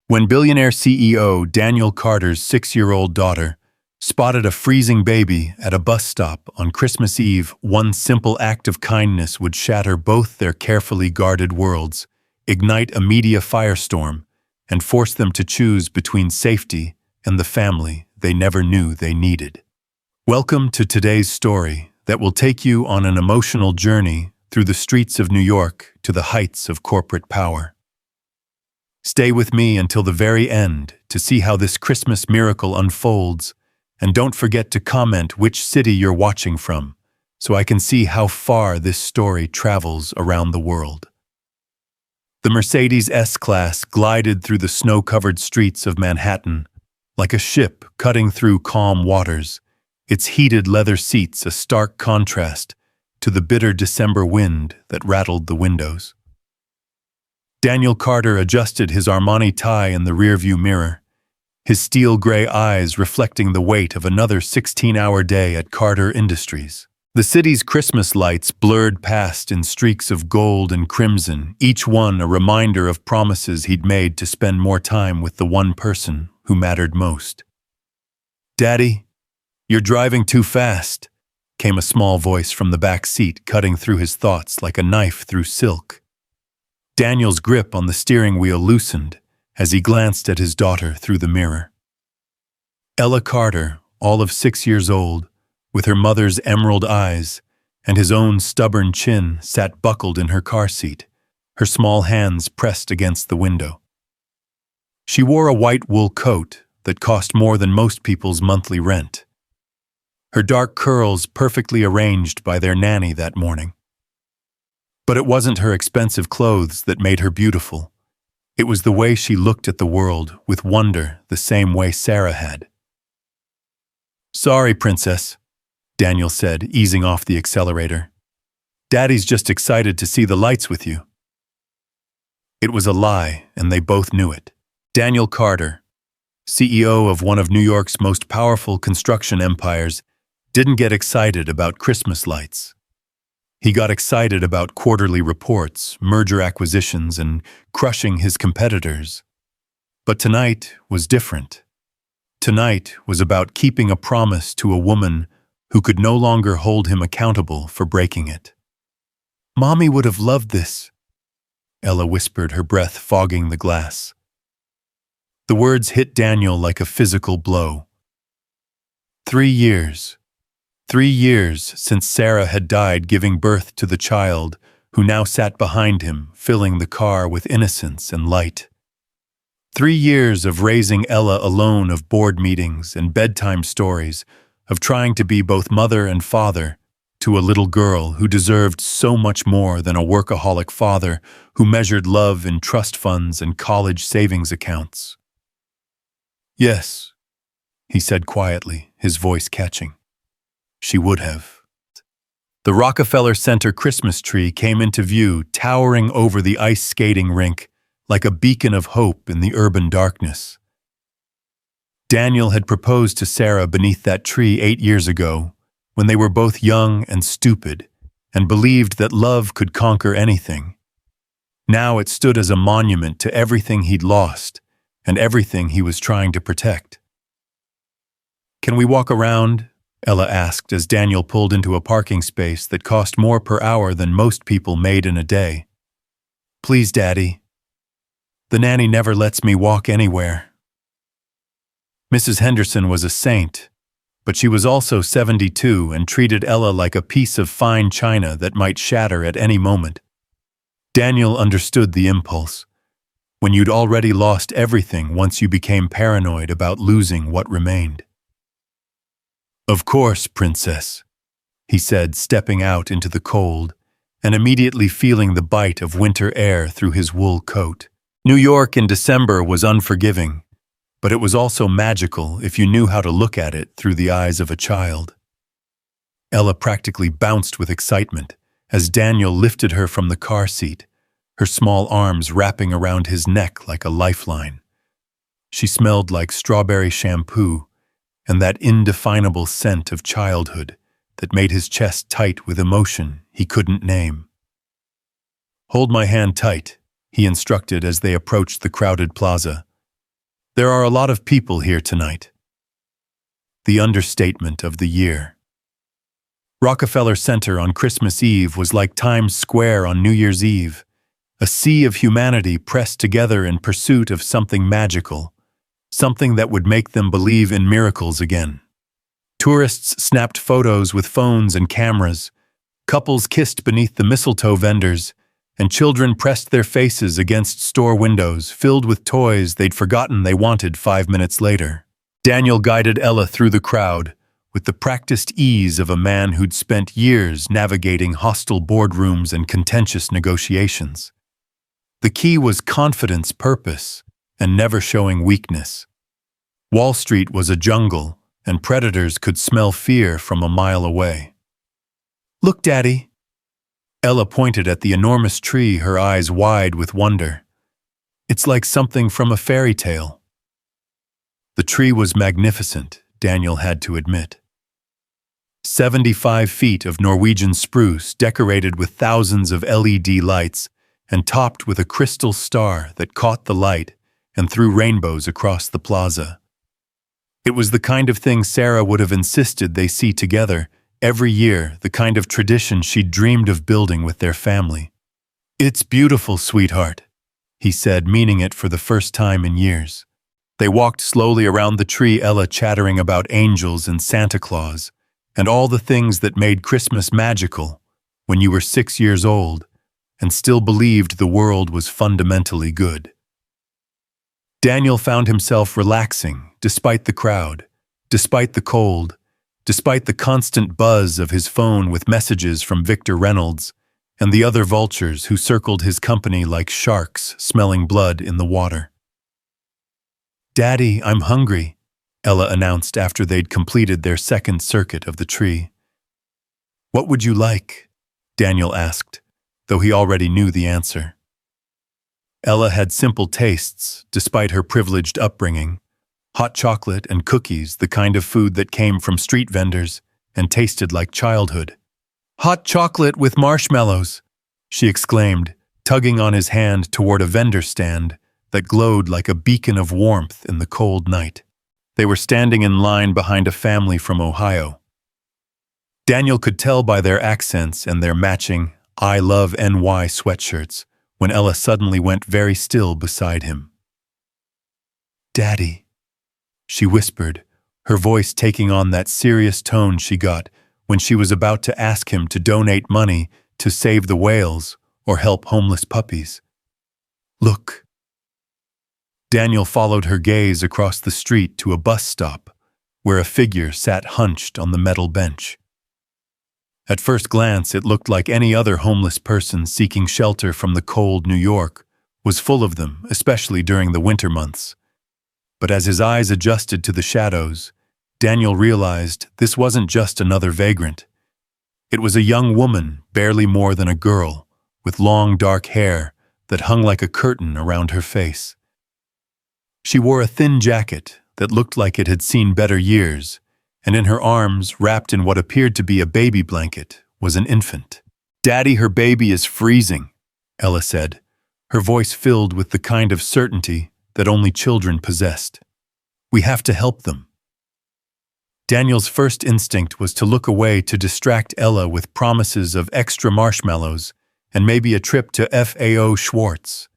When billionaire CEO Daniel Carter's 6-year-old daughter spotted a freezing baby at a bus stop on Christmas Eve, one simple act of kindness would shatter both their carefully guarded worlds, ignite a media firestorm, and force them to choose between safety and the family they never knew they needed. Welcome to today's story that will take you on an emotional journey through the streets of New York to the heights of corporate power. Stay with me until the very end to see how this Christmas miracle unfolds, and don't forget to comment which city you're watching from, so I can see how far this story travels around the world. The Mercedes S-Class glided through the snow-covered streets of Manhattan, like a ship cutting through calm waters, its heated leather seats a stark contrast to the bitter December wind that rattled the windows. Daniel Carter adjusted his Armani tie in the rearview mirror, his steel-gray eyes reflecting the weight of another 16-hour day at Carter Industries. The city's Christmas lights blurred past in streaks of gold and crimson, each one a reminder of promises he'd made to spend more time with the one person who mattered most. "Daddy, you're driving too fast," came a small voice from the back seat, cutting through his thoughts like a knife through silk. Daniel's grip on the steering wheel loosened as he glanced at his daughter through the mirror. Ella Carter, all of 6 years old, with her mother's emerald eyes and his own stubborn chin, sat buckled in her car seat, her small hands pressed against the window. She wore a white wool coat that cost more than most people's monthly rent, her dark curls perfectly arranged by their nanny that morning. But it wasn't her expensive clothes that made her beautiful. It was the way she looked at the world with wonder, the same way Sarah had. "Sorry, Princess," Daniel said, easing off the accelerator. "Daddy's just excited to see the lights with you." It was a lie, and they both knew it. Daniel Carter, CEO of one of New York's most powerful construction empires, didn't get excited about Christmas lights. He got excited about quarterly reports, merger acquisitions, and crushing his competitors. But tonight was different. Tonight was about keeping a promise to a woman who could no longer hold him accountable for breaking it. "Mommy would have loved this," Ella whispered, her breath fogging the glass. The words hit Daniel like a physical blow. 3 years. 3 years since Sarah had died giving birth to the child who now sat behind him, filling the car with innocence and light. 3 years of raising Ella alone, of board meetings and bedtime stories, of trying to be both mother and father to a little girl who deserved so much more than a workaholic father who measured love in trust funds and college savings accounts. "Yes," he said quietly, his voice catching. "She would have." The Rockefeller Center Christmas tree came into view, towering over the ice skating rink like a beacon of hope in the urban darkness. Daniel had proposed to Sarah beneath that tree 8 years ago, when they were both young and stupid, and believed that love could conquer anything. Now it stood as a monument to everything he'd lost and everything he was trying to protect. "Can we walk around?" Ella asked as Daniel pulled into a parking space that cost more per hour than most people made in a day. "Please, Daddy. The nanny never lets me walk anywhere." Mrs. Henderson was a saint, but she was also 72 and treated Ella like a piece of fine china that might shatter at any moment. Daniel understood the impulse. When you'd already lost everything once you became paranoid about losing what remained. "Of course, Princess," he said, stepping out into the cold and immediately feeling the bite of winter air through his wool coat. New York in December was unforgiving, but it was also magical if you knew how to look at it through the eyes of a child. Ella practically bounced with excitement as Daniel lifted her from the car seat, her small arms wrapping around his neck like a lifeline. She smelled like strawberry shampoo and that indefinable scent of childhood that made his chest tight with emotion he couldn't name. "Hold my hand tight," he instructed as they approached the crowded plaza. There are a lot of people here tonight. The understatement of the year. Rockefeller Center on Christmas Eve was like Times Square on New Year's Eve, a sea of humanity pressed together in pursuit of something magical, something that would make them believe in miracles again. Tourists snapped photos with phones and cameras, couples kissed beneath the mistletoe vendors, and children pressed their faces against store windows filled with toys they'd forgotten they wanted 5 minutes later. Daniel guided Ella through the crowd with the practiced ease of a man who'd spent years navigating hostile boardrooms and contentious negotiations. The key was confidence, purpose, and never showing weakness. Wall Street was a jungle, and predators could smell fear from a mile away. "Look, Daddy." Ella pointed at the enormous tree, her eyes wide with wonder. "It's like something from a fairy tale." The tree was magnificent, Daniel had to admit. 75 feet of Norwegian spruce decorated with thousands of LED lights and topped with a crystal star that caught the light and threw rainbows across the plaza. It was the kind of thing Sarah would have insisted they see together every year, the kind of tradition she'd dreamed of building with their family. "It's beautiful, sweetheart," he said, meaning it for the first time in years. They walked slowly around the tree, Ella chattering about angels and Santa Claus, and all the things that made Christmas magical when you were 6 years old and still believed the world was fundamentally good. Daniel found himself relaxing despite the crowd, despite the cold, despite the constant buzz of his phone with messages from Victor Reynolds and the other vultures who circled his company like sharks smelling blood in the water. "Daddy, I'm hungry," Ella announced after they'd completed their second circuit of the tree. "What would you like?" Daniel asked, though he already knew the answer. Ella had simple tastes, despite her privileged upbringing. Hot chocolate and cookies, the kind of food that came from street vendors and tasted like childhood. "Hot chocolate with marshmallows," she exclaimed, tugging on his hand toward a vendor stand that glowed like a beacon of warmth in the cold night. They were standing in line behind a family from Ohio. Daniel could tell by their accents and their matching "I love NY" sweatshirts when Ella suddenly went very still beside him. "Daddy," she whispered, her voice taking on that serious tone she got when she was about to ask him to donate money to save the whales or help homeless puppies. "Look." Daniel followed her gaze across the street to a bus stop, where a figure sat hunched on the metal bench. At first glance, it looked like any other homeless person seeking shelter from the cold New York was full of them, especially during the winter months. But as his eyes adjusted to the shadows, Daniel realized this wasn't just another vagrant. It was a young woman, barely more than a girl, with long dark hair that hung like a curtain around her face. She wore a thin jacket that looked like it had seen better years, and in her arms, wrapped in what appeared to be a baby blanket, was an infant. "Daddy, her baby is freezing," Ella said, her voice filled with the kind of certainty that only children possessed. "We have to help them." Daniel's first instinct was to look away to distract Ella with promises of extra marshmallows and maybe a trip to FAO Schwartz.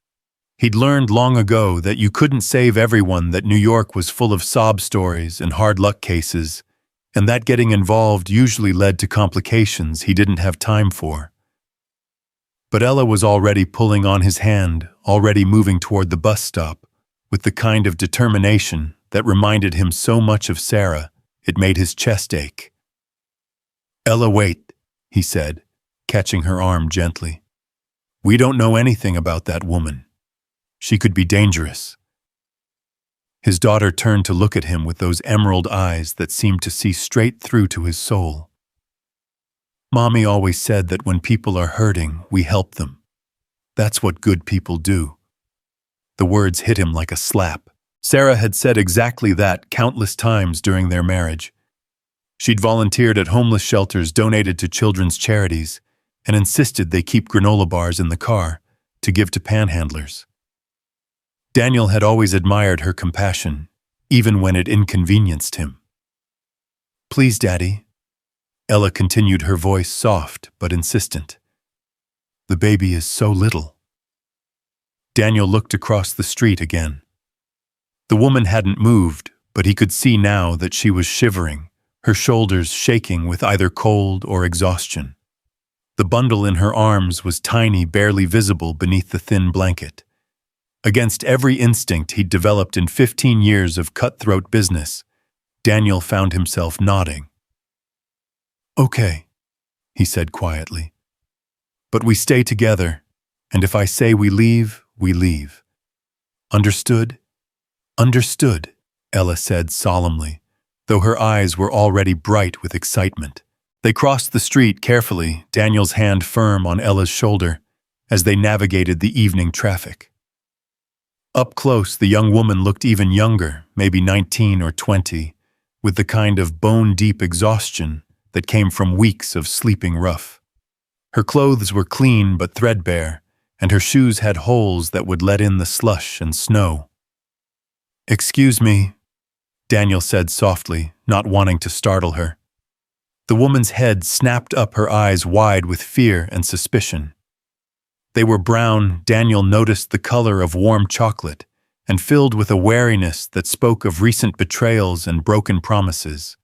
He'd learned long ago that you couldn't save everyone, that New York was full of sob stories and hard luck cases, and that getting involved usually led to complications he didn't have time for. But Ella was already pulling on his hand, already moving toward the bus stop, with the kind of determination that reminded him so much of Sarah, it made his chest ache. "Ella, wait," he said, catching her arm gently. "We don't know anything about that woman. She could be dangerous." His daughter turned to look at him with those emerald eyes that seemed to see straight through to his soul. "Mommy always said that when people are hurting, we help them. That's what good people do." The words hit him like a slap. Sarah had said exactly that countless times during their marriage. She'd volunteered at homeless shelters, donated to children's charities, and insisted they keep granola bars in the car to give to panhandlers. Daniel had always admired her compassion, even when it inconvenienced him. "Please, Daddy." Ella continued, her voice soft but insistent. "The baby is so little." Daniel looked across the street again. The woman hadn't moved, but he could see now that she was shivering, her shoulders shaking with either cold or exhaustion. The bundle in her arms was tiny, barely visible beneath the thin blanket. Against every instinct he'd developed in 15 years of cutthroat business, Daniel found himself nodding. "Okay," he said quietly. "But we stay together, and if I say we leave, we leave. Understood?" "Understood," Ella said solemnly, though her eyes were already bright with excitement. They crossed the street carefully, Daniel's hand firm on Ella's shoulder, as they navigated the evening traffic. Up close, the young woman looked even younger, maybe 19 or 20, with the kind of bone-deep exhaustion that came from weeks of sleeping rough. Her clothes were clean but threadbare, and her shoes had holes that would let in the slush and snow. "Excuse me," Daniel said softly, not wanting to startle her. The woman's head snapped up, her eyes wide with fear and suspicion. They were brown, Daniel noticed the color of warm chocolate, and filled with a wariness that spoke of recent betrayals and broken promises.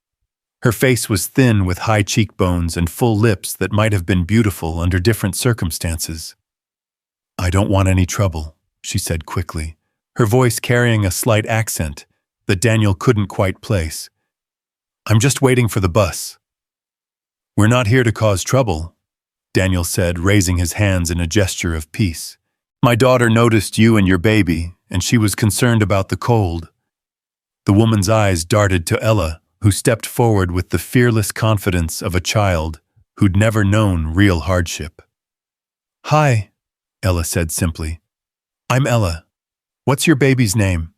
Her face was thin with high cheekbones and full lips that might have been beautiful under different circumstances. "I don't want any trouble," she said quickly, her voice carrying a slight accent that Daniel couldn't quite place. "I'm just waiting for the bus." "We're not here to cause trouble," Daniel said, raising his hands in a gesture of peace. "My daughter noticed you and your baby, and she was concerned about the cold." The woman's eyes darted to Ella, who stepped forward with the fearless confidence of a child who'd never known real hardship. "Hi," Ella said simply. "I'm Ella. What's your baby's name?"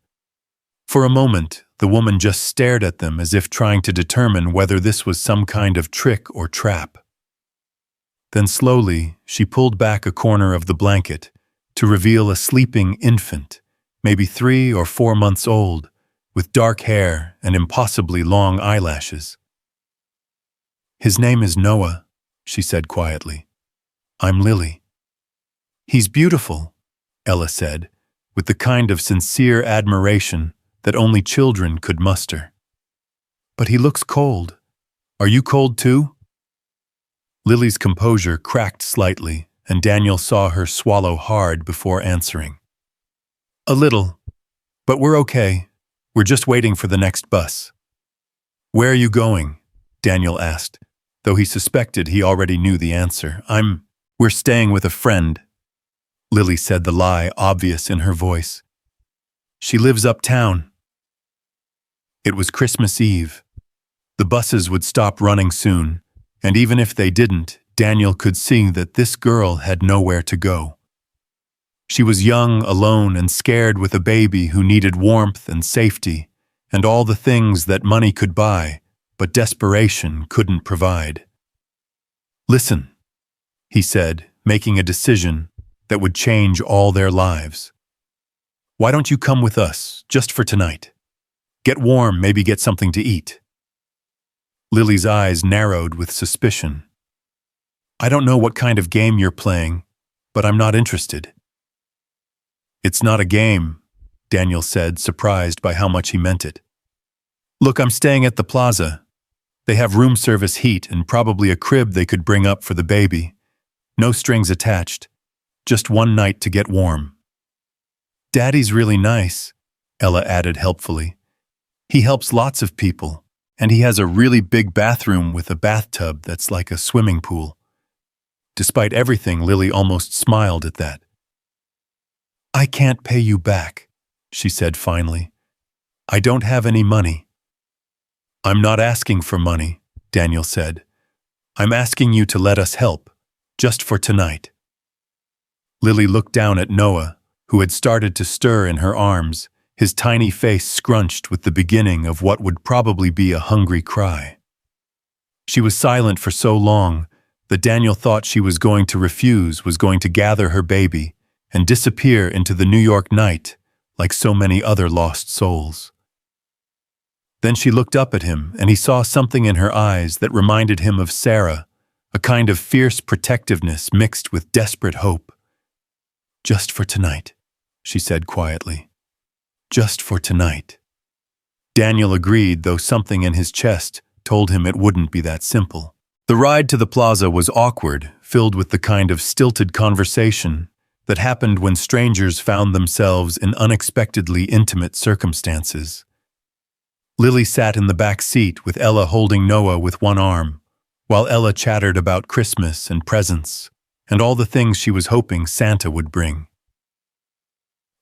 For a moment, the woman just stared at them as if trying to determine whether this was some kind of trick or trap. Then slowly, she pulled back a corner of the blanket to reveal a sleeping infant, maybe 3 or 4 months old, with dark hair and impossibly long eyelashes. "His name is Noah," she said quietly. "I'm Lily." "He's beautiful," Ella said, with the kind of sincere admiration that only children could muster. "But he looks cold. Are you cold too?" Lily's composure cracked slightly, and Daniel saw her swallow hard before answering. "A little, but we're okay. We're just waiting for the next bus." "Where are you going?" Daniel asked, though he suspected he already knew the answer. We're staying with a friend," Lily said, the lie obvious in her voice. "She lives uptown." It was Christmas Eve. The buses would stop running soon, and even if they didn't, Daniel could see that this girl had nowhere to go. She was young, alone, and scared with a baby who needed warmth and safety, and all the things that money could buy, but desperation couldn't provide. "Listen," he said, making a decision that would change all their lives. "Why don't you come with us, just for tonight? Get warm, maybe get something to eat." Lily's eyes narrowed with suspicion. "I don't know what kind of game you're playing, but I'm not interested." "It's not a game," Daniel said, surprised by how much he meant it. "Look, I'm staying at the plaza. They have room service heat and probably a crib they could bring up for the baby. No strings attached. Just one night to get warm." "Daddy's really nice," Ella added helpfully. "He helps lots of people, and he has a really big bathroom with a bathtub that's like a swimming pool." Despite everything, Lily almost smiled at that. "I can't pay you back," she said finally. "I don't have any money." "I'm not asking for money," Daniel said. "I'm asking you to let us help, just for tonight." Lily looked down at Noah, who had started to stir in her arms, his tiny face scrunched with the beginning of what would probably be a hungry cry. She was silent for so long that Daniel thought she was going to refuse, was going to gather her baby and disappear into the New York night like so many other lost souls. Then she looked up at him, and he saw something in her eyes that reminded him of Sarah, a kind of fierce protectiveness mixed with desperate hope. "Just for tonight," she said quietly. "Just for tonight." Daniel agreed, though something in his chest told him it wouldn't be that simple. The ride to the plaza was awkward, filled with the kind of stilted conversation that happened when strangers found themselves in unexpectedly intimate circumstances. Lily sat in the back seat with Ella holding Noah with one arm, while Ella chattered about Christmas and presents and all the things she was hoping Santa would bring.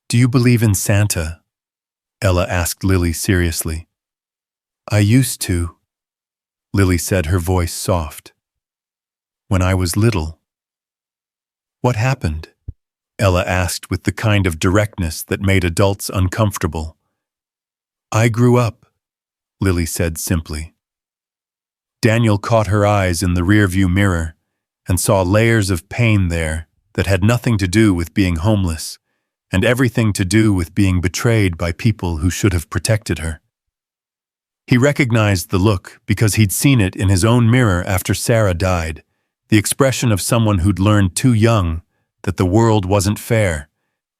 "Do you believe in Santa?" Ella asked Lily seriously. "I used to," Lily said, her voice soft. "When I was little." "What happened?" Ella asked with the kind of directness that made adults uncomfortable. "I grew up," Lily said simply. Daniel caught her eyes in the rearview mirror and saw layers of pain there that had nothing to do with being homeless and everything to do with being betrayed by people who should have protected her. He recognized the look because he'd seen it in his own mirror after Sarah died, the expression of someone who'd learned too young that the world wasn't fair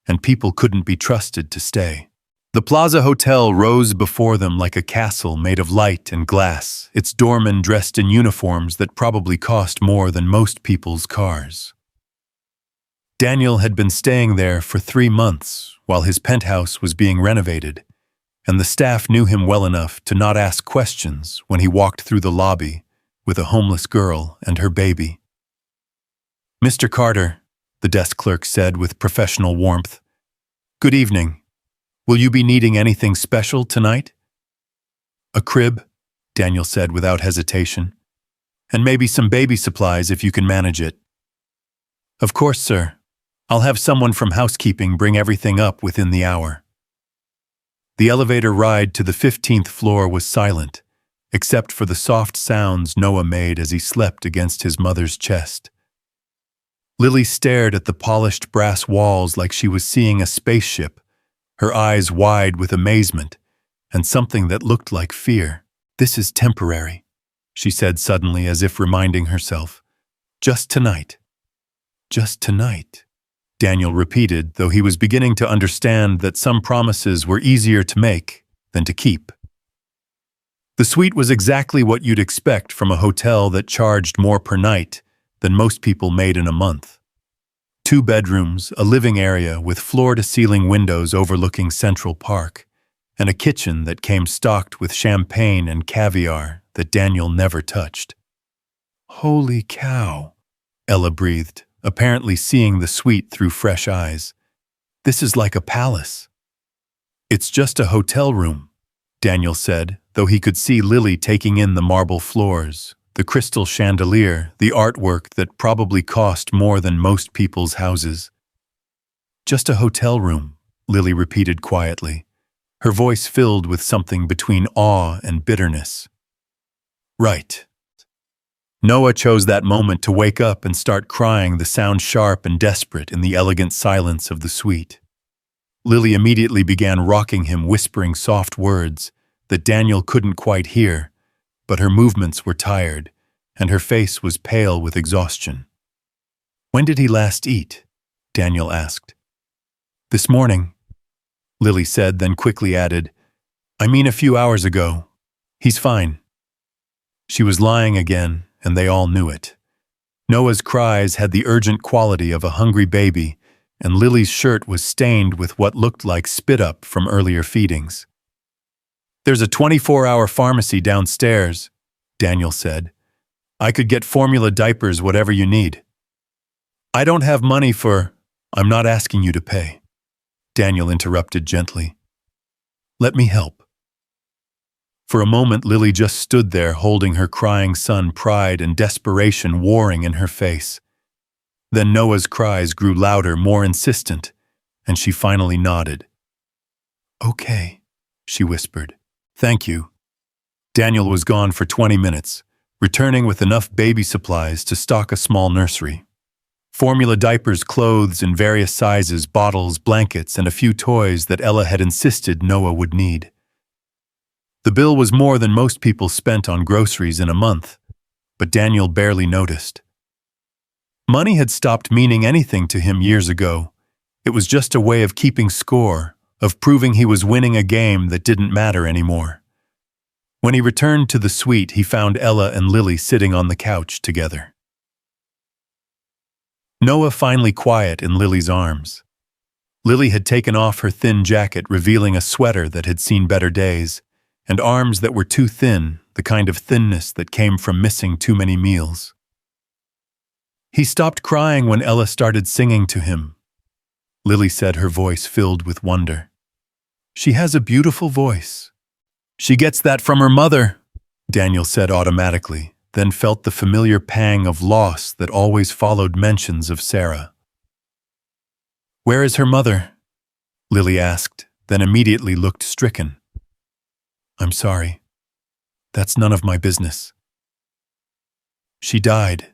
and people couldn't be trusted to stay. The Plaza Hotel rose before them like a castle made of light and glass, its doormen dressed in uniforms that probably cost more than most people's cars. Daniel had been staying there for 3 months while his penthouse was being renovated, and the staff knew him well enough to not ask questions when he walked through the lobby with a homeless girl and her baby. "Mr. Carter," the desk clerk said with professional warmth, "good evening. Will you be needing anything special tonight?" "A crib," Daniel said without hesitation, "and maybe some baby supplies if you can manage it." "Of course, sir. I'll have someone from housekeeping bring everything up within the hour." The elevator ride to the 15th floor was silent, except for the soft sounds Noah made as he slept against his mother's chest. Lily stared at the polished brass walls like she was seeing a spaceship, her eyes wide with amazement and something that looked like fear. "This is temporary," she said suddenly, as if reminding herself. "Just tonight." "Just tonight," Daniel repeated, though he was beginning to understand that some promises were easier to make than to keep. The suite was exactly what you'd expect from a hotel that charged more per night than most people made in a month. 2 bedrooms, a living area with floor-to-ceiling windows overlooking Central Park, and a kitchen that came stocked with champagne and caviar that Daniel never touched. "Holy cow," Ella breathed, apparently seeing the suite through fresh eyes. "This is like a palace." "It's just a hotel room," Daniel said, though he could see Lily taking in the marble floors, the crystal chandelier, the artwork that probably cost more than most people's houses. "Just a hotel room," Lily repeated quietly, her voice filled with something between awe and bitterness. "Right." Noah chose that moment to wake up and start crying, the sound sharp and desperate in the elegant silence of the suite. Lily immediately began rocking him, whispering soft words that Daniel couldn't quite hear, but her movements were tired, and her face was pale with exhaustion. "When did he last eat?" Daniel asked. "This morning," Lily said, then quickly added, "I mean a few hours ago. He's fine." She was lying again, and they all knew it. Noah's cries had the urgent quality of a hungry baby, and Lily's shirt was stained with what looked like spit-up from earlier feedings. "There's a 24-hour pharmacy downstairs," Daniel said. "I could get formula diapers, whatever you need." "I don't have money for—" "I'm not asking you to pay," Daniel interrupted gently. "Let me help." For a moment, Lily just stood there holding her crying son, pride and desperation warring in her face. Then Noah's cries grew louder, more insistent, and she finally nodded. "Okay," she whispered. "Thank you." Daniel was gone for 20 minutes, returning with enough baby supplies to stock a small nursery. Formula diapers, clothes in various sizes, bottles, blankets, and a few toys that Ella had insisted Noah would need. The bill was more than most people spent on groceries in a month, but Daniel barely noticed. Money had stopped meaning anything to him years ago. It was just a way of keeping score, of proving he was winning a game that didn't matter anymore. When he returned to the suite, he found Ella and Lily sitting on the couch together. Noah finally quiet in Lily's arms. Lily had taken off her thin jacket, revealing a sweater that had seen better days, and arms that were too thin, the kind of thinness that came from missing too many meals. He stopped crying when Ella started singing to him. Lily said, her voice filled with wonder. "She has a beautiful voice." "She gets that from her mother," Daniel said automatically, then felt the familiar pang of loss that always followed mentions of Sarah. "Where is her mother?" Lily asked, then immediately looked stricken. "I'm sorry. That's none of my business." "She died,"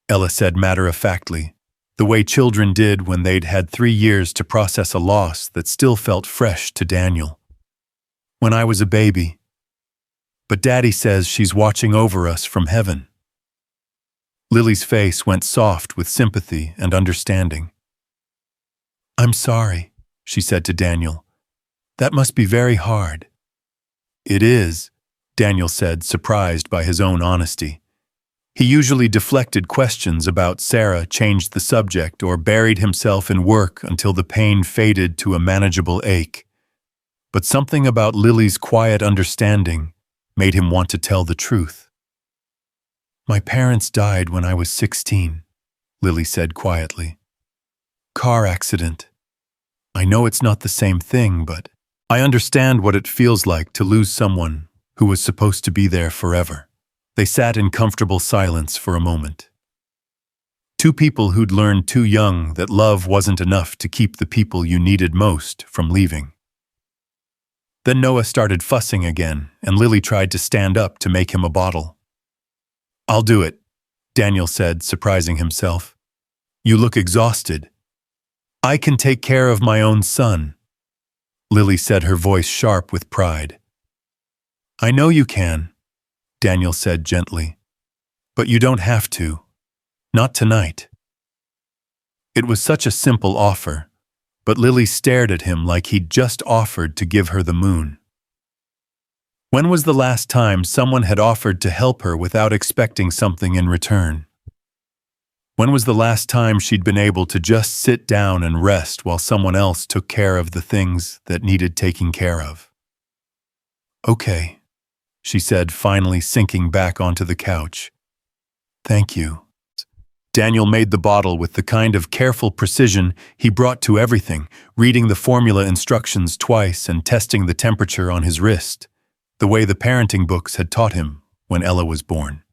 Ella said matter-of-factly, the way children did when they'd had 3 years to process a loss that still felt fresh to Daniel. "When I was a baby. But Daddy says she's watching over us from heaven." Lily's face went soft with sympathy and understanding. "I'm sorry," she said to Daniel. "That must be very hard." "It is," Daniel said, surprised by his own honesty. He usually deflected questions about Sarah, changed the subject, or buried himself in work until the pain faded to a manageable ache. But something about Lily's quiet understanding made him want to tell the truth. "My parents died when I was 16, Lily said quietly. "Car accident. I know it's not the same thing, but I understand what it feels like to lose someone who was supposed to be there forever." They sat in comfortable silence for a moment. Two people who'd learned too young that love wasn't enough to keep the people you needed most from leaving. Then Noah started fussing again, and Lily tried to stand up to make him a bottle. "I'll do it," Daniel said, surprising himself. "You look exhausted." "I can take care of my own son," Lily said, her voice sharp with pride. "I know you can," Daniel said gently. "But you don't have to. Not tonight." It was such a simple offer, but Lily stared at him like he'd just offered to give her the moon. When was the last time someone had offered to help her without expecting something in return? When was the last time she'd been able to just sit down and rest while someone else took care of the things that needed taking care of? "Okay," she said, finally sinking back onto the couch. "Thank you." Daniel made the bottle with the kind of careful precision he brought to everything, reading the formula instructions twice and testing the temperature on his wrist, the way the parenting books had taught him when Ella was born.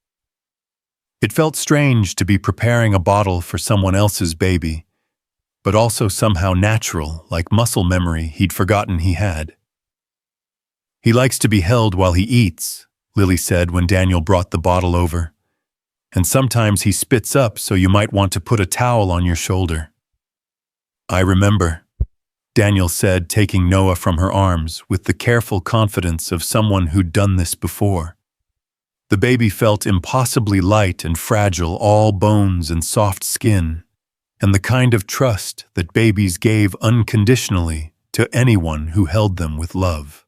It felt strange to be preparing a bottle for someone else's baby, but also somehow natural, like muscle memory he'd forgotten he had. "He likes to be held while he eats," Lily said when Daniel brought the bottle over. "And sometimes he spits up, so you might want to put a towel on your shoulder." "I remember," Daniel said, taking Noah from her arms with the careful confidence of someone who'd done this before. The baby felt impossibly light and fragile, all bones and soft skin, and the kind of trust that babies gave unconditionally to anyone who held them with love.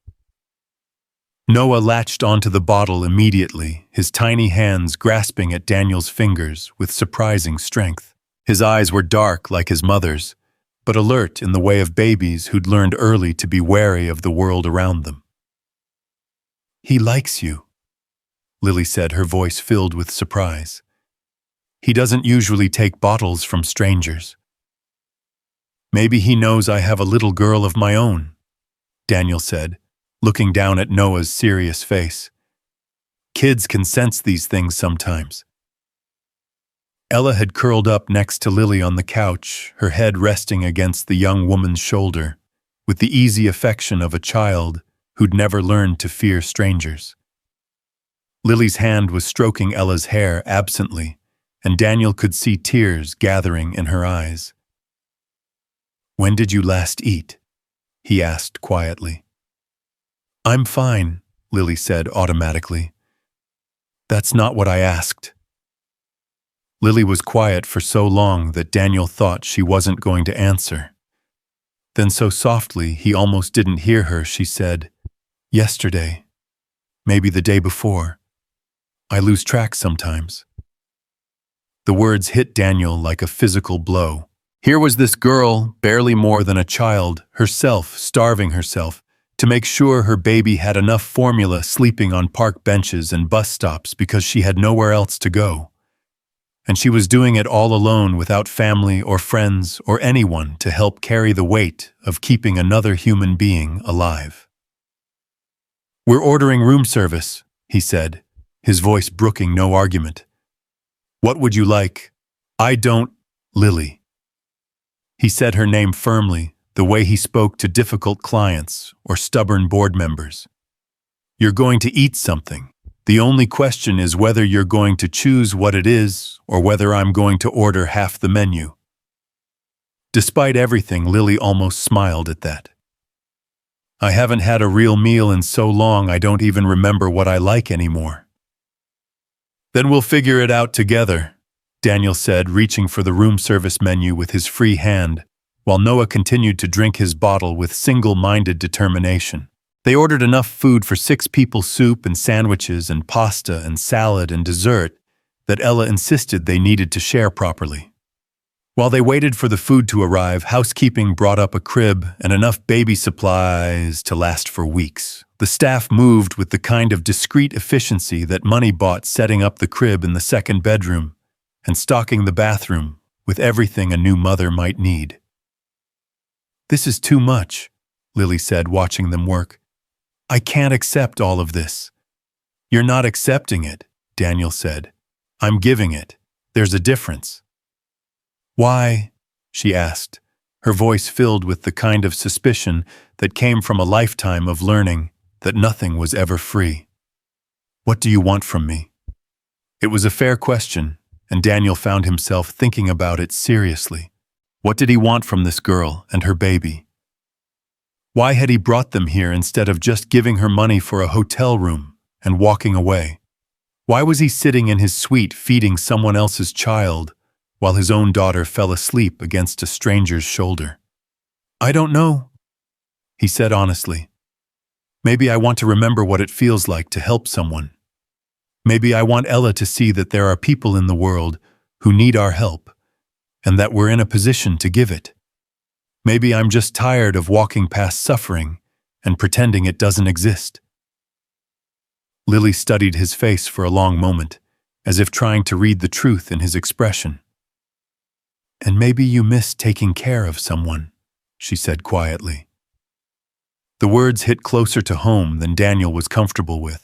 Noah latched onto the bottle immediately, his tiny hands grasping at Daniel's fingers with surprising strength. His eyes were dark like his mother's, but alert in the way of babies who'd learned early to be wary of the world around them. "He likes you," Lily said, her voice filled with surprise. "He doesn't usually take bottles from strangers." "Maybe he knows I have a little girl of my own," Daniel said, looking down at Noah's serious face. "Kids can sense these things sometimes." Ella had curled up next to Lily on the couch, her head resting against the young woman's shoulder, with the easy affection of a child who'd never learned to fear strangers. Lily's hand was stroking Ella's hair absently, and Daniel could see tears gathering in her eyes. "When did you last eat?" he asked quietly. "I'm fine," Lily said automatically. "That's not what I asked." Lily was quiet for so long that Daniel thought she wasn't going to answer. Then so softly he almost didn't hear her, she said, "Yesterday. Maybe the day before. I lose track sometimes." The words hit Daniel like a physical blow. Here was this girl, barely more than a child, herself starving herself, to make sure her baby had enough formula, sleeping on park benches and bus stops because she had nowhere else to go. And she was doing it all alone, without family or friends or anyone to help carry the weight of keeping another human being alive. "We're ordering room service," he said, his voice brooking no argument. "What would you like?" "I don't, Lily." He said her name firmly, the way he spoke to difficult clients or stubborn board members. "You're going to eat something. The only question is whether you're going to choose what it is or whether I'm going to order half the menu." Despite everything, Lily almost smiled at that. "I haven't had a real meal in so long I don't even remember what I like anymore." "Then we'll figure it out together," Daniel said, reaching for the room service menu with his free hand, while Noah continued to drink his bottle with single-minded determination. They ordered enough food for 6 people, soup and sandwiches and pasta and salad and dessert, that Ella insisted they needed to share properly. While they waited for the food to arrive, housekeeping brought up a crib and enough baby supplies to last for weeks. The staff moved with the kind of discreet efficiency that money bought, setting up the crib in the second bedroom and stocking the bathroom with everything a new mother might need. "This is too much," Lily said, watching them work. "I can't accept all of this." "You're not accepting it," Daniel said. "I'm giving it. There's a difference." "Why?" she asked, her voice filled with the kind of suspicion that came from a lifetime of learning that nothing was ever free. "What do you want from me?" It was a fair question, and Daniel found himself thinking about it seriously. What did he want from this girl and her baby? Why had he brought them here instead of just giving her money for a hotel room and walking away? Why was he sitting in his suite feeding someone else's child while his own daughter fell asleep against a stranger's shoulder? "I don't know," he said honestly. "Maybe I want to remember what it feels like to help someone. Maybe I want Ella to see that there are people in the world who need our help and that we're in a position to give it. Maybe I'm just tired of walking past suffering and pretending it doesn't exist." Lily studied his face for a long moment, as if trying to read the truth in his expression. "And maybe you miss taking care of someone," she said quietly. The words hit closer to home than Daniel was comfortable with.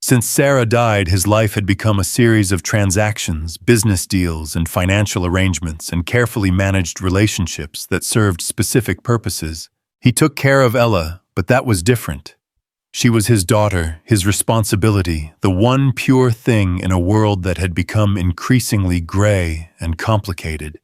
Since Sarah died, his life had become a series of transactions, business deals, and financial arrangements, and carefully managed relationships that served specific purposes. He took care of Ella, but that was different. She was his daughter, his responsibility, the one pure thing in a world that had become increasingly gray and complicated.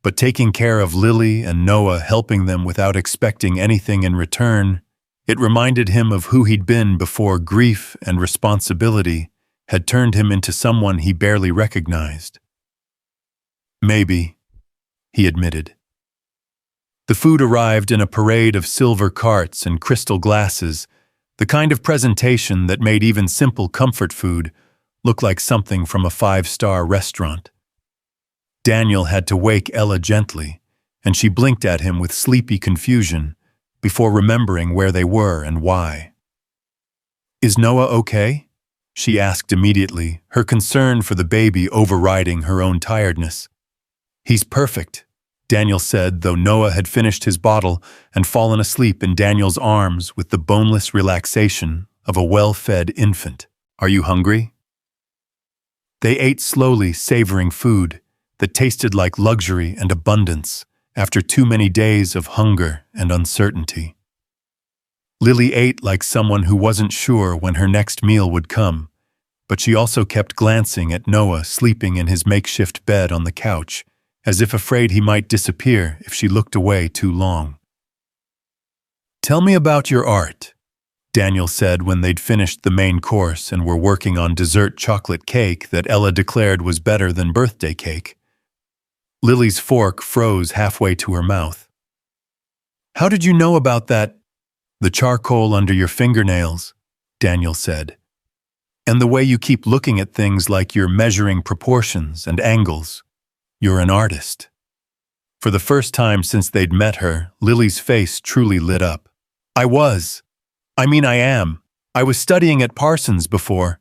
But taking care of Lily and Noah, helping them without expecting anything in return, it reminded him of who he'd been before grief and responsibility had turned him into someone he barely recognized. "Maybe," he admitted. The food arrived in a parade of silver carts and crystal glasses, the kind of presentation that made even simple comfort food look like something from a 5-star restaurant. Daniel had to wake Ella gently, and she blinked at him with sleepy confusion before remembering where they were and why. "Is Noah okay?" she asked immediately, her concern for the baby overriding her own tiredness. "He's perfect," Daniel said, though Noah had finished his bottle and fallen asleep in Daniel's arms with the boneless relaxation of a well-fed infant. "Are you hungry?" They ate slowly, savoring food that tasted like luxury and abundance after too many days of hunger and uncertainty. Lily ate like someone who wasn't sure when her next meal would come, but she also kept glancing at Noah sleeping in his makeshift bed on the couch, as if afraid he might disappear if she looked away too long. "Tell me about your art," Daniel said when they'd finished the main course and were working on dessert chocolate cake that Ella declared was better than birthday cake. Lily's fork froze halfway to her mouth. "How did you know about that? The charcoal under your fingernails," Daniel said. "And the way you keep looking at things like you're measuring proportions and angles. You're an artist." For the first time since they'd met her, Lily's face truly lit up. I am. I was studying at Parsons before."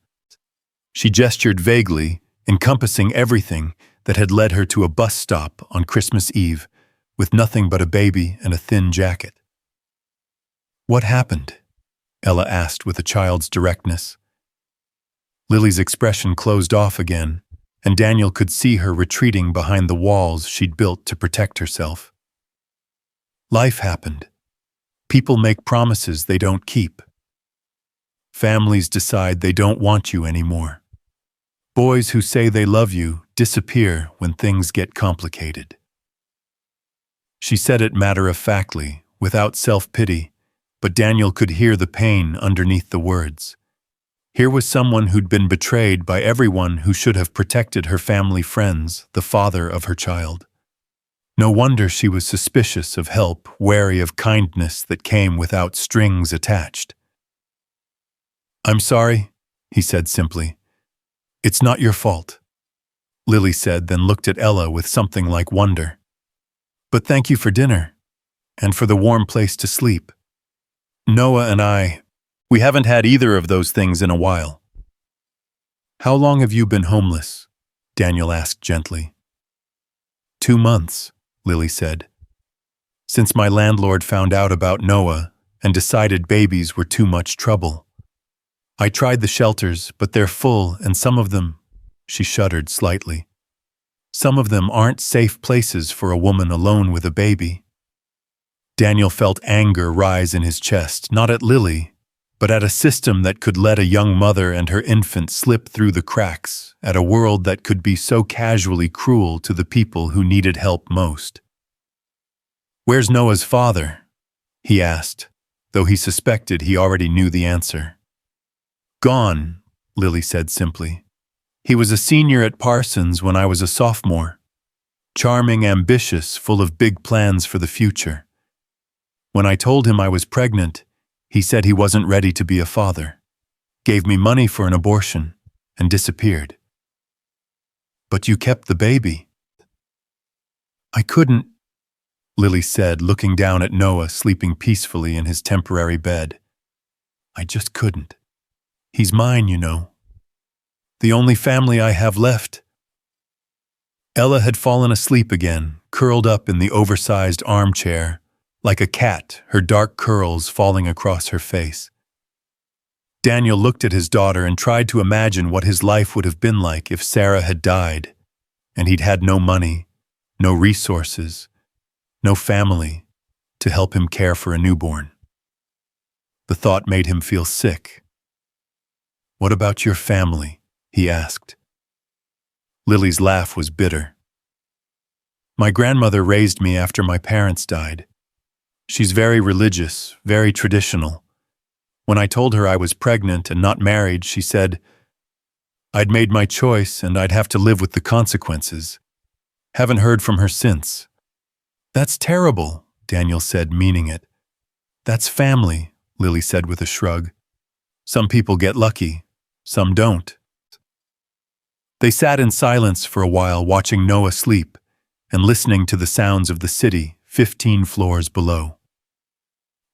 She gestured vaguely, encompassing everything that had led her to a bus stop on Christmas Eve, with nothing but a baby and a thin jacket. "What happened?" Ella asked with a child's directness. Lily's expression closed off again, and Daniel could see her retreating behind the walls she'd built to protect herself. "Life happened. People make promises they don't keep. Families decide they don't want you anymore. Boys who say they love you disappear when things get complicated." She said it matter-of-factly, without self-pity, but Daniel could hear the pain underneath the words. Here was someone who'd been betrayed by everyone who should have protected her family friends, the father of her child. No wonder she was suspicious of help, wary of kindness that came without strings attached. "I'm sorry," he said simply. "It's not your fault," Lily said, then looked at Ella with something like wonder. "But thank you for dinner, and for the warm place to sleep. Noah and we haven't had either of those things in a while." "How long have you been homeless?" Daniel asked gently. 2 months, Lily said. "Since my landlord found out about Noah and decided babies were too much trouble. I tried the shelters, but they're full, and some of them," she shuddered slightly, "some of them aren't safe places for a woman alone with a baby." Daniel felt anger rise in his chest, not at Lily, but at a system that could let a young mother and her infant slip through the cracks, at a world that could be so casually cruel to the people who needed help most. "Where's Noah's father?" he asked, though he suspected he already knew the answer. "Gone," Lily said simply. "He was a senior at Parsons when I was a sophomore. Charming, ambitious, full of big plans for the future. When I told him I was pregnant, he said he wasn't ready to be a father, gave me money for an abortion, and disappeared." "But you kept the baby." "I couldn't," Lily said, looking down at Noah sleeping peacefully in his temporary bed. "I just couldn't. He's mine, you know. The only family I have left." Ella had fallen asleep again, curled up in the oversized armchair, like a cat, her dark curls falling across her face. Daniel looked at his daughter and tried to imagine what his life would have been like if Sarah had died, and he'd had no money, no resources, no family to help him care for a newborn. The thought made him feel sick. "What about your family?" he asked. Lily's laugh was bitter. "My grandmother raised me after my parents died. She's very religious, very traditional. When I told her I was pregnant and not married, she said I'd made my choice and I'd have to live with the consequences. Haven't heard from her since." "That's terrible," Daniel said, meaning it. "That's family," Lily said with a shrug. "Some people get lucky, some don't." They sat in silence for a while, watching Noah sleep and listening to the sounds of the city 15 floors below.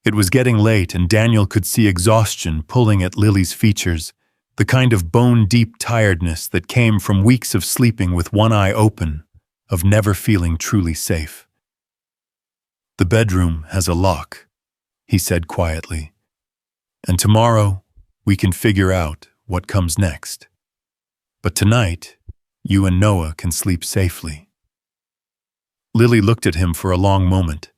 It was getting late, and Daniel could see exhaustion pulling at Lily's features, the kind of bone-deep tiredness that came from weeks of sleeping with one eye open, of never feeling truly safe. "The bedroom has a lock," he said quietly, "and tomorrow we can figure out what comes next. But tonight, you and Noah can sleep safely." Lily looked at him for a long moment,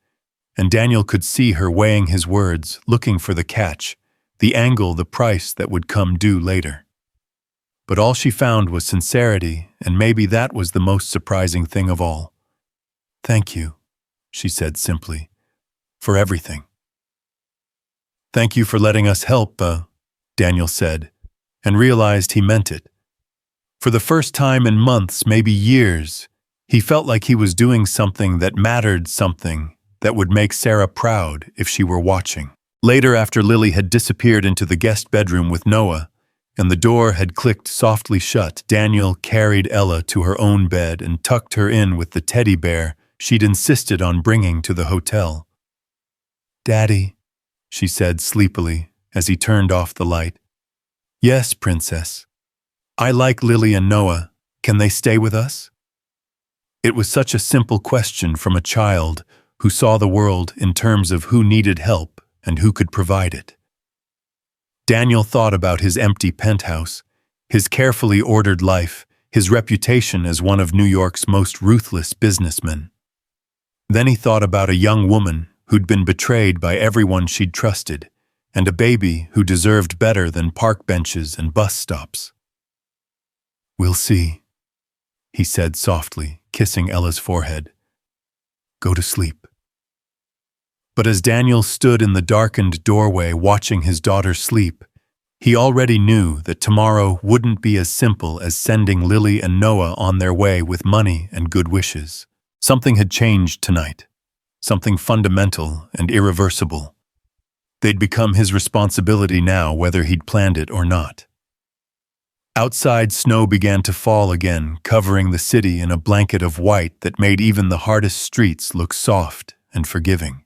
and Daniel could see her weighing his words, looking for the catch, the angle, the price that would come due later. but all she found was sincerity, and maybe that was the most surprising thing of all. "Thank you," she said simply, "for everything." "Thank you for letting us help," Daniel said, and realized he meant it. For the first time in months, maybe years, he felt like he was doing something that mattered, something that would make Sarah proud if she were watching. Later, after Lily had disappeared into the guest bedroom with Noah, and the door had clicked softly shut, Daniel carried Ella to her own bed and tucked her in with the teddy bear she'd insisted on bringing to the hotel. "Daddy," she said sleepily as he turned off the light. "Yes, Princess. I like Lily and Noah. Can they stay with us?" It was such a simple question from a child who saw the world in terms of who needed help and who could provide it. Daniel thought about his empty penthouse, his carefully ordered life, his reputation as one of New York's most ruthless businessmen. Then he thought about a young woman who'd been betrayed by everyone she'd trusted, and a baby who deserved better than park benches and bus stops. "We'll see," he said softly, kissing Ella's forehead. "Go to sleep." But as Daniel stood in the darkened doorway watching his daughter sleep, he already knew that tomorrow wouldn't be as simple as sending Lily and Noah on their way with money and good wishes. Something had changed tonight, something fundamental and irreversible. They'd become his responsibility now, whether he'd planned it or not. Outside, snow began to fall again, covering the city in a blanket of white that made even the hardest streets look soft and forgiving.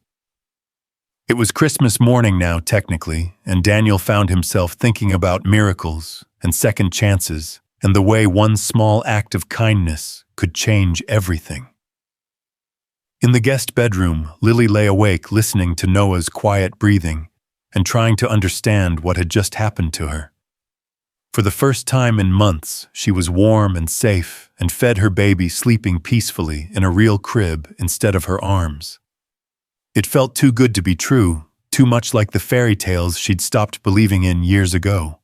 It was Christmas morning now, technically, and Daniel found himself thinking about miracles and second chances and the way one small act of kindness could change everything. In the guest bedroom, Lily lay awake listening to Noah's quiet breathing and trying to understand what had just happened to her. For the first time in months, she was warm and safe and fed her baby sleeping peacefully in a real crib instead of her arms. It felt too good to be true, too much like the fairy tales she'd stopped believing in years ago.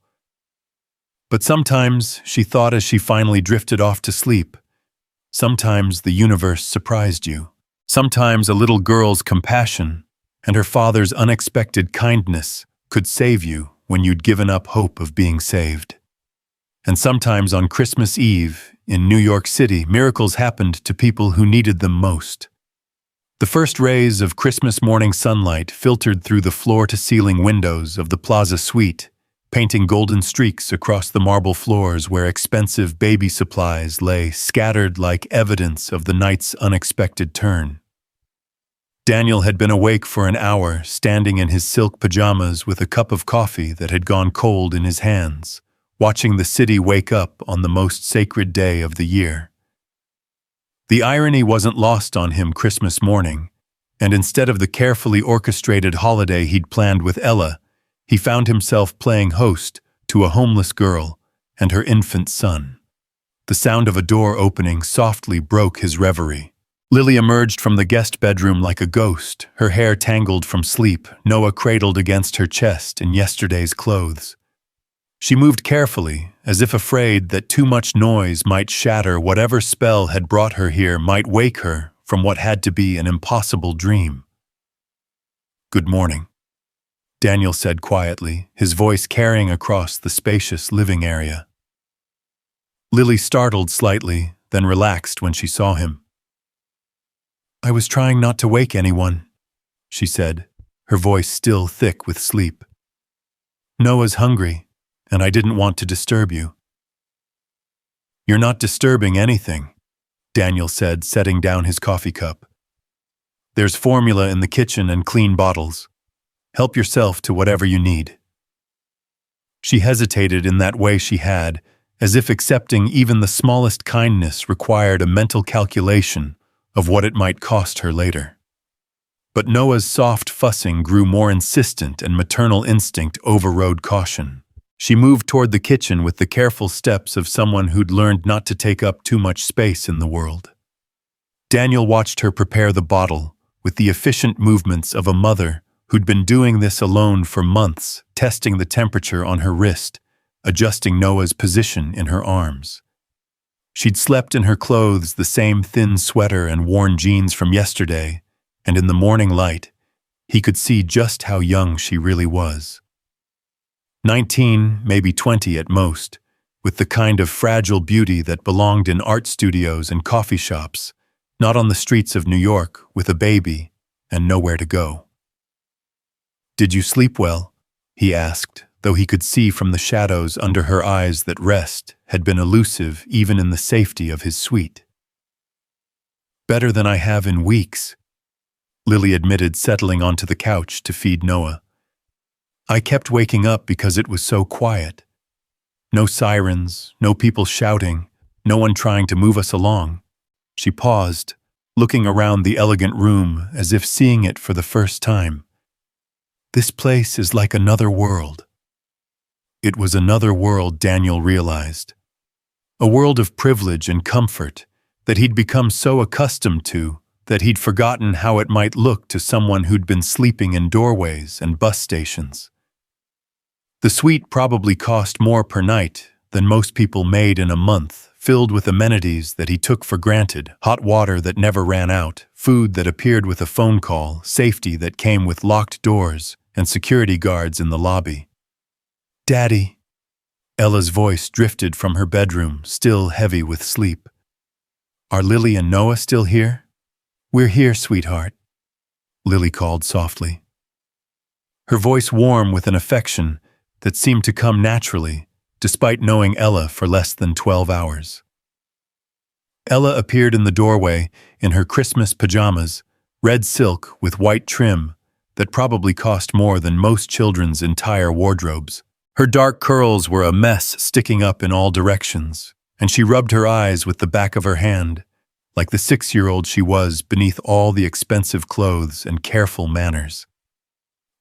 But sometimes, she thought as she finally drifted off to sleep, sometimes the universe surprised you. Sometimes a little girl's compassion and her father's unexpected kindness could save you when you'd given up hope of being saved. And sometimes on Christmas Eve, in New York City, miracles happened to people who needed them most. The first rays of Christmas morning sunlight filtered through the floor-to-ceiling windows of the Plaza Suite, painting golden streaks across the marble floors where expensive baby supplies lay scattered like evidence of the night's unexpected turn. Daniel had been awake for an hour, standing in his silk pajamas with a cup of coffee that had gone cold in his hands, watching the city wake up on the most sacred day of the year. The irony wasn't lost on him Christmas morning, and instead of the carefully orchestrated holiday he'd planned with Ella, he found himself playing host to a homeless girl and her infant son. The sound of a door opening softly broke his reverie. Lily emerged from the guest bedroom like a ghost, her hair tangled from sleep, Noah cradled against her chest in yesterday's clothes. She moved carefully, as if afraid that too much noise might shatter whatever spell had brought her here, might wake her from what had to be an impossible dream. "Good morning," Daniel said quietly, his voice carrying across the spacious living area. Lily startled slightly, then relaxed when she saw him. "I was trying not to wake anyone," she said, her voice still thick with sleep. "Noah's hungry, and I didn't want to disturb you." "You're not disturbing anything," Daniel said, setting down his coffee cup. "There's formula in the kitchen and clean bottles. Help yourself to whatever you need." She hesitated in that way she had, as if accepting even the smallest kindness required a mental calculation of what it might cost her later. But Noah's soft fussing grew more insistent and maternal instinct overrode caution. She moved toward the kitchen with the careful steps of someone who'd learned not to take up too much space in the world. Daniel watched her prepare the bottle with the efficient movements of a mother who'd been doing this alone for months, testing the temperature on her wrist, adjusting Noah's position in her arms. She'd slept in her clothes, the same thin sweater and worn jeans from yesterday, and in the morning light, he could see just how young she really was. 19, maybe 20 at most, with the kind of fragile beauty that belonged in art studios and coffee shops, not on the streets of New York with a baby and nowhere to go. "Did you sleep well?" he asked, though he could see from the shadows under her eyes that rest had been elusive even in the safety of his suite. "Better than I have in weeks," Lily admitted, settling onto the couch to feed Noah. "I kept waking up because it was so quiet. No sirens, no people shouting, no one trying to move us along." She paused, looking around the elegant room as if seeing it for the first time. "This place is like another world." It was another world, Daniel realized. A world of privilege and comfort that he'd become so accustomed to that he'd forgotten how it might look to someone who'd been sleeping in doorways and bus stations. The suite probably cost more per night than most people made in a month, filled with amenities that he took for granted, hot water that never ran out, food that appeared with a phone call, safety that came with locked doors, and security guards in the lobby. "Daddy," Ella's voice drifted from her bedroom, still heavy with sleep. "Are Lily and Noah still here?" "We're here, sweetheart," Lily called softly. Her voice warm with an affection that seemed to come naturally, despite knowing Ella for less than 12 hours. Ella appeared in the doorway in her Christmas pajamas, red silk with white trim that probably cost more than most children's entire wardrobes. Her dark curls were a mess sticking up in all directions, and she rubbed her eyes with the back of her hand, like the 6-year-old she was beneath all the expensive clothes and careful manners.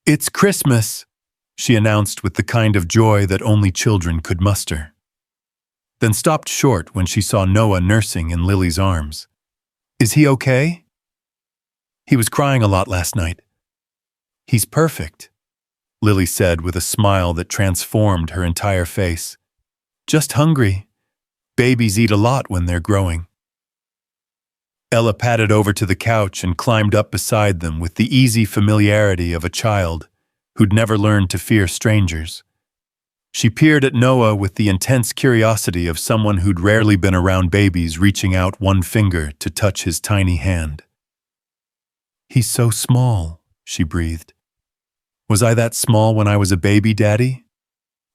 "It's Christmas," she announced with the kind of joy that only children could muster. Then stopped short when she saw Noah nursing in Lily's arms. "Is he okay?" "He was crying a lot last night." "He's perfect," Lily said with a smile that transformed her entire face. "Just hungry. Babies eat a lot when they're growing." Ella padded over to the couch and climbed up beside them with the easy familiarity of a child who'd never learned to fear strangers. She peered at Noah with the intense curiosity of someone who'd rarely been around babies, reaching out one finger to touch his tiny hand. "He's so small," she breathed. "Was I that small when I was a baby, Daddy?"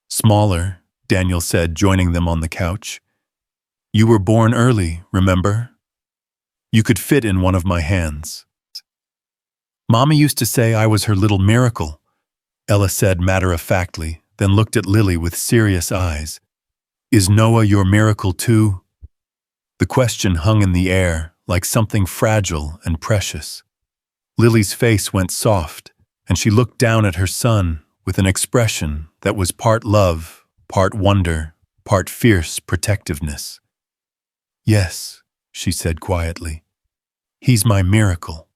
"Smaller," Daniel said, joining them on the couch. "You were born early, remember? You could fit in one of my hands." "Mommy used to say I was her little miracle," Ella said matter-of-factly, then looked at Lily with serious eyes. "Is Noah your miracle too?" The question hung in the air like something fragile and precious. Lily's face went soft, and she looked down at her son with an expression that was part love, part wonder, part fierce protectiveness. "Yes," she said quietly. "He's my miracle."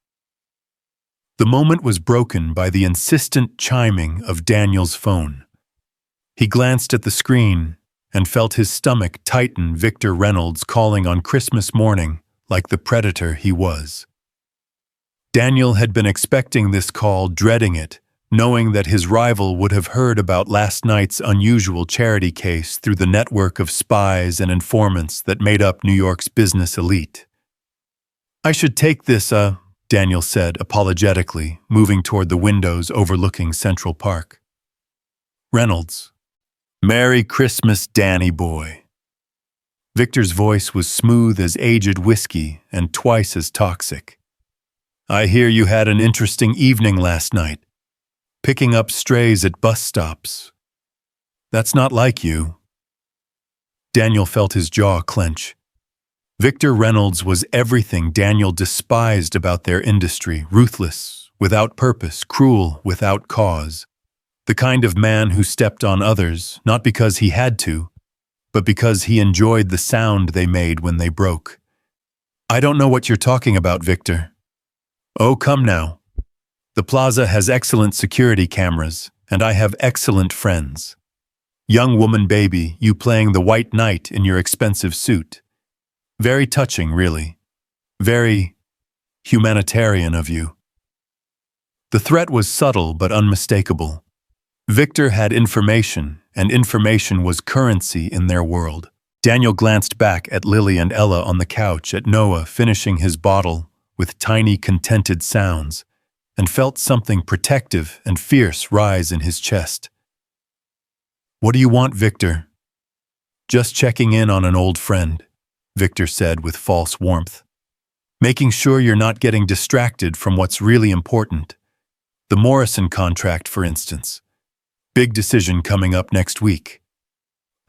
The moment was broken by the insistent chiming of Daniel's phone. He glanced at the screen and felt his stomach tighten. Victor Reynolds calling on Christmas morning like the predator he was. Daniel had been expecting this call, dreading it, knowing that his rival would have heard about last night's unusual charity case through the network of spies and informants that made up New York's business elite. "I should take this, Daniel said apologetically, moving toward the windows overlooking Central Park. "Reynolds. Merry Christmas, Danny boy." Victor's voice was smooth as aged whiskey and twice as toxic. "I hear you had an interesting evening last night, picking up strays at bus stops. That's not like you." Daniel felt his jaw clench. Victor Reynolds was everything Daniel despised about their industry: ruthless, without purpose, cruel, without cause. The kind of man who stepped on others, not because he had to, but because he enjoyed the sound they made when they broke. "I don't know what you're talking about, Victor." "Oh, come now. The plaza has excellent security cameras, and I have excellent friends. Young woman baby, you playing the white knight in your expensive suit. Very touching, really. Very humanitarian of you. The threat was subtle but unmistakable. Victor had information, and information was currency in their world. Daniel glanced back at Lily and Ella on the couch, at Noah finishing his bottle with tiny, contented sounds, and felt something protective and fierce rise in his chest. "What do you want, Victor?" "Just checking in on an old friend," Victor said with false warmth. "Making sure you're not getting distracted from what's really important. The Morrison contract, for instance. Big decision coming up next week.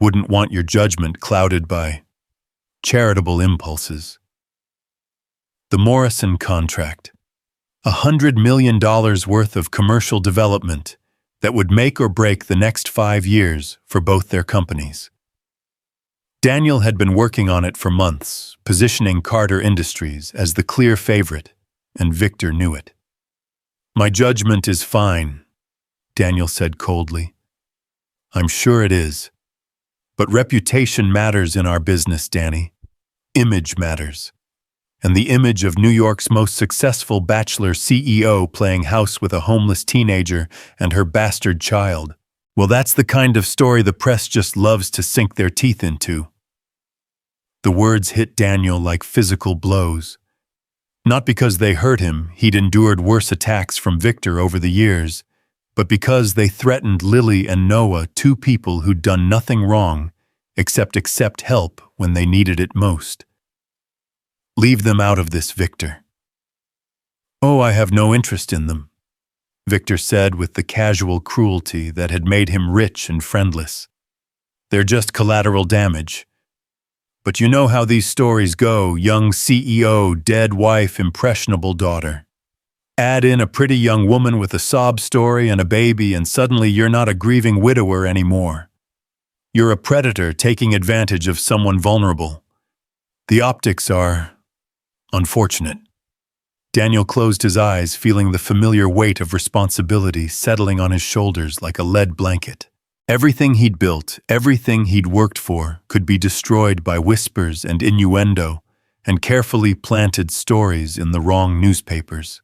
Wouldn't want your judgment clouded by charitable impulses." The Morrison contract. $100 million worth of commercial development that would make or break the next 5 years for both their companies. Daniel had been working on it for months, positioning Carter Industries as the clear favorite, and Victor knew it. "My judgment is fine," Daniel said coldly. "I'm sure it is. But reputation matters in our business, Danny. Image matters. And the image of New York's most successful bachelor CEO playing house with a homeless teenager and her bastard child, well, that's the kind of story the press just loves to sink their teeth into." The words hit Daniel like physical blows. Not because they hurt him, he'd endured worse attacks from Victor over the years, but because they threatened Lily and Noah, two people who'd done nothing wrong except accept help when they needed it most. "Leave them out of this, Victor." "Oh, I have no interest in them," Victor said with the casual cruelty that had made him rich and friendless. "They're just collateral damage. But you know how these stories go, young CEO, dead wife, impressionable daughter. Add in a pretty young woman with a sob story and a baby, and suddenly you're not a grieving widower anymore. You're a predator taking advantage of someone vulnerable. The optics are unfortunate." Daniel closed his eyes, feeling the familiar weight of responsibility settling on his shoulders like a lead blanket. Everything he'd built, everything he'd worked for, could be destroyed by whispers and innuendo and carefully planted stories in the wrong newspapers.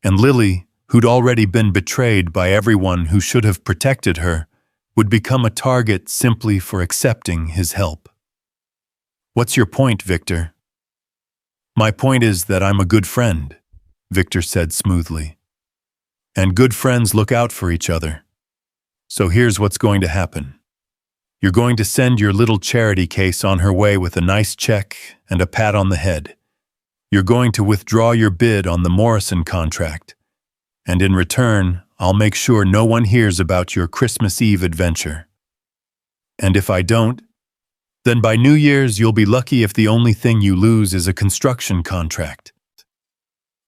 And Lily, who'd already been betrayed by everyone who should have protected her, would become a target simply for accepting his help. "What's your point, Victor?" "My point is that I'm a good friend," Victor said smoothly. "And good friends look out for each other. So here's what's going to happen. You're going to send your little charity case on her way with a nice check and a pat on the head. You're going to withdraw your bid on the Morrison contract. And in return, I'll make sure no one hears about your Christmas Eve adventure. And if I don't, then by New Year's you'll be lucky if the only thing you lose is a construction contract."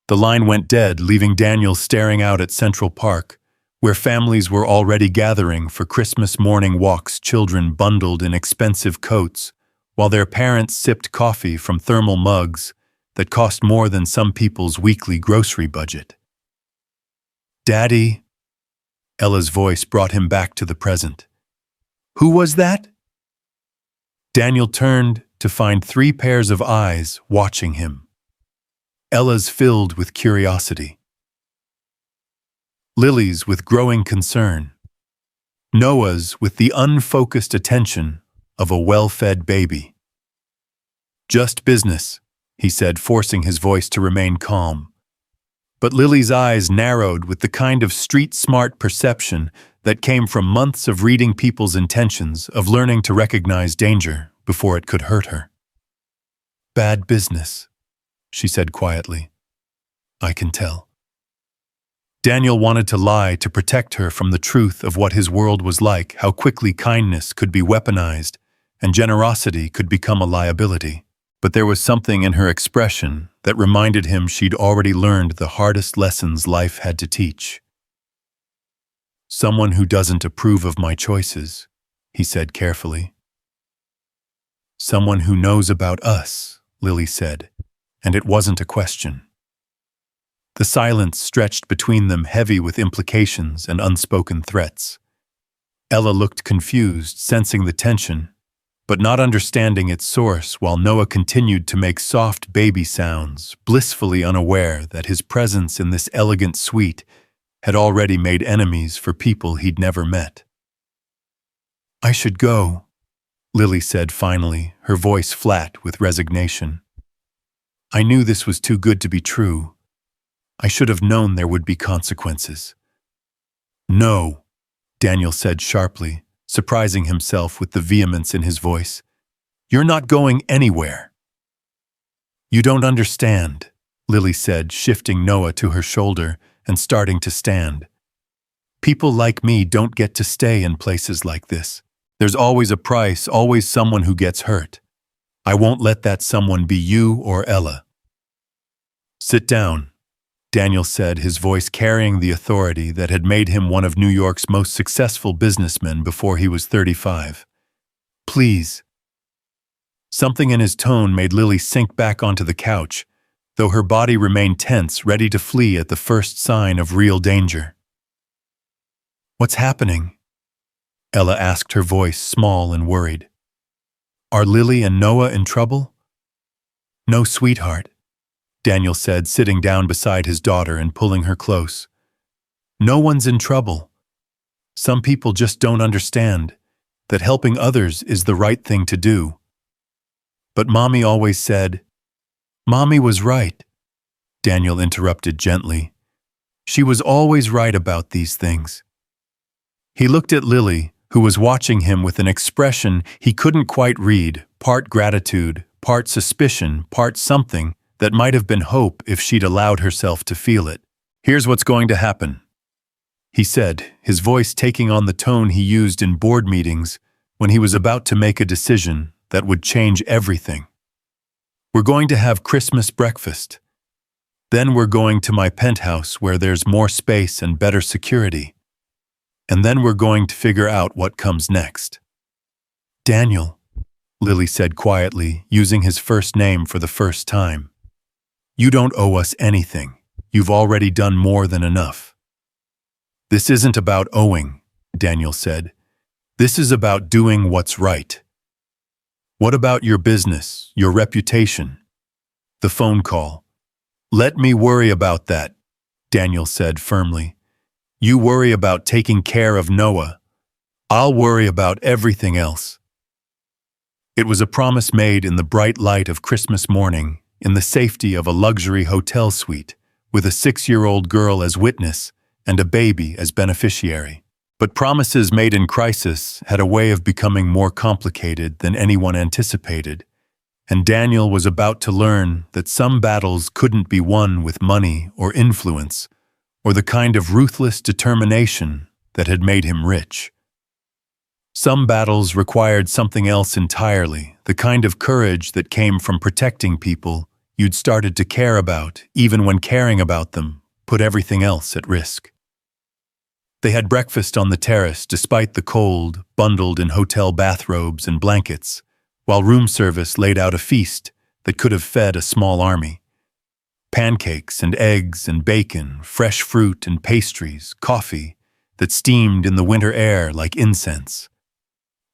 The line went dead, leaving Daniel staring out at Central Park, where families were already gathering for Christmas morning walks, children bundled in expensive coats, while their parents sipped coffee from thermal mugs that cost more than some people's weekly grocery budget. "Daddy," Ella's voice brought him back to the present. "Who was that?" Daniel turned to find 3 pairs of eyes watching him. Ella's filled with curiosity. Lily's with growing concern. Noah's with the unfocused attention of a well-fed baby. "Just business," he said, forcing his voice to remain calm. But Lily's eyes narrowed with the kind of street-smart perception that came from months of reading people's intentions, of learning to recognize danger before it could hurt her. "Bad business," she said quietly. "I can tell." Daniel wanted to lie to protect her from the truth of what his world was like, how quickly kindness could be weaponized and generosity could become a liability. But there was something in her expression that reminded him she'd already learned the hardest lessons life had to teach. "Someone who doesn't approve of my choices," he said carefully. "Someone who knows about us," Lily said, and it wasn't a question. The silence stretched between them, heavy with implications and unspoken threats. Ella looked confused, sensing the tension, but not understanding its source, while Noah continued to make soft baby sounds, blissfully unaware that his presence in this elegant suite had already made enemies for people he'd never met. "I should go," Lily said finally, her voice flat with resignation. "I knew this was too good to be true. I should have known there would be consequences." "No," Daniel said sharply, surprising himself with the vehemence in his voice. "You're not going anywhere." "You don't understand," Lily said, shifting Noah to her shoulder and starting to stand. "People like me don't get to stay in places like this. There's always a price, always someone who gets hurt. I won't let that someone be you or Ella." "Sit down," Daniel said, his voice carrying the authority that had made him one of New York's most successful businessmen before he was 35. "Please." Something in his tone made Lily sink back onto the couch, though her body remained tense, ready to flee at the first sign of real danger. "What's happening?" Ella asked, her voice small and worried. "Are Lily and Noah in trouble?" "No, sweetheart," Daniel said, sitting down beside his daughter and pulling her close. "No one's in trouble. Some people just don't understand that helping others is the right thing to do. But Mommy always said—" "Mommy was right," Daniel interrupted gently. "She was always right about these things." He looked at Lily, who was watching him with an expression he couldn't quite read, part gratitude, part suspicion, part something that might have been hope if she'd allowed herself to feel it. "Here's what's going to happen," he said, his voice taking on the tone he used in board meetings when he was about to make a decision that would change everything. "We're going to have Christmas breakfast. Then we're going to my penthouse where there's more space and better security. And then we're going to figure out what comes next." "Daniel," Lily said quietly, using his first name for the first time. "You don't owe us anything. You've already done more than enough." "This isn't about owing," Daniel said. "This is about doing what's right. What about your business, your reputation? The phone call?" "Let me worry about that," Daniel said firmly. "You worry about taking care of Noah. I'll worry about everything else." It was a promise made in the bright light of Christmas morning, in the safety of a luxury hotel suite, with a 6-year-old girl as witness and a baby as beneficiary. But promises made in crisis had a way of becoming more complicated than anyone anticipated, and Daniel was about to learn that some battles couldn't be won with money or influence, or the kind of ruthless determination that had made him rich. Some battles required something else entirely, the kind of courage that came from protecting people you'd started to care about, even when caring about them put everything else at risk. They had breakfast on the terrace despite the cold, bundled in hotel bathrobes and blankets, while room service laid out a feast that could have fed a small army. Pancakes and eggs and bacon, fresh fruit and pastries, coffee that steamed in the winter air like incense.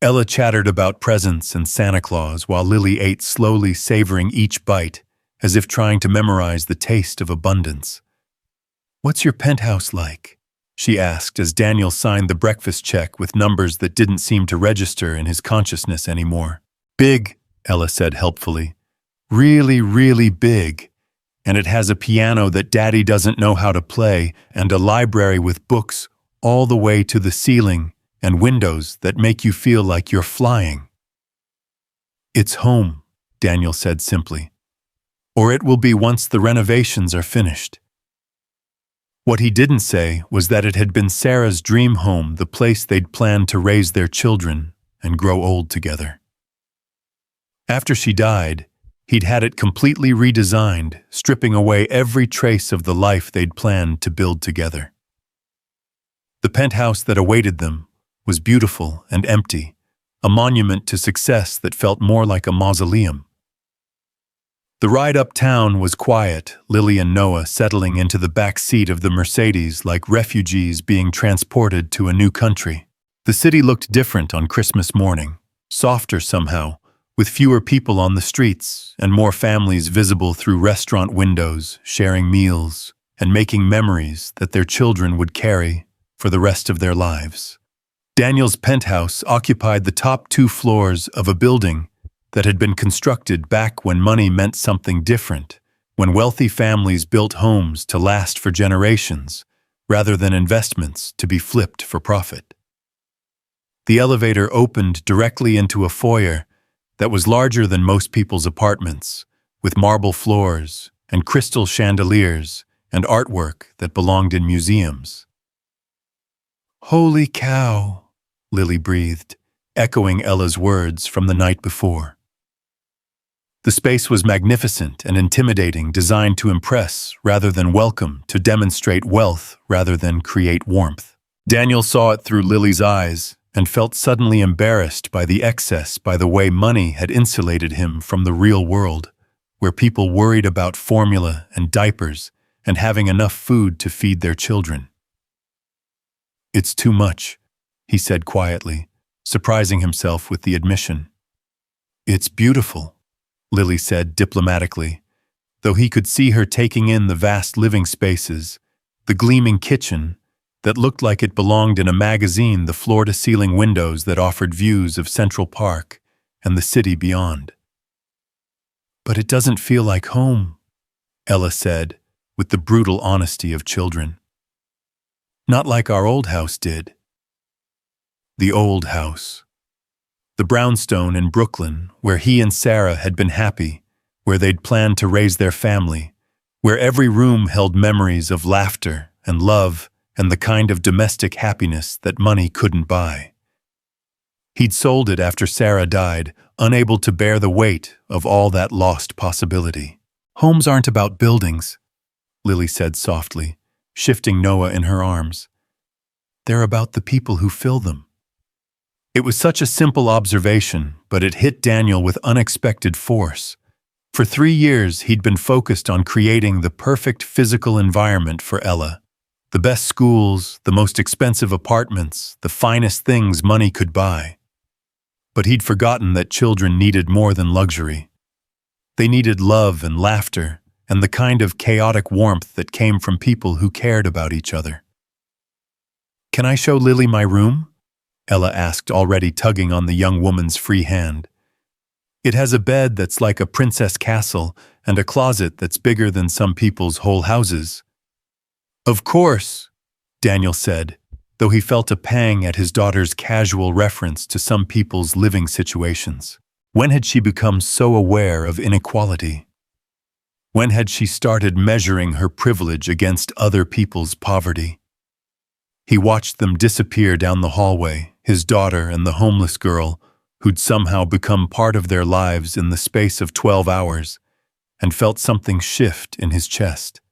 Ella chattered about presents and Santa Claus while Lily ate slowly, savoring each bite as if trying to memorize the taste of abundance. "What's your penthouse like?" she asked as Daniel signed the breakfast check with numbers that didn't seem to register in his consciousness anymore. "Big," Ella said helpfully. "Really, really big. And it has a piano that Daddy doesn't know how to play, and a library with books all the way to the ceiling, and windows that make you feel like you're flying." "It's home," Daniel said simply. "Or it will be once the renovations are finished." What he didn't say was that it had been Sarah's dream home, the place they'd planned to raise their children and grow old together. After she died, he'd had it completely redesigned, stripping away every trace of the life they'd planned to build together. The penthouse that awaited them was beautiful and empty, a monument to success that felt more like a mausoleum. The ride uptown was quiet, Lily and Noah settling into the back seat of the Mercedes like refugees being transported to a new country. The city looked different on Christmas morning, softer somehow, with fewer people on the streets and more families visible through restaurant windows, sharing meals and making memories that their children would carry for the rest of their lives. Daniel's penthouse occupied the top 2 floors of a building that had been constructed back when money meant something different, when wealthy families built homes to last for generations, rather than investments to be flipped for profit. The elevator opened directly into a foyer that was larger than most people's apartments, with marble floors and crystal chandeliers and artwork that belonged in museums. "Holy cow," Lily breathed, echoing Ella's words from the night before. The space was magnificent and intimidating, designed to impress rather than welcome, to demonstrate wealth rather than create warmth. Daniel saw it through Lily's eyes and felt suddenly embarrassed by the excess, by the way money had insulated him from the real world, where people worried about formula and diapers and having enough food to feed their children. "It's too much," he said quietly, surprising himself with the admission. "It's beautiful," Lily said diplomatically, though he could see her taking in the vast living spaces, the gleaming kitchen that looked like it belonged in a magazine, the floor-to-ceiling windows that offered views of Central Park and the city beyond. "But it doesn't feel like home," Ella said, with the brutal honesty of children. "Not like our old house did." The old house. The brownstone in Brooklyn, where he and Sarah had been happy, where they'd planned to raise their family, where every room held memories of laughter and love and the kind of domestic happiness that money couldn't buy. He'd sold it after Sarah died, unable to bear the weight of all that lost possibility. "Homes aren't about buildings," Lily said softly, shifting Noah in her arms. "They're about the people who fill them." It was such a simple observation, but it hit Daniel with unexpected force. For 3 years, he'd been focused on creating the perfect physical environment for Ella. The best schools, the most expensive apartments, the finest things money could buy. But he'd forgotten that children needed more than luxury. They needed love and laughter, and the kind of chaotic warmth that came from people who cared about each other. "Can I show Lily my room?" Ella asked, already tugging on the young woman's free hand. "It has a bed that's like a princess castle and a closet that's bigger than some people's whole houses." "Of course," Daniel said, though he felt a pang at his daughter's casual reference to some people's living situations. When had she become so aware of inequality? When had she started measuring her privilege against other people's poverty? He watched them disappear down the hallway, his daughter and the homeless girl, who'd somehow become part of their lives in the space of 12 hours, and felt something shift in his chest.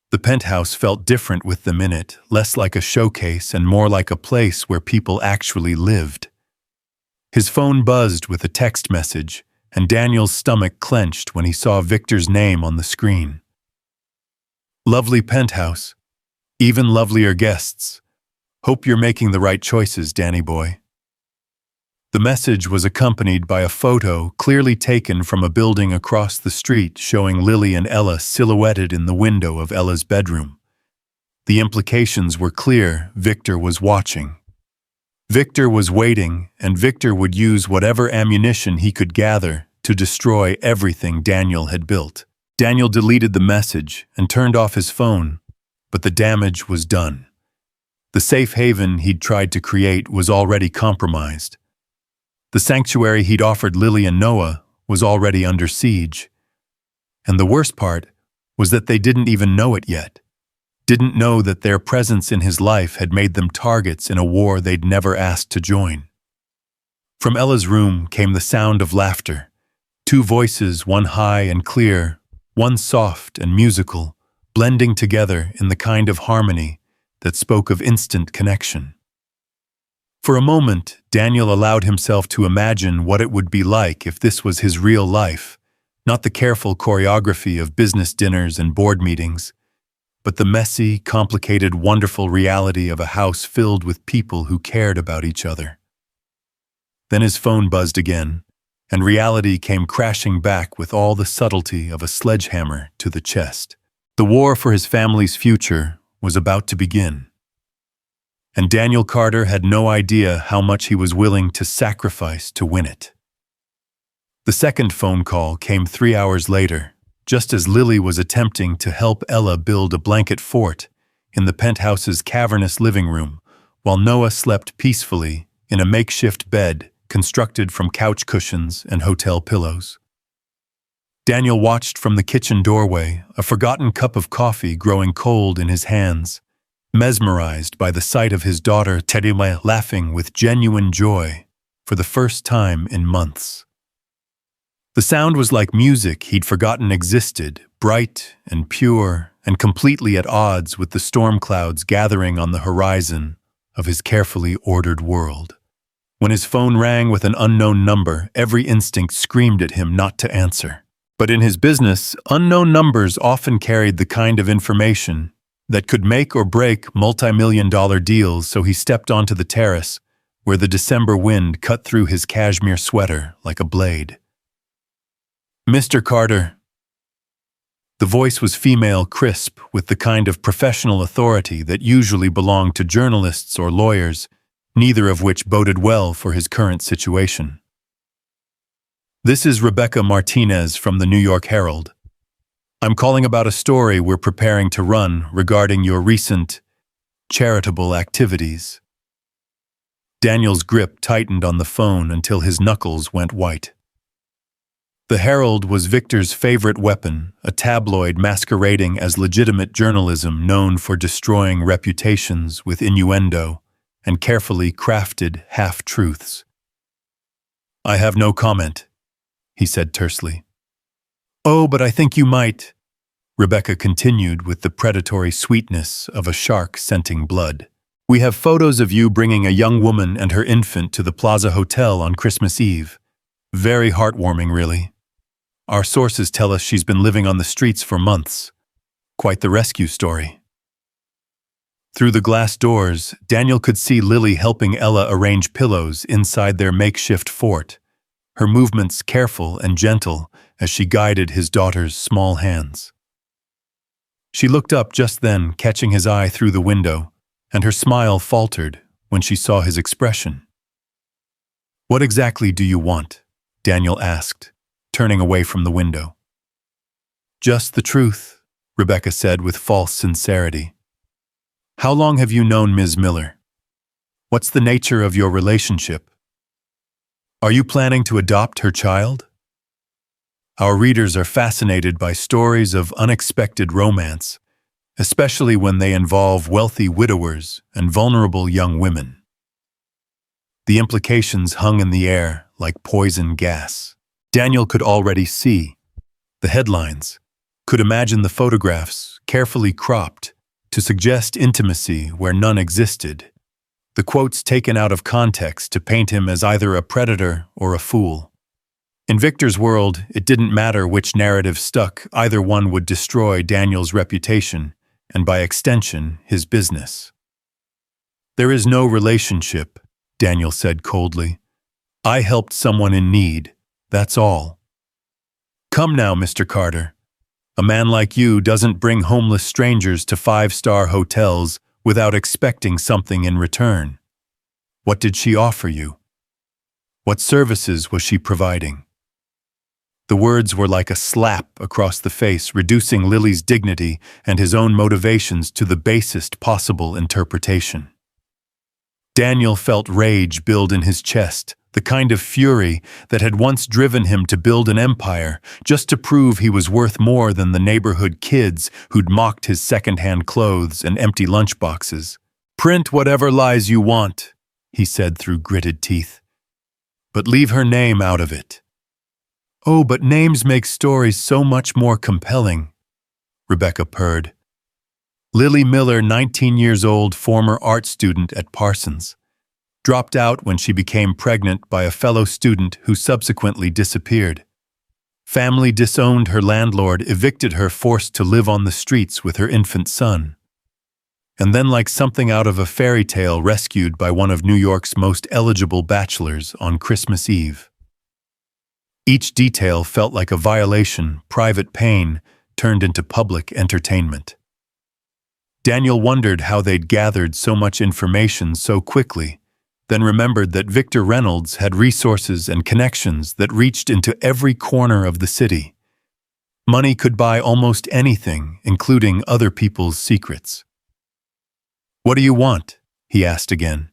The penthouse felt different with them in it, less like a showcase and more like a place where people actually lived. His phone buzzed with a text message, and Daniel's stomach clenched when he saw Victor's name on the screen. "Lovely penthouse. Even lovelier guests. Hope you're making the right choices, Danny boy." The message was accompanied by a photo clearly taken from a building across the street showing Lily and Ella silhouetted in the window of Ella's bedroom. The implications were clear. Victor was watching. Victor was waiting, and Victor would use whatever ammunition he could gather to destroy everything Daniel had built. Daniel deleted the message and turned off his phone, but the damage was done. The safe haven he'd tried to create was already compromised. The sanctuary he'd offered Lily and Noah was already under siege. And the worst part was that they didn't even know it yet. Didn't know that their presence in his life had made them targets in a war they'd never asked to join. From Ella's room came the sound of laughter. 2 voices, one high and clear, one soft and musical, blending together in the kind of harmony that spoke of instant connection. For a moment, Daniel allowed himself to imagine what it would be like if this was his real life, not the careful choreography of business dinners and board meetings, but the messy, complicated, wonderful reality of a house filled with people who cared about each other. Then his phone buzzed again, and reality came crashing back with all the subtlety of a sledgehammer to the chest. The war for his family's future was about to begin. And Daniel Carter had no idea how much he was willing to sacrifice to win it. The second phone call came 3 hours later, just as Lily was attempting to help Ella build a blanket fort in the penthouse's cavernous living room, while Noah slept peacefully in a makeshift bed constructed from couch cushions and hotel pillows. Daniel watched from the kitchen doorway, a forgotten cup of coffee growing cold in his hands, mesmerized by the sight of his daughter Terima laughing with genuine joy for the first time in months. The sound was like music he'd forgotten existed, bright and pure and completely at odds with the storm clouds gathering on the horizon of his carefully ordered world. When his phone rang with an unknown number, every instinct screamed at him not to answer. But in his business, unknown numbers often carried the kind of information that could make or break multi-million-dollar deals, so he stepped onto the terrace, where the December wind cut through his cashmere sweater like a blade. "Mr. Carter." The voice was female, crisp, with the kind of professional authority that usually belonged to journalists or lawyers, neither of which boded well for his current situation. "This is Rebecca Martinez from the New York Herald. I'm calling about a story we're preparing to run regarding your recent charitable activities." Daniel's grip tightened on the phone until his knuckles went white. The Herald was Victor's favorite weapon, a tabloid masquerading as legitimate journalism known for destroying reputations with innuendo and carefully crafted half-truths. "I have no comment," he said tersely. "Oh, but I think you might," Rebecca continued with the predatory sweetness of a shark scenting blood. "We have photos of you bringing a young woman and her infant to the Plaza Hotel on Christmas Eve. Very heartwarming, really. Our sources tell us she's been living on the streets for months. Quite the rescue story." Through the glass doors, Daniel could see Lily helping Ella arrange pillows inside their makeshift fort, her movements careful and gentle as she guided his daughter's small hands. She looked up just then, catching his eye through the window, and her smile faltered when she saw his expression. "What exactly do you want?" Daniel asked, turning away from the window. "Just the truth," Rebecca said with false sincerity. "How long have you known Ms. Miller? What's the nature of your relationship? Are you planning to adopt her child? Our readers are fascinated by stories of unexpected romance, especially when they involve wealthy widowers and vulnerable young women." The implications hung in the air like poison gas. Daniel could already see the headlines, could imagine the photographs, carefully cropped to suggest intimacy where none existed, the quotes taken out of context to paint him as either a predator or a fool. In Victor's world, it didn't matter which narrative stuck, either one would destroy Daniel's reputation, and by extension, his business. "There is no relationship," Daniel said coldly. "I helped someone in need, that's all. Come now, Mr. Carter. A man like you doesn't bring homeless strangers to 5-star hotels without expecting something in return. What did she offer you? What services was she providing?" The words were like a slap across the face, reducing Lily's dignity and his own motivations to the basest possible interpretation. Daniel felt rage build in his chest, the kind of fury that had once driven him to build an empire just to prove he was worth more than the neighborhood kids who'd mocked his second-hand clothes and empty lunchboxes. "Print whatever lies you want," he said through gritted teeth. "But leave her name out of it." "Oh, but names make stories so much more compelling," Rebecca purred. Lily Miller, 19 years old, former art student at Parsons. Dropped out when she became pregnant by a fellow student who subsequently disappeared. Family disowned her landlord, evicted her, forced to live on the streets with her infant son. And then, like something out of a fairy tale, rescued by one of New York's most eligible bachelors on Christmas Eve. Each detail felt like a violation, private pain turned into public entertainment. Daniel wondered how they'd gathered so much information so quickly, then remembered that Victor Reynolds had resources and connections that reached into every corner of the city. Money could buy almost anything, including other people's secrets. "What do you want?" he asked again.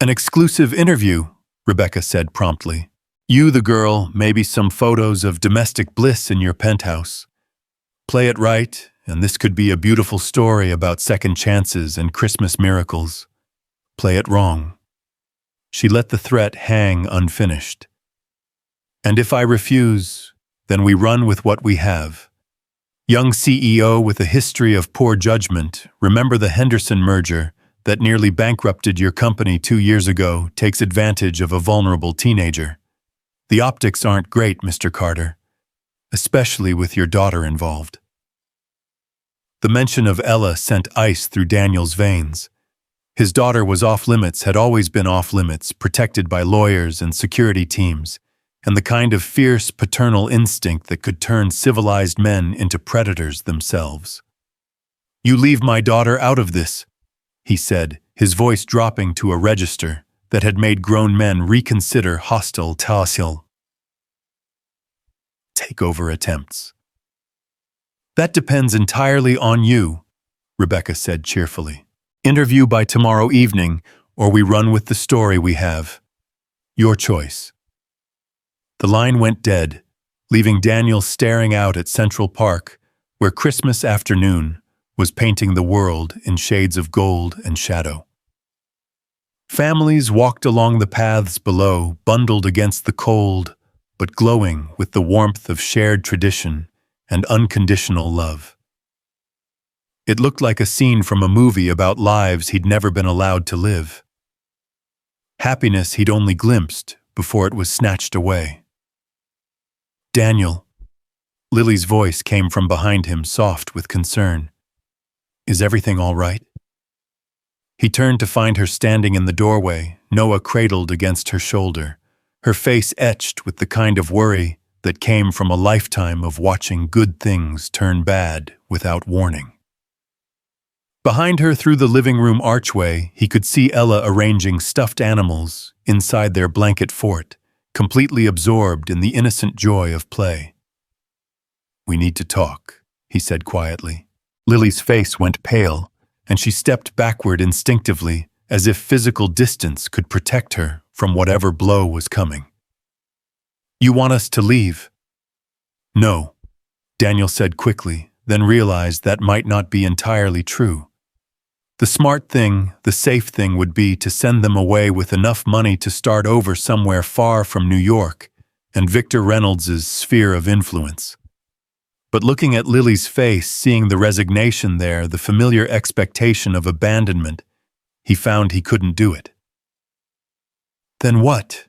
"An exclusive interview," Rebecca said promptly. "You, the girl, maybe some photos of domestic bliss in your penthouse. Play it right, and this could be a beautiful story about second chances and Christmas miracles. Play it wrong." She let the threat hang unfinished. "And if I refuse, then we run with what we have. Young CEO with a history of poor judgment, remember the Henderson merger that nearly bankrupted your company 2 years ago, takes advantage of a vulnerable teenager. The optics aren't great, Mr. Carter, especially with your daughter involved." The mention of Ella sent ice through Daniel's veins. His daughter was off-limits, had always been off-limits, protected by lawyers and security teams, and the kind of fierce paternal instinct that could turn civilized men into predators themselves. "You leave my daughter out of this," he said, his voice dropping to a register that had made grown men reconsider hostile takeover attempts. "That depends entirely on you," Rebecca said cheerfully. "Interview by tomorrow evening, or we run with the story we have. Your choice." The line went dead, leaving Daniel staring out at Central Park, where Christmas afternoon was painting the world in shades of gold and shadow. Families walked along the paths below, bundled against the cold, but glowing with the warmth of shared tradition and unconditional love. It looked like a scene from a movie about lives he'd never been allowed to live. Happiness he'd only glimpsed before it was snatched away. "Daniel," Lily's voice came from behind him, soft with concern. "Is everything all right?" He turned to find her standing in the doorway, Noah cradled against her shoulder, her face etched with the kind of worry that came from a lifetime of watching good things turn bad without warning. Behind her, through the living room archway, he could see Ella arranging stuffed animals inside their blanket fort, completely absorbed in the innocent joy of play. "We need to talk," he said quietly. Lily's face went pale, and she stepped backward instinctively, as if physical distance could protect her from whatever blow was coming. "You want us to leave?" "No," Daniel said quickly, then realized that might not be entirely true. The smart thing, the safe thing would be to send them away with enough money to start over somewhere far from New York and Victor Reynolds' sphere of influence. But looking at Lily's face, seeing the resignation there, the familiar expectation of abandonment, he found he couldn't do it. "Then what?"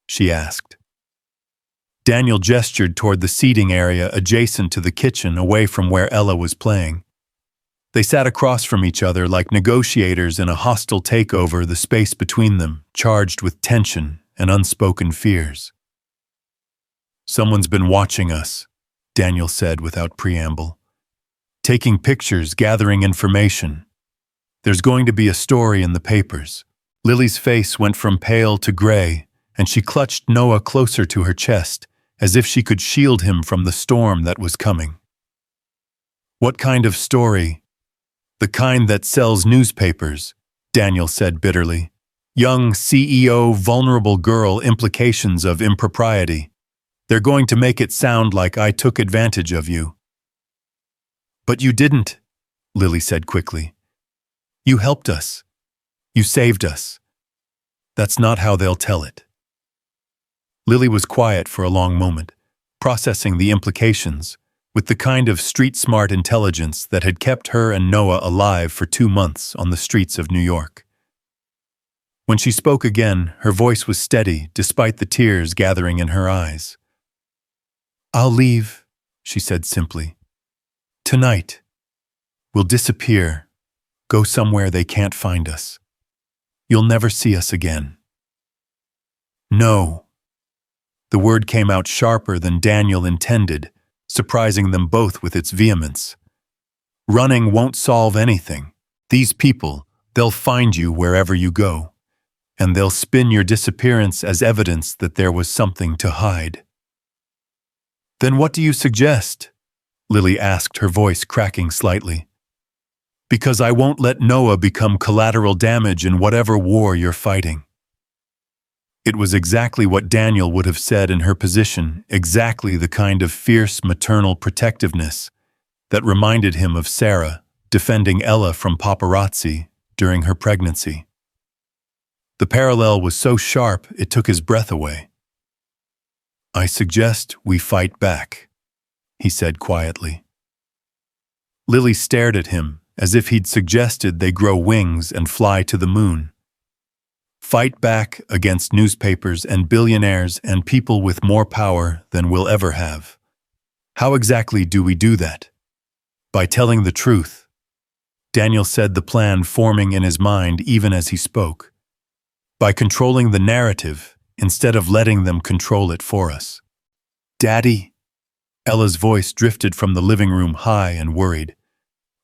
she asked. Daniel gestured toward the seating area adjacent to the kitchen, away from where Ella was playing. They sat across from each other like negotiators in a hostile takeover, the space between them charged with tension and unspoken fears. "Someone's been watching us," Daniel said without preamble. "Taking pictures, gathering information. There's going to be a story in the papers." Lily's face went from pale to gray, and she clutched Noah closer to her chest, as if she could shield him from the storm that was coming. "What kind of story?" "The kind that sells newspapers," Daniel said bitterly. "Young CEO, vulnerable girl, implications of impropriety. They're going to make it sound like I took advantage of you." "But you didn't," Lily said quickly. "You helped us. You saved us. That's not how they'll tell it." Lily was quiet for a long moment, processing the implications, with the kind of street-smart intelligence that had kept her and Noah alive for 2 months on the streets of New York. When she spoke again, her voice was steady despite the tears gathering in her eyes. I'll leave, she said simply. Tonight. We'll disappear, go somewhere they can't find us. You'll never see us again. No. The word came out sharper than Daniel intended, surprising them both with its vehemence. Running won't solve anything. These people, they'll find you wherever you go, and they'll spin your disappearance as evidence that there was something to hide. Then what do you suggest? Lily asked, her voice cracking slightly. Because I won't let Noah become collateral damage in whatever war you're fighting. It was exactly what Daniel would have said in her position, exactly the kind of fierce maternal protectiveness that reminded him of Sarah defending Ella from paparazzi during her pregnancy. The parallel was so sharp it took his breath away. I suggest we fight back, he said quietly. Lily stared at him as if he'd suggested they grow wings and fly to the moon. Fight back against newspapers and billionaires and people with more power than we'll ever have. How exactly do we do that? By telling the truth. Daniel said, the plan forming in his mind even as he spoke. By controlling the narrative instead of letting them control it for us. Daddy? Ella's voice drifted from the living room high and worried.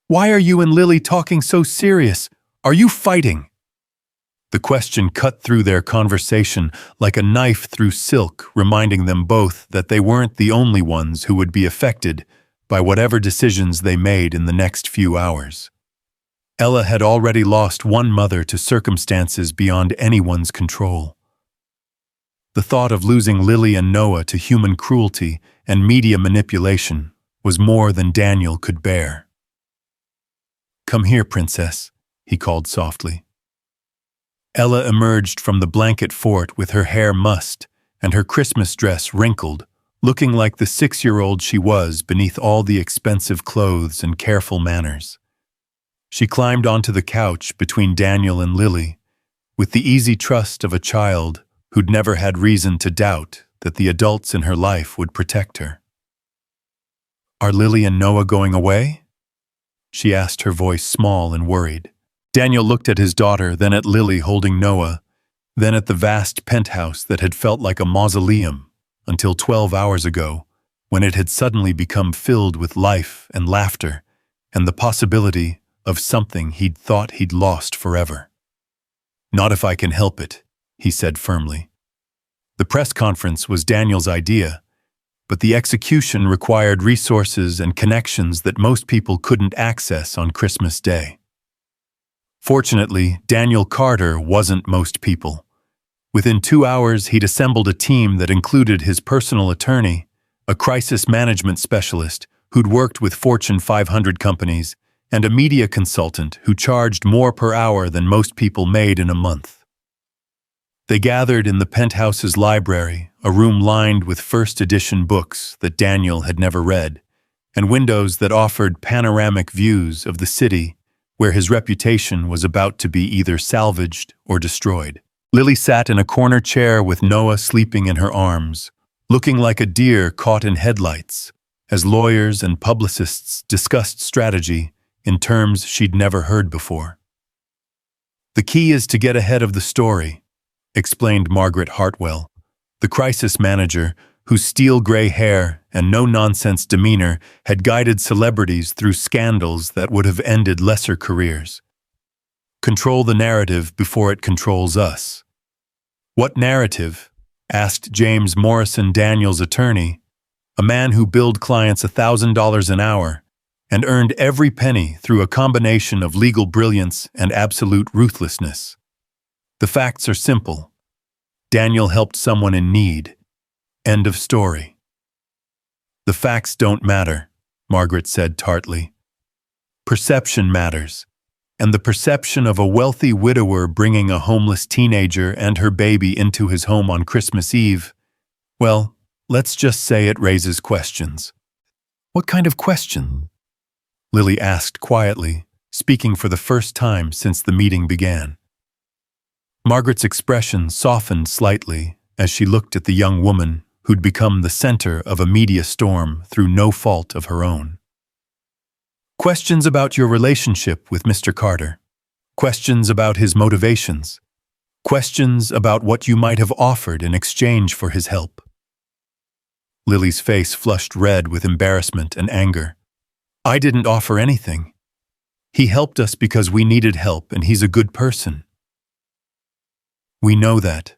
Why are you and Lily talking so serious? Are you fighting? The question cut through their conversation like a knife through silk, reminding them both that they weren't the only ones who would be affected by whatever decisions they made in the next few hours. Ella had already lost one mother to circumstances beyond anyone's control. The thought of losing Lily and Noah to human cruelty and media manipulation was more than Daniel could bear. Come here, princess, he called softly. Ella emerged from the blanket fort with her hair mussed and her Christmas dress wrinkled, looking like the 6-year-old she was beneath all the expensive clothes and careful manners. She climbed onto the couch between Daniel and Lily, with the easy trust of a child who'd never had reason to doubt that the adults in her life would protect her. Are Lily and Noah going away? She asked, her voice small and worried. Daniel looked at his daughter, then at Lily holding Noah, then at the vast penthouse that had felt like a mausoleum until 12 hours ago, when it had suddenly become filled with life and laughter and the possibility of something he'd thought he'd lost forever. Not if I can help it, he said firmly. The press conference was Daniel's idea, but the execution required resources and connections that most people couldn't access on Christmas Day. Fortunately, Daniel Carter wasn't most people. Within 2 hours, he'd assembled a team that included his personal attorney, a crisis management specialist who'd worked with Fortune 500 companies, and a media consultant who charged more per hour than most people made in a month. They gathered in the penthouse's library, a room lined with first-edition books that Daniel had never read, and windows that offered panoramic views of the city where his reputation was about to be either salvaged or destroyed. Lily sat in a corner chair with Noah sleeping in her arms, looking like a deer caught in headlights, as lawyers and publicists discussed strategy in terms she'd never heard before. The key is to get ahead of the story, explained Margaret Hartwell, the crisis manager whose steel-gray hair and no-nonsense demeanor had guided celebrities through scandals that would have ended lesser careers. Control the narrative before it controls us. What narrative? Asked James Morrison, Daniel's attorney, a man who billed clients $1,000 an hour and earned every penny through a combination of legal brilliance and absolute ruthlessness. The facts are simple. Daniel helped someone in need. End of story. The facts don't matter, Margaret said tartly. Perception matters, and the perception of a wealthy widower bringing a homeless teenager and her baby into his home on Christmas Eve, well, let's just say it raises questions. What kind of question? Lily asked quietly, speaking for the first time since the meeting began. Margaret's expression softened slightly as she looked at the young woman who'd become the center of a media storm through no fault of her own. Questions about your relationship with Mr. Carter. Questions about his motivations. Questions about what you might have offered in exchange for his help. Lily's face flushed red with embarrassment and anger. I didn't offer anything. He helped us because we needed help, and he's a good person. We know that,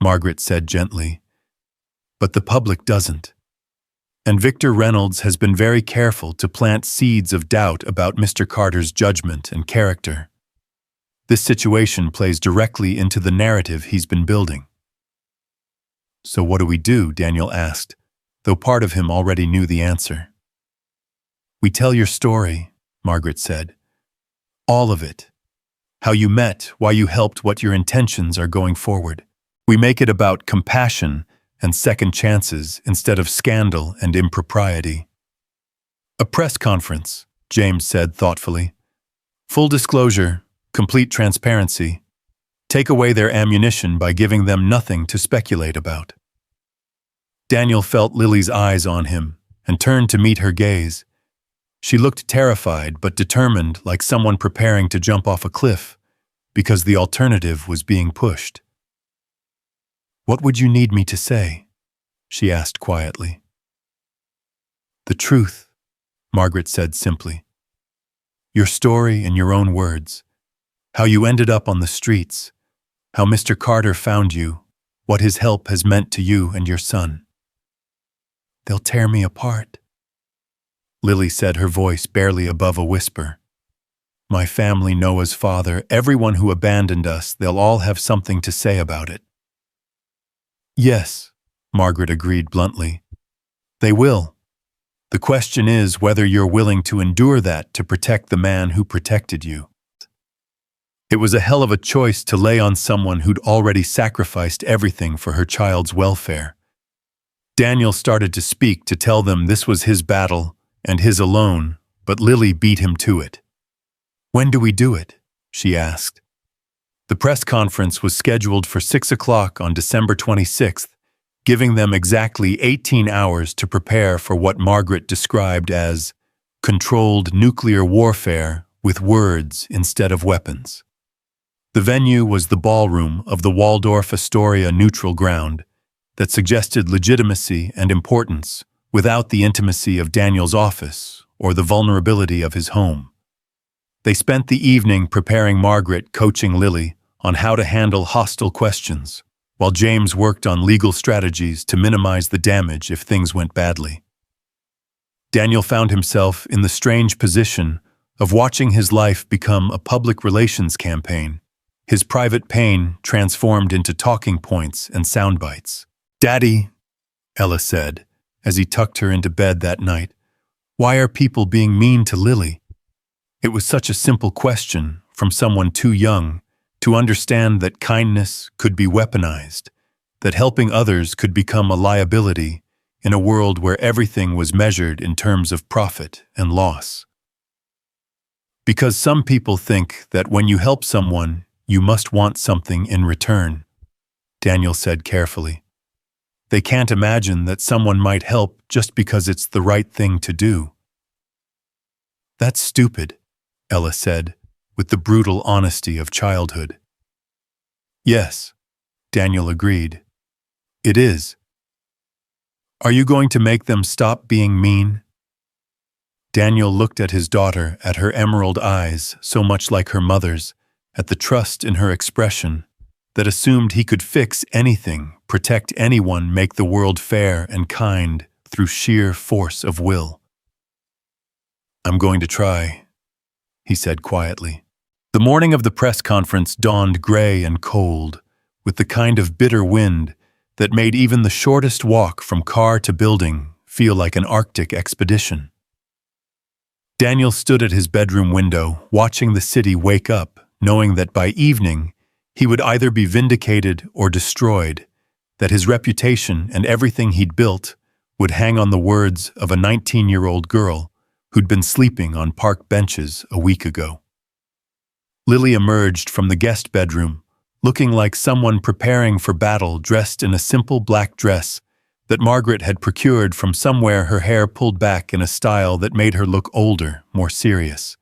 Margaret said gently, but the public doesn't. And Victor Reynolds has been very careful to plant seeds of doubt about Mr. Carter's judgment and character. This situation plays directly into the narrative he's been building. So what do we do? Daniel asked, though part of him already knew the answer. We tell your story, Margaret said. All of it. How you met, why you helped, what your intentions are going forward. We make it about compassion and second chances instead of scandal and impropriety. A press conference, James said thoughtfully. Full disclosure, complete transparency. Take away their ammunition by giving them nothing to speculate about. Daniel felt Lily's eyes on him and turned to meet her gaze. She looked terrified but determined, like someone preparing to jump off a cliff, because the alternative was being pushed. What would you need me to say? She asked quietly. The truth, Margaret said simply. Your story in your own words. How you ended up on the streets. How Mr. Carter found you. What his help has meant to you and your son. They'll tear me apart. Lily said, her voice barely above a whisper. My family, Noah's father, everyone who abandoned us, they'll all have something to say about it. Yes, Margaret agreed bluntly. They will. The question is whether you're willing to endure that to protect the man who protected you. It was a hell of a choice to lay on someone who'd already sacrificed everything for her child's welfare. Daniel started to speak to tell them this was his battle and his alone, but Lily beat him to it. When do we do it? She asked. The press conference was scheduled for 6 o'clock on December 26th, giving them exactly 18 hours to prepare for what Margaret described as controlled nuclear warfare with words instead of weapons. The venue was the ballroom of the Waldorf Astoria neutral ground that suggested legitimacy and importance without the intimacy of Daniel's office or the vulnerability of his home. They spent the evening preparing Margaret, coaching Lily on how to handle hostile questions, while James worked on legal strategies to minimize the damage if things went badly. Daniel found himself in the strange position of watching his life become a public relations campaign, his private pain transformed into talking points and sound bites. Daddy, Ella said, as he tucked her into bed that night, why are people being mean to Lily? It was such a simple question from someone too young to understand that kindness could be weaponized, that helping others could become a liability in a world where everything was measured in terms of profit and loss. Because some people think that when you help someone, you must want something in return, Daniel said carefully. They can't imagine that someone might help just because it's the right thing to do. That's stupid, Ella said, with the brutal honesty of childhood. Yes, Daniel agreed. It is. Are you going to make them stop being mean? Daniel looked at his daughter, at her emerald eyes, so much like her mother's, at the trust in her expression, that assumed he could fix anything, protect anyone, make the world fair and kind through sheer force of will. I'm going to try, he said quietly. The morning of the press conference dawned gray and cold, with the kind of bitter wind that made even the shortest walk from car to building feel like an Arctic expedition. Daniel stood at his bedroom window, watching the city wake up, knowing that by evening he would either be vindicated or destroyed, that his reputation and everything he'd built would hang on the words of a 19-year-old girl who'd been sleeping on park benches a week ago. Lily emerged from the guest bedroom, looking like someone preparing for battle, dressed in a simple black dress that Margaret had procured from somewhere, her hair pulled back in a style that made her look older, more serious.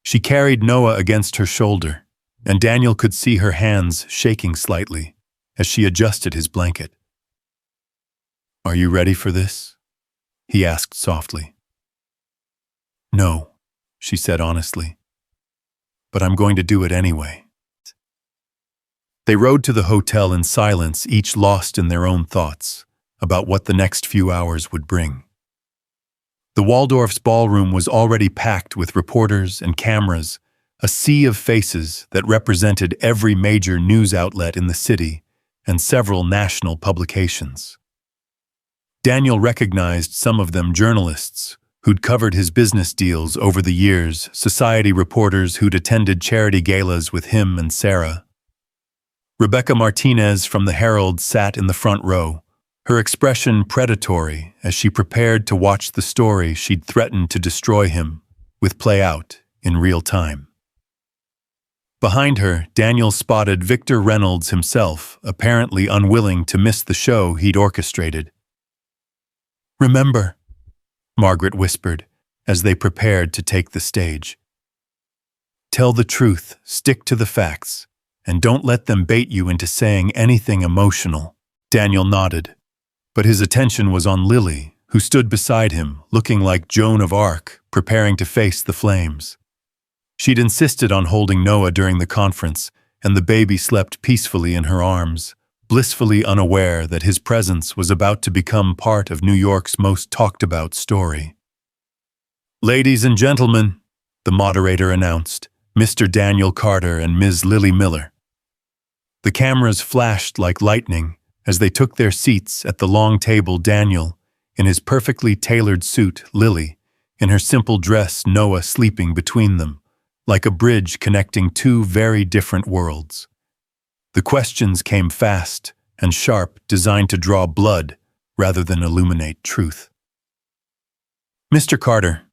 She carried Noah against her shoulder, and Daniel could see her hands shaking slightly as she adjusted his blanket. "Are you ready for this?" he asked softly. "No," she said honestly, "but I'm going to do it anyway." They rode to the hotel in silence, each lost in their own thoughts about what the next few hours would bring. The Waldorf's ballroom was already packed with reporters and cameras, a sea of faces that represented every major news outlet in the city and several national publications. Daniel recognized some of them: journalists who'd covered his business deals over the years, society reporters who'd attended charity galas with him and Sarah. Rebecca Martinez from the Herald sat in the front row, her expression predatory as she prepared to watch the story she'd threatened to destroy him with play out in real time. Behind her, Daniel spotted Victor Reynolds himself, apparently unwilling to miss the show he'd orchestrated. "Remember," Margaret whispered as they prepared to take the stage. "Tell the truth, stick to the facts, and don't let them bait you into saying anything emotional." Daniel nodded, but his attention was on Lily, who stood beside him, looking like Joan of Arc, preparing to face the flames. She'd insisted on holding Noah during the conference, and the baby slept peacefully in her arms, blissfully unaware that his presence was about to become part of New York's most talked-about story. "Ladies and gentlemen," the moderator announced, "Mr. Daniel Carter and Ms. Lily Miller." The cameras flashed like lightning as they took their seats at the long table. Daniel, in his perfectly tailored suit, Lily, in her simple dress, Noah sleeping between them, like a bridge connecting two very different worlds. The questions came fast and sharp, designed to draw blood rather than illuminate truth. "Mr. Carter,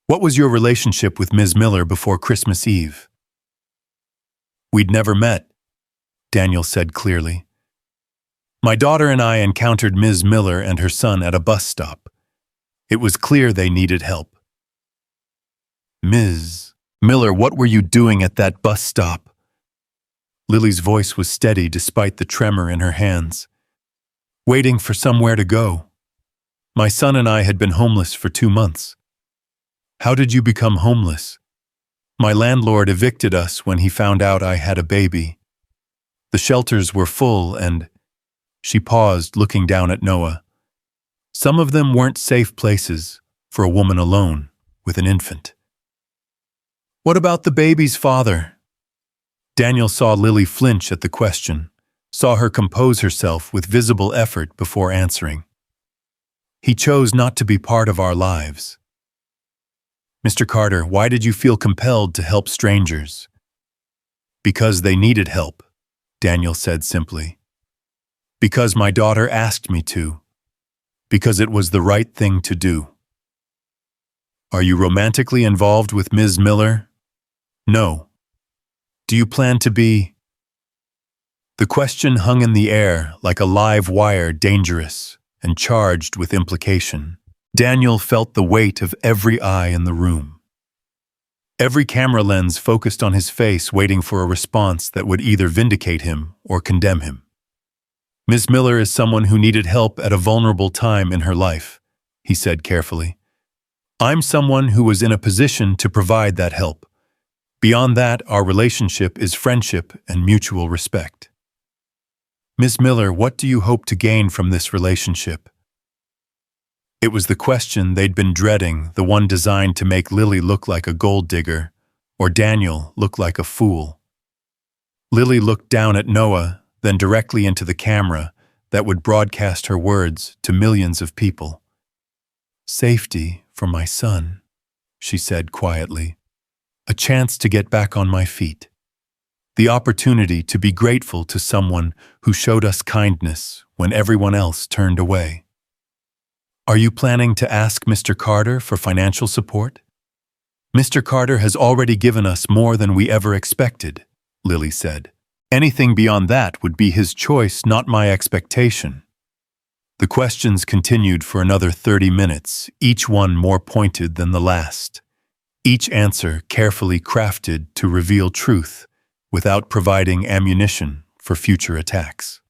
what was your relationship with Ms. Miller before Christmas Eve?" "We'd never met," Daniel said clearly. "My daughter and I encountered Ms. Miller and her son at a bus stop. It was clear they needed help." "Ms. Miller, what were you doing at that bus stop?" Lily's voice was steady despite the tremor in her hands. "Waiting for somewhere to go. My son and I had been homeless for 2 months." "How did you become homeless?" "My landlord evicted us when he found out I had a baby. The shelters were full and—" She paused, looking down at Noah. "Some of them weren't safe places for a woman alone with an infant." "What about the baby's father?" Daniel saw Lily flinch at the question, saw her compose herself with visible effort before answering. "He chose not to be part of our lives." "Mr. Carter, why did you feel compelled to help strangers?" "Because they needed help," Daniel said simply. "Because my daughter asked me to. Because it was the right thing to do." "Are you romantically involved with Ms. Miller?" "No." "Do you plan to be?" The question hung in the air like a live wire, dangerous and charged with implication. Daniel felt the weight of every eye in the room. Every camera lens focused on his face, waiting for a response that would either vindicate him or condemn him. "Ms. Miller is someone who needed help at a vulnerable time in her life," he said carefully. "I'm someone who was in a position to provide that help. Beyond that, our relationship is friendship and mutual respect." "Ms. Miller, what do you hope to gain from this relationship?" It was the question they'd been dreading, the one designed to make Lily look like a gold digger or Daniel look like a fool. Lily looked down at Noah, then directly into the camera that would broadcast her words to millions of people. "Safety for my son," she said quietly. "A chance to get back on my feet. The opportunity to be grateful to someone who showed us kindness when everyone else turned away." "Are you planning to ask Mr. Carter for financial support?" "Mr. Carter has already given us more than we ever expected," Lily said. "Anything beyond that would be his choice, not my expectation." The questions continued for another 30 minutes, each one more pointed than the last. Each answer carefully crafted to reveal truth without providing ammunition for future attacks.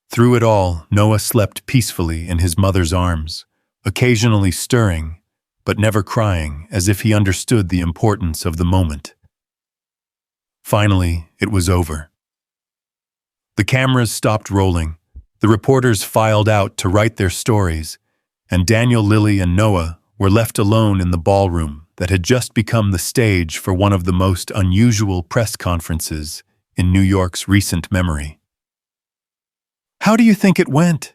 Through it all, Noah slept peacefully in his mother's arms, occasionally stirring, but never crying, as if he understood the importance of the moment. Finally, it was over. The cameras stopped rolling, the reporters filed out to write their stories, and Daniel, Lily, and Noah were left alone in the ballroom that had just become the stage for one of the most unusual press conferences in New York's recent memory. "How do you think it went?"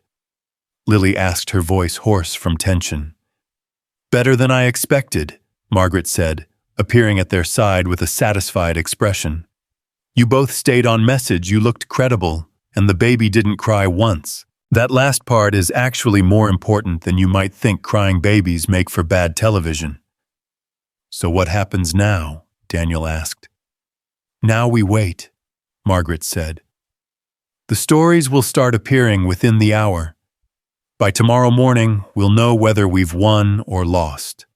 Lily asked, her voice hoarse from tension. "Better than I expected," Margaret said, appearing at their side with a satisfied expression. "You both stayed on message, you looked credible, and the baby didn't cry once. That last part is actually more important than you might think. Crying babies make for bad television." "So what happens now?" Daniel asked. "Now we wait," Margaret said. "The stories will start appearing within the hour. By tomorrow morning, we'll know whether we've won or lost."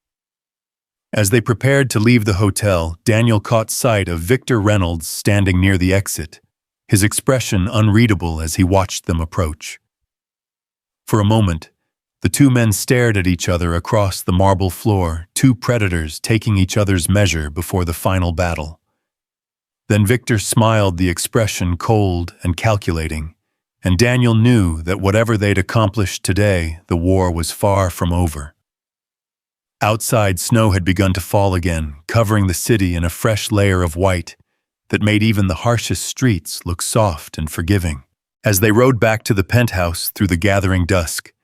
As they prepared to leave the hotel, Daniel caught sight of Victor Reynolds standing near the exit, his expression unreadable as he watched them approach. For a moment, the two men stared at each other across the marble floor, two predators taking each other's measure before the final battle. Then Victor smiled, the expression cold and calculating, and Daniel knew that whatever they'd accomplished today, the war was far from over. Outside, snow had begun to fall again, covering the city in a fresh layer of white that made even the harshest streets look soft and forgiving. As they rode back to the penthouse through the gathering dusk,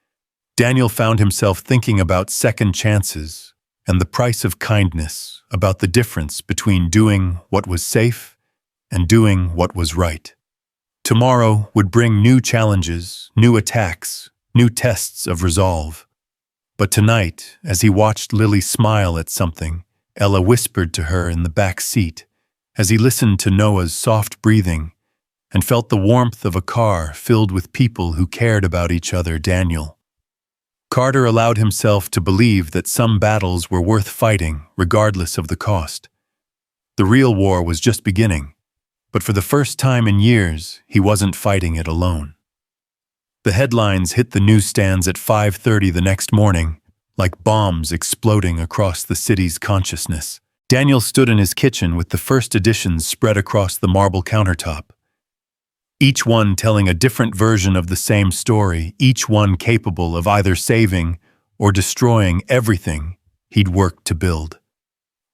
Daniel found himself thinking about second chances and the price of kindness, about the difference between doing what was safe and doing what was right. Tomorrow would bring new challenges, new attacks, new tests of resolve. But tonight, as he watched Lily smile at something Ella whispered to her in the back seat, as he listened to Noah's soft breathing and felt the warmth of a car filled with people who cared about each other, Daniel Carter allowed himself to believe that some battles were worth fighting regardless of the cost. The real war was just beginning, but for the first time in years, he wasn't fighting it alone. The headlines hit the newsstands at 5:30 the next morning, like bombs exploding across the city's consciousness. Daniel stood in his kitchen with the first editions spread across the marble countertop. Each one telling a different version of the same story, each one capable of either saving or destroying everything he'd worked to build.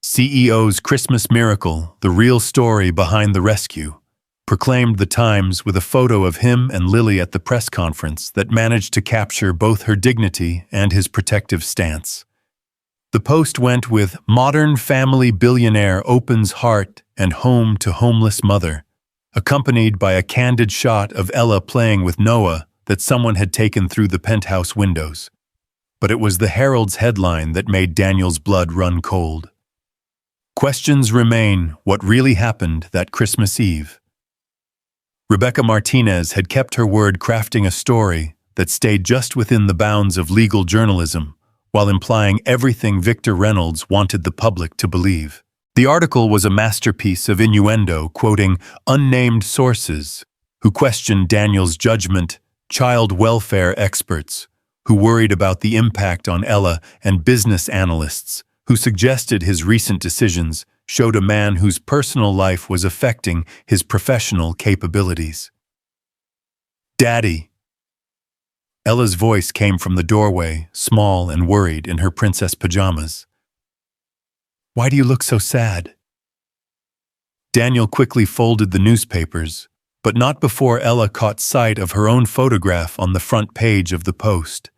CEO's Christmas Miracle, the real story behind the rescue, proclaimed the Times with a photo of him and Lily at the press conference that managed to capture both her dignity and his protective stance. The Post went with "Modern Family Billionaire Opens Heart and Home to Homeless Mother," accompanied by a candid shot of Ella playing with Noah that someone had taken through the penthouse windows. But it was the Herald's headline that made Daniel's blood run cold. Questions remain: what really happened that Christmas Eve? Rebecca Martinez had kept her word, crafting a story that stayed just within the bounds of legal journalism, while implying everything Victor Reynolds wanted the public to believe. The article was a masterpiece of innuendo, quoting unnamed sources who questioned Daniel's judgment, child welfare experts who worried about the impact on Ella, and business analysts who suggested his recent decisions showed a man whose personal life was affecting his professional capabilities. "Daddy." Ella's voice came from the doorway, small and worried in her princess pajamas. "Why do you look so sad?" Daniel quickly folded the newspapers, but not before Ella caught sight of her own photograph on the front page of the Post.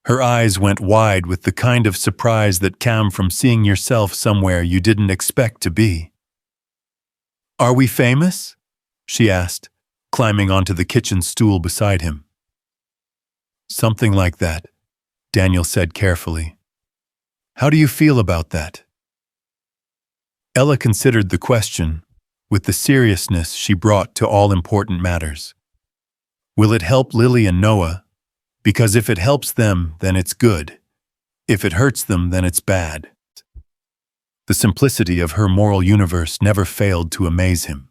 Her eyes went wide with the kind of surprise that came from seeing yourself somewhere you didn't expect to be. "Are we famous?" she asked, climbing onto the kitchen stool beside him. "Something like that," Daniel said carefully. "How do you feel about that?" Ella considered the question with the seriousness she brought to all important matters. "Will it help Lily and Noah?" Because if it helps them, then it's good. If it hurts them, then it's bad. The simplicity of her moral universe never failed to amaze him.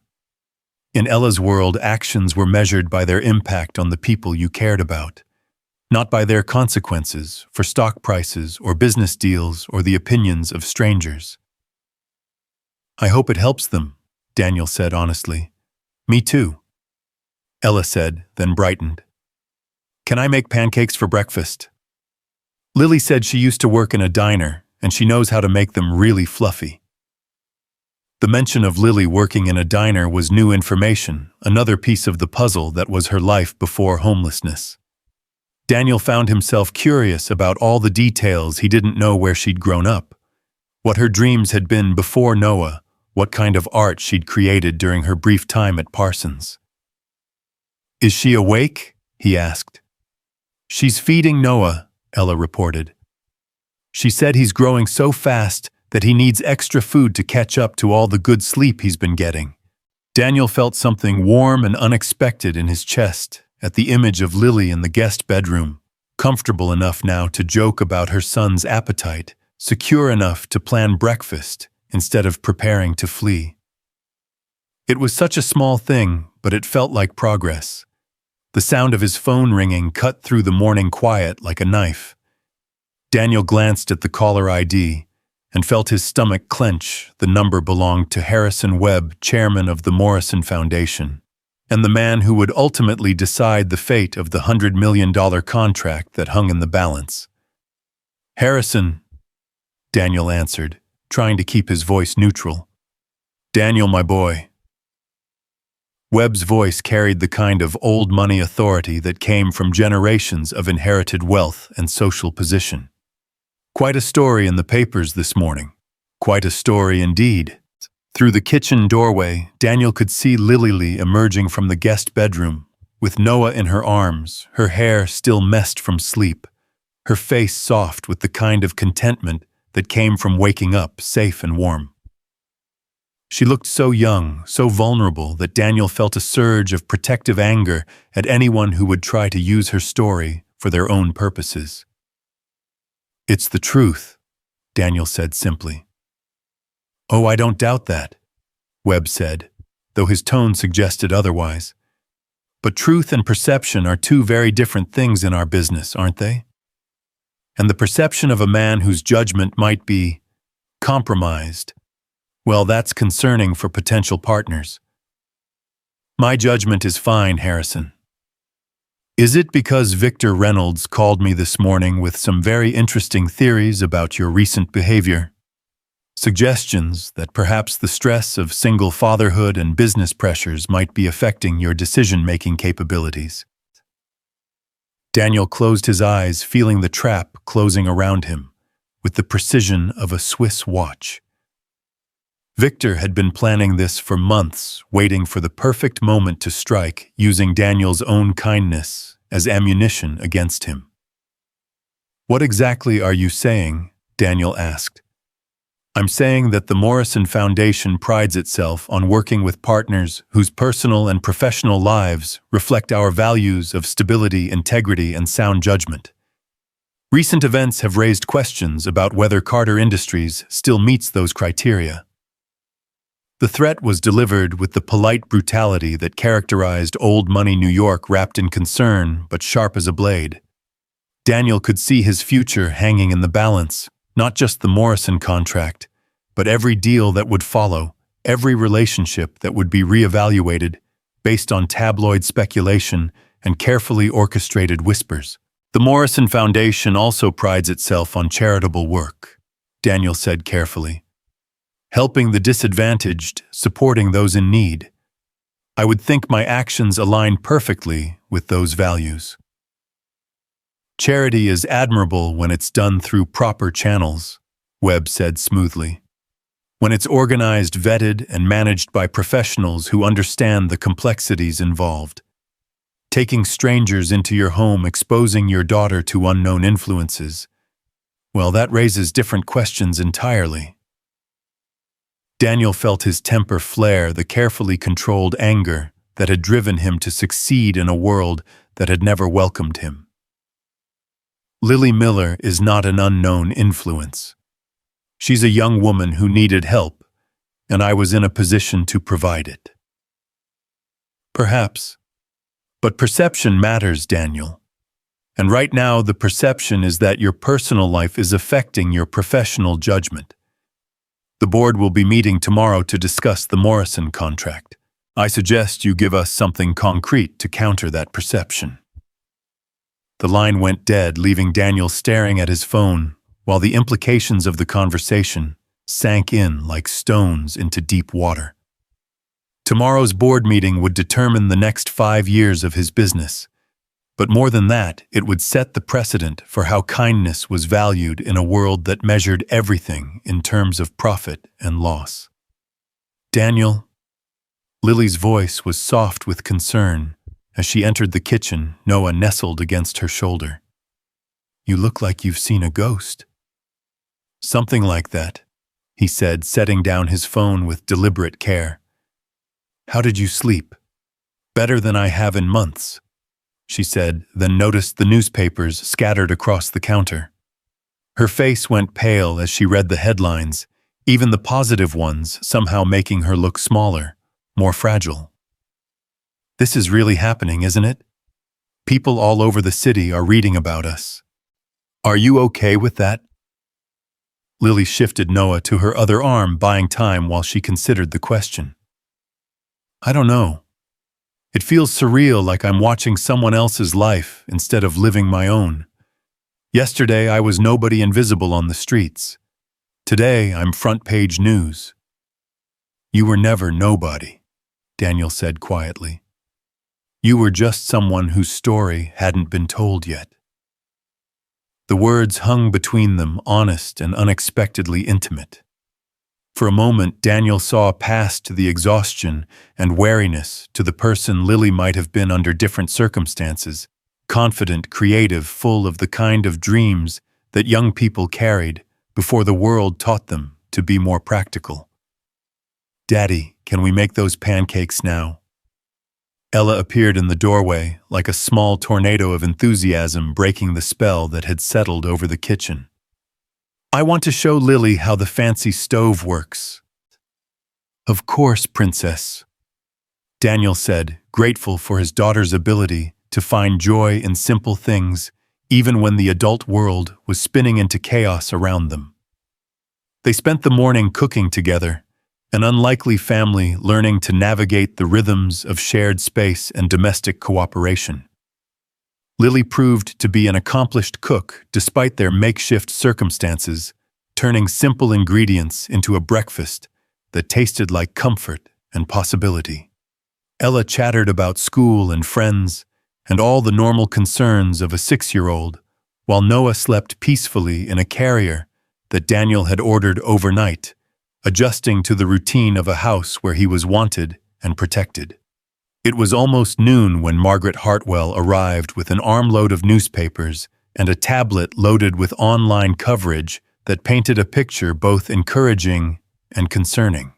In Ella's world, actions were measured by their impact on the people you cared about, not by their consequences for stock prices or business deals or the opinions of strangers. I hope it helps them, Daniel said honestly. Me too, Ella said, then brightened. Can I make pancakes for breakfast? Lily said she used to work in a diner, and she knows how to make them really fluffy. The mention of Lily working in a diner was new information, another piece of the puzzle that was her life before homelessness. Daniel found himself curious about all the details he didn't know where she'd grown up, what her dreams had been before Noah, what kind of art she'd created during her brief time at Parsons. Is she awake? He asked. She's feeding Noah, Ella reported. She said he's growing so fast that he needs extra food to catch up to all the good sleep he's been getting. Daniel felt something warm and unexpected in his chest at the image of Lily in the guest bedroom, comfortable enough now to joke about her son's appetite, secure enough to plan breakfast instead of preparing to flee. It was such a small thing, but it felt like progress. The sound of his phone ringing cut through the morning quiet like a knife. Daniel glanced at the caller ID and felt his stomach clench. The number belonged to Harrison Webb, chairman of the Morrison Foundation, and the man who would ultimately decide the fate of the $100 million contract that hung in the balance. Harrison, Daniel answered, trying to keep his voice neutral. Daniel, my boy. Webb's voice carried the kind of old money authority that came from generations of inherited wealth and social position. Quite a story in the papers this morning. Quite a story indeed. Through the kitchen doorway, Daniel could see Lily emerging from the guest bedroom, with Noah in her arms, her hair still messed from sleep, her face soft with the kind of contentment that came from waking up safe and warm. She looked so young, so vulnerable, that Daniel felt a surge of protective anger at anyone who would try to use her story for their own purposes. It's the truth, Daniel said simply. Oh, I don't doubt that, Webb said, though his tone suggested otherwise. But truth and perception are two very different things in our business, aren't they? And the perception of a man whose judgment might be compromised, well, that's concerning for potential partners. My judgment is fine, Harrison. Is it because Victor Reynolds called me this morning with some very interesting theories about your recent behavior? Suggestions that perhaps the stress of single fatherhood and business pressures might be affecting your decision-making capabilities. Daniel closed his eyes, feeling the trap closing around him, with the precision of a Swiss watch. Victor had been planning this for months, waiting for the perfect moment to strike, using Daniel's own kindness as ammunition against him. What exactly are you saying? Daniel asked. I'm saying that the Morrison Foundation prides itself on working with partners whose personal and professional lives reflect our values of stability, integrity, and sound judgment. Recent events have raised questions about whether Carter Industries still meets those criteria. The threat was delivered with the polite brutality that characterized old money New York, wrapped in concern but sharp as a blade. Daniel could see his future hanging in the balance, not just the Morrison contract, but every deal that would follow, every relationship that would be reevaluated based on tabloid speculation and carefully orchestrated whispers. The Morrison Foundation also prides itself on charitable work, Daniel said carefully. Helping the disadvantaged, supporting those in need. I would think my actions align perfectly with those values. Charity is admirable when it's done through proper channels, Webb said smoothly. When it's organized, vetted, and managed by professionals who understand the complexities involved. Taking strangers into your home, exposing your daughter to unknown influences, well, that raises different questions entirely. Daniel felt his temper flare, the carefully controlled anger that had driven him to succeed in a world that had never welcomed him. Lily Miller is not an unknown influence. She's a young woman who needed help, and I was in a position to provide it. Perhaps. But perception matters, Daniel. And right now, the perception is that your personal life is affecting your professional judgment. The board will be meeting tomorrow to discuss the Morrison contract. I suggest you give us something concrete to counter that perception. The line went dead, leaving Daniel staring at his phone, while the implications of the conversation sank in like stones into deep water. Tomorrow's board meeting would determine the next 5 years of his business. But more than that, it would set the precedent for how kindness was valued in a world that measured everything in terms of profit and loss. Daniel. Lily's voice was soft with concern. As she entered the kitchen, Noah nestled against her shoulder. You look like you've seen a ghost. Something like that, he said, setting down his phone with deliberate care. How did you sleep? Better than I have in months, she said, then noticed the newspapers scattered across the counter. Her face went pale as she read the headlines, even the positive ones somehow making her look smaller, more fragile. This is really happening, isn't it? People all over the city are reading about us. Are you okay with that? Lily shifted Noah to her other arm, buying time while she considered the question. I don't know. It feels surreal, like I'm watching someone else's life instead of living my own. Yesterday, I was nobody invisible on the streets. Today, I'm front-page news. You were never nobody, Daniel said quietly. You were just someone whose story hadn't been told yet. The words hung between them, honest and unexpectedly intimate. For a moment, Daniel saw past the exhaustion and wariness to the person Lily might have been under different circumstances, confident, creative, full of the kind of dreams that young people carried before the world taught them to be more practical. Daddy, can we make those pancakes now? Ella appeared in the doorway like a small tornado of enthusiasm, breaking the spell that had settled over the kitchen. I want to show Lily how the fancy stove works. Of course, Princess, Daniel said, grateful for his daughter's ability to find joy in simple things, even when the adult world was spinning into chaos around them. They spent the morning cooking together, an unlikely family learning to navigate the rhythms of shared space and domestic cooperation. Lily proved to be an accomplished cook despite their makeshift circumstances, turning simple ingredients into a breakfast that tasted like comfort and possibility. Ella chattered about school and friends and all the normal concerns of a 6-year-old, while Noah slept peacefully in a carrier that Daniel had ordered overnight, adjusting to the routine of a house where he was wanted and protected. It was almost noon when Margaret Hartwell arrived with an armload of newspapers and a tablet loaded with online coverage that painted a picture both encouraging and concerning.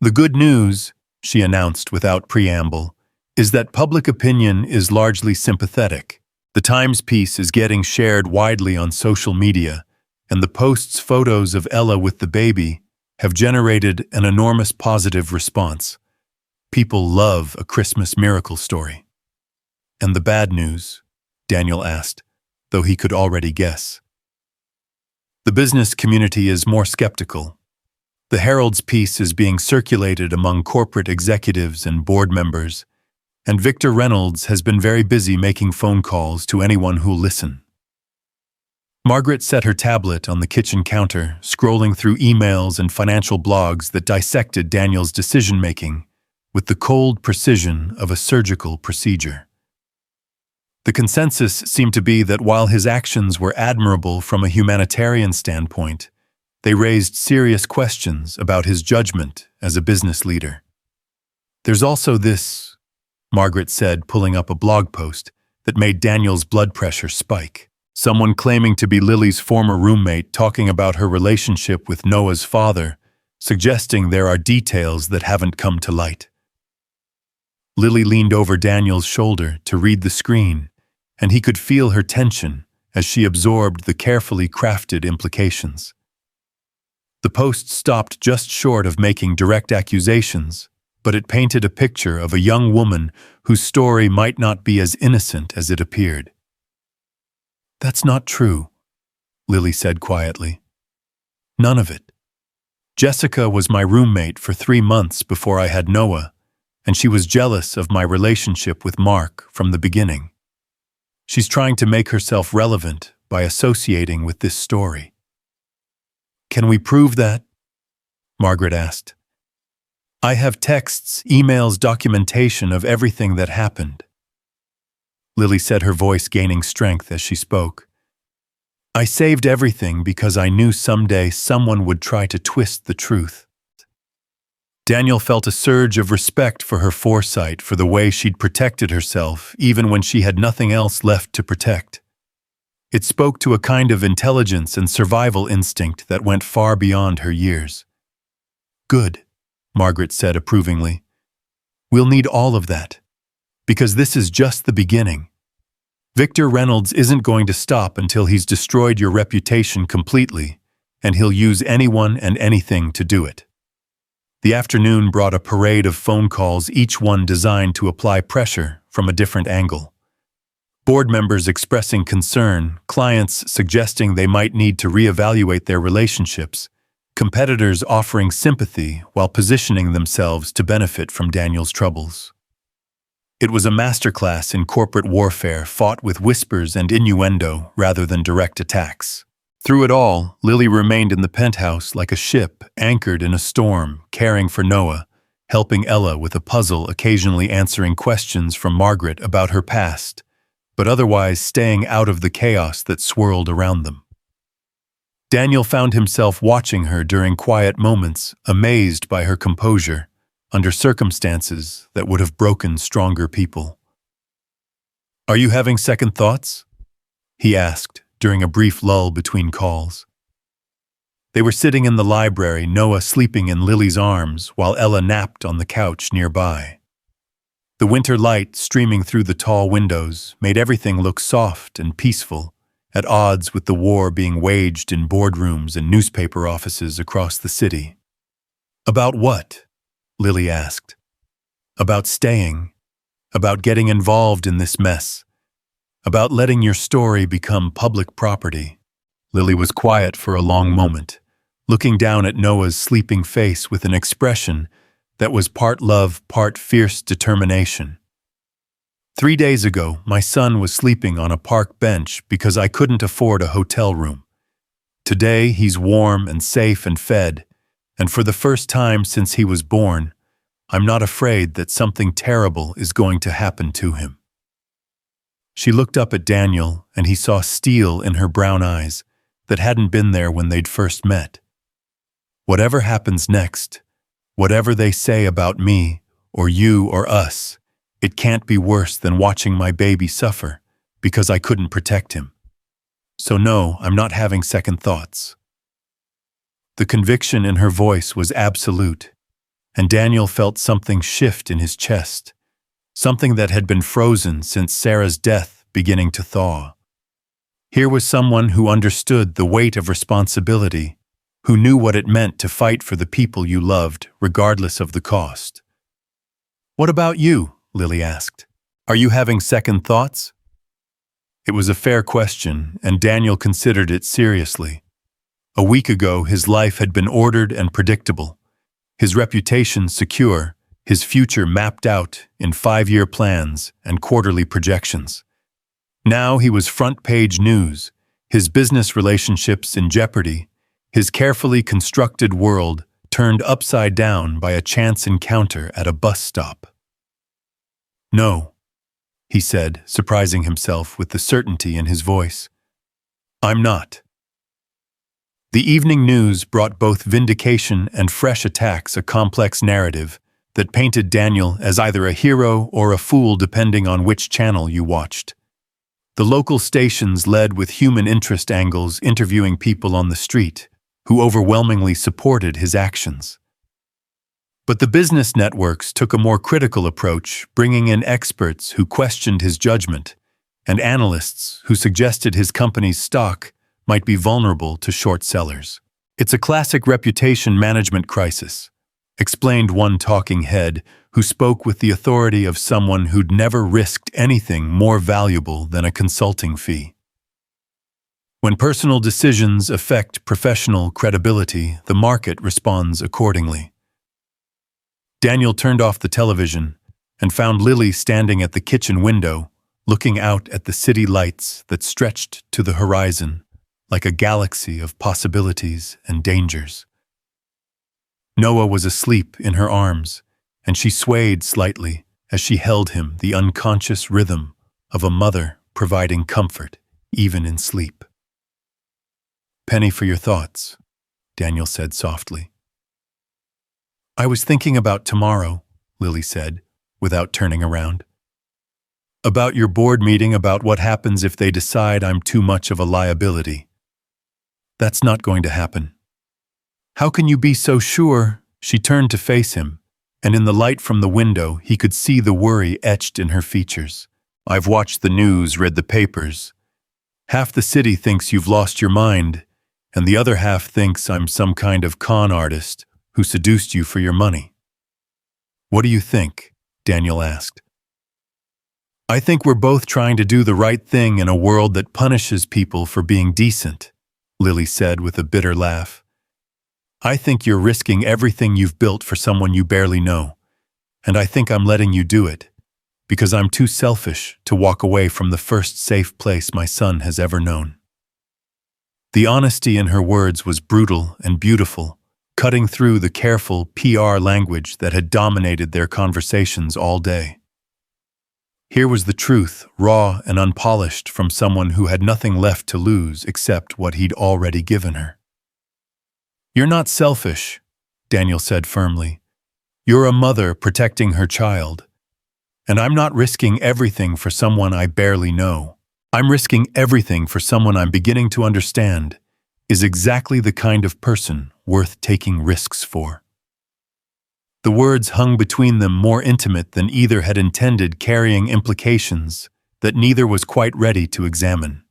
The good news, she announced without preamble, is that public opinion is largely sympathetic. The Times piece is getting shared widely on social media, and the post's photos of Ella with the baby have generated an enormous positive response. People love a Christmas miracle story. And the bad news? Daniel asked, though he could already guess. The business community is more skeptical. The Herald's piece is being circulated among corporate executives and board members, and Victor Reynolds has been very busy making phone calls to anyone who'll listen. Margaret set her tablet on the kitchen counter, scrolling through emails and financial blogs that dissected Daniel's decision-making with the cold precision of a surgical procedure. The consensus seemed to be that while his actions were admirable from a humanitarian standpoint, they raised serious questions about his judgment as a business leader. There's also this, Margaret said, pulling up a blog post that made Daniel's blood pressure spike. Someone claiming to be Lily's former roommate talking about her relationship with Noah's father, suggesting there are details that haven't come to light. Lily leaned over Daniel's shoulder to read the screen, and he could feel her tension as she absorbed the carefully crafted implications. The post stopped just short of making direct accusations, but it painted a picture of a young woman whose story might not be as innocent as it appeared. "That's not true," Lily said quietly. "None of it. Jessica was my roommate for 3 months before I had Noah, and she was jealous of my relationship with Mark from the beginning. She's trying to make herself relevant by associating with this story." "Can we prove that?" Margaret asked. "I have texts, emails, documentation of everything that happened." Lily said, her voice gaining strength as she spoke. "I saved everything because I knew someday someone would try to twist the truth." Daniel felt a surge of respect for her foresight, for the way she'd protected herself even when she had nothing else left to protect. It spoke to a kind of intelligence and survival instinct that went far beyond her years. "Good," Margaret said approvingly. "We'll need all of that, because this is just the beginning. Victor Reynolds isn't going to stop until he's destroyed your reputation completely, and he'll use anyone and anything to do it." The afternoon brought a parade of phone calls, each one designed to apply pressure from a different angle. Board members expressing concern, clients suggesting they might need to reevaluate their relationships, competitors offering sympathy while positioning themselves to benefit from Daniel's troubles. It was a masterclass in corporate warfare fought with whispers and innuendo rather than direct attacks. Through it all, Lily remained in the penthouse like a ship anchored in a storm, caring for Noah, helping Ella with a puzzle, occasionally answering questions from Margaret about her past, but otherwise staying out of the chaos that swirled around them. Daniel found himself watching her during quiet moments, amazed by her composure, under circumstances that would have broken stronger people. "Are you having second thoughts?" he asked during a brief lull between calls. They were sitting in the library, Noah sleeping in Lily's arms while Ella napped on the couch nearby. The winter light streaming through the tall windows made everything look soft and peaceful, at odds with the war being waged in boardrooms and newspaper offices across the city. "About what?" Lily asked. "About staying, about getting involved in this mess, about letting your story become public property." Lily was quiet for a long moment, looking down at Noah's sleeping face with an expression that was part love, part fierce determination. "3 days ago, my son was sleeping on a park bench because I couldn't afford a hotel room. Today, he's warm and safe and fed, and for the first time since he was born, I'm not afraid that something terrible is going to happen to him." She looked up at Daniel, and he saw steel in her brown eyes that hadn't been there when they'd first met. "Whatever happens next, whatever they say about me, or you or us, it can't be worse than watching my baby suffer because I couldn't protect him. So no, I'm not having second thoughts." The conviction in her voice was absolute, and Daniel felt something shift in his chest, something that had been frozen since Sarah's death beginning to thaw. Here was someone who understood the weight of responsibility, who knew what it meant to fight for the people you loved, regardless of the cost. "What about you?" Lily asked. "Are you having second thoughts?" It was a fair question, and Daniel considered it seriously. A week ago, his life had been ordered and predictable, his reputation secure, his future mapped out in 5-year plans and quarterly projections. Now he was front-page news, his business relationships in jeopardy, his carefully constructed world turned upside down by a chance encounter at a bus stop. "No," he said, surprising himself with the certainty in his voice. "I'm not." The evening news brought both vindication and fresh attacks, a complex narrative that painted Daniel as either a hero or a fool depending on which channel you watched. The local stations led with human interest angles, interviewing people on the street, who overwhelmingly supported his actions. But the business networks took a more critical approach, bringing in experts who questioned his judgment, and analysts who suggested his company's stock might be vulnerable to short sellers. "It's a classic reputation management crisis," explained one talking head who spoke with the authority of someone who'd never risked anything more valuable than a consulting fee. "When personal decisions affect professional credibility, the market responds accordingly." Daniel turned off the television and found Lily standing at the kitchen window, looking out at the city lights that stretched to the horizon like a galaxy of possibilities and dangers. Noah was asleep in her arms, and she swayed slightly as she held him, the unconscious rhythm of a mother providing comfort, even in sleep. "Penny for your thoughts," Daniel said softly. "I was thinking about tomorrow," Lily said, without turning around. "About your board meeting, about what happens if they decide I'm too much of a liability." "That's not going to happen." "How can you be so sure?" She turned to face him, and in the light from the window he could see the worry etched in her features. "I've watched the news, read the papers. Half the city thinks you've lost your mind, and the other half thinks I'm some kind of con artist who seduced you for your money." "What do you think?" Daniel asked. "I think we're both trying to do the right thing in a world that punishes people for being decent," Lily said with a bitter laugh. "I think you're risking everything you've built for someone you barely know, and I think I'm letting you do it, because I'm too selfish to walk away from the first safe place my son has ever known." The honesty in her words was brutal and beautiful, cutting through the careful PR language that had dominated their conversations all day. Here was the truth, raw and unpolished, from someone who had nothing left to lose except what he'd already given her. "You're not selfish," Daniel said firmly. "You're a mother protecting her child. And I'm not risking everything for someone I barely know. I'm risking everything for someone I'm beginning to understand is exactly the kind of person worth taking risks for." The words hung between them, more intimate than either had intended, carrying implications that neither was quite ready to examine.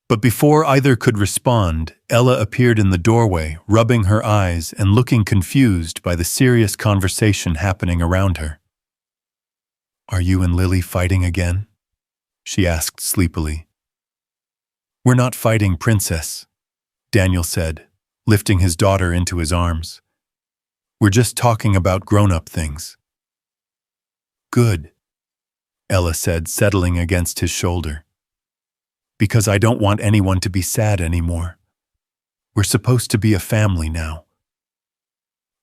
But before either could respond, Ella appeared in the doorway, rubbing her eyes and looking confused by the serious conversation happening around her. "Are you and Lily fighting again?" she asked sleepily. "We're not fighting, Princess," Daniel said, lifting his daughter into his arms. "We're just talking about grown-up things." "Good," Ella said, settling against his shoulder. "Because I don't want anyone to be sad anymore. We're supposed to be a family now."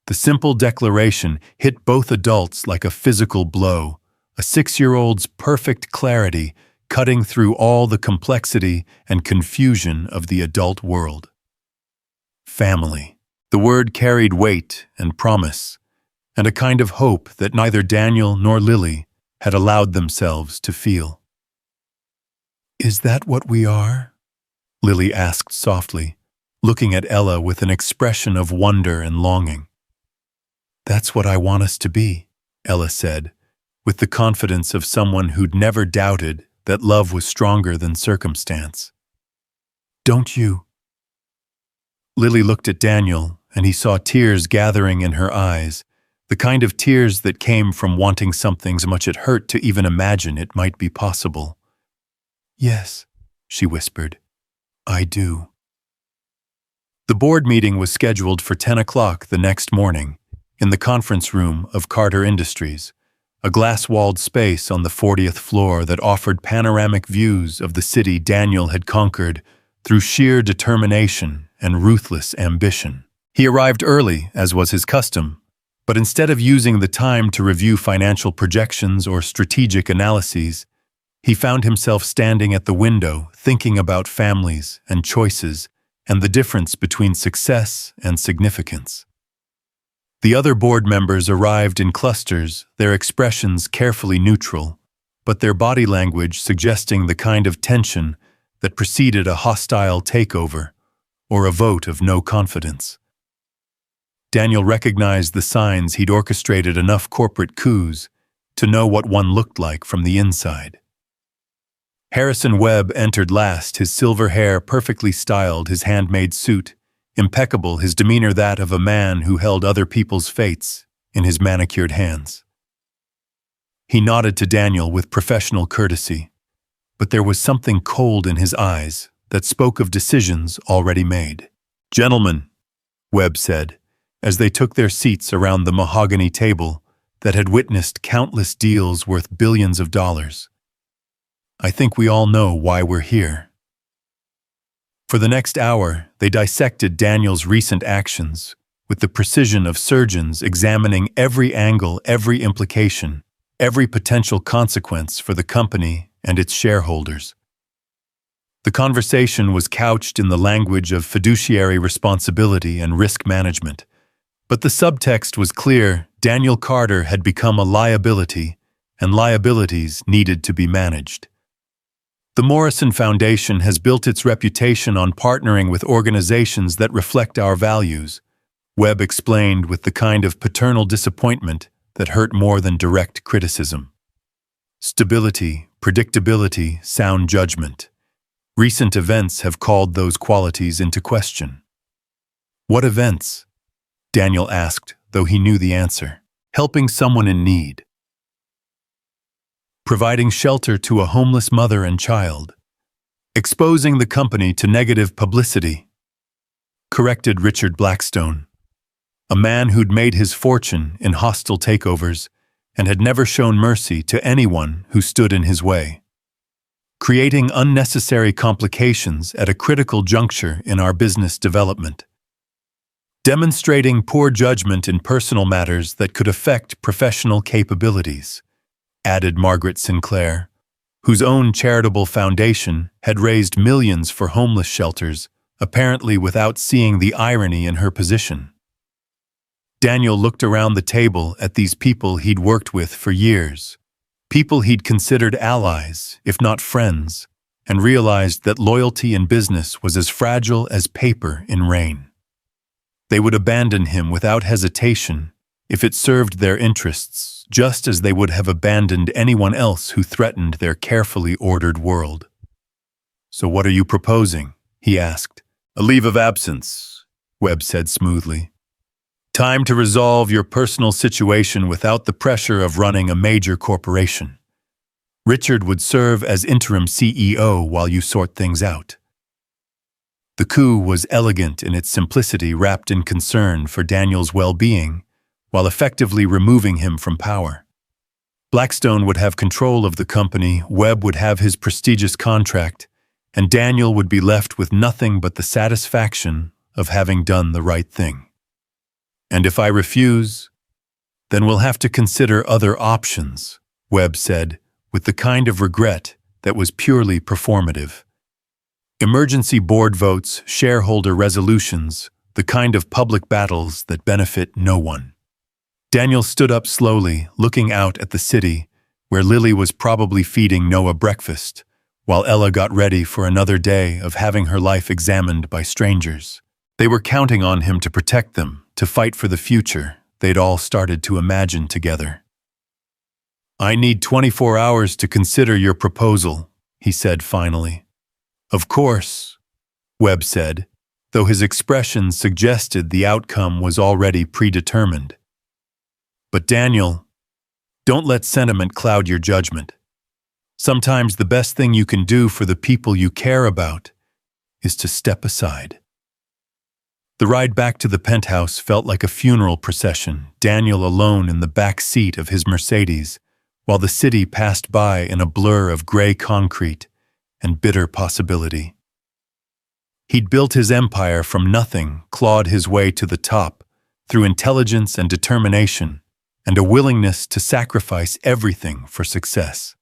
The simple declaration hit both adults like a physical blow, a 6-year-old's perfect clarity cutting through all the complexity and confusion of the adult world. Family. The word carried weight and promise, and a kind of hope that neither Daniel nor Lily had allowed themselves to feel. "Is that what we are?" Lily asked softly, looking at Ella with an expression of wonder and longing. "That's what I want us to be," Ella said, with the confidence of someone who'd never doubted that love was stronger than circumstance. "Don't you?" Lily looked at Daniel, and he saw tears gathering in her eyes, the kind of tears that came from wanting something so much it hurt to even imagine it might be possible. "Yes," she whispered, "I do." The board meeting was scheduled for 10 o'clock the next morning, in the conference room of Carter Industries, a glass-walled space on the 40th floor that offered panoramic views of the city Daniel had conquered through sheer determination and ruthless ambition. He arrived early, as was his custom, but instead of using the time to review financial projections or strategic analyses, he found himself standing at the window thinking about families and choices and the difference between success and significance. The other board members arrived in clusters, their expressions carefully neutral, but their body language suggesting the kind of tension that preceded a hostile takeover or a vote of no confidence. Daniel recognized the signs. He'd orchestrated enough corporate coups to know what one looked like from the inside. Harrison Webb entered last, his silver hair perfectly styled, his handmade suit impeccable, his demeanor that of a man who held other people's fates in his manicured hands. He nodded to Daniel with professional courtesy, but there was something cold in his eyes that spoke of decisions already made. "Gentlemen," Webb said, as they took their seats around the mahogany table that had witnessed countless deals worth billions of dollars, "I think we all know why we're here." For the next hour, they dissected Daniel's recent actions with the precision of surgeons examining every angle, every implication, every potential consequence for the company and its shareholders. The conversation was couched in the language of fiduciary responsibility and risk management, but the subtext was clear: Daniel Carter had become a liability, and liabilities needed to be managed. The Morrison Foundation has built its reputation on partnering with organizations that reflect our values, Webb explained with the kind of paternal disappointment that hurt more than direct criticism. Stability, predictability, sound judgment. Recent events have called those qualities into question. "What events?" Daniel asked, though he knew the answer. "Helping someone in need. Providing shelter to a homeless mother and child. Exposing the company to negative publicity," corrected Richard Blackstone, a man who'd made his fortune in hostile takeovers and had never shown mercy to anyone who stood in his way. "Creating unnecessary complications at a critical juncture in our business development. Demonstrating poor judgment in personal matters that could affect professional capabilities," added Margaret Sinclair, whose own charitable foundation had raised millions for homeless shelters, apparently without seeing the irony in her position. Daniel looked around the table at these people he'd worked with for years, people he'd considered allies, if not friends, and realized that loyalty in business was as fragile as paper in rain. They would abandon him without hesitation if it served their interests, just as they would have abandoned anyone else who threatened their carefully ordered world. "So what are you proposing?" he asked. "A leave of absence," Webb said smoothly. "Time to resolve your personal situation without the pressure of running a major corporation. Richard would serve as interim CEO while you sort things out." The coup was elegant in its simplicity, wrapped in concern for Daniel's well-being, while effectively removing him from power. Blackstone would have control of the company, Webb would have his prestigious contract, and Daniel would be left with nothing but the satisfaction of having done the right thing. "And if I refuse, then we'll have to consider other options," Webb said, with the kind of regret that was purely performative. "Emergency board votes, shareholder resolutions, the kind of public battles that benefit no one." Daniel stood up slowly, looking out at the city, where Lily was probably feeding Noah breakfast, while Ella got ready for another day of having her life examined by strangers. They were counting on him to protect them, to fight for the future they'd all started to imagine together. "I need 24 hours to consider your proposal," he said finally. "Of course," Webb said, though his expression suggested the outcome was already predetermined. "But Daniel, don't let sentiment cloud your judgment. Sometimes the best thing you can do for the people you care about is to step aside." The ride back to the penthouse felt like a funeral procession, Daniel alone in the back seat of his Mercedes, while the city passed by in a blur of gray concrete and bitter possibility. He'd built his empire from nothing, clawed his way to the top, through intelligence and determination, and a willingness to sacrifice everything for success.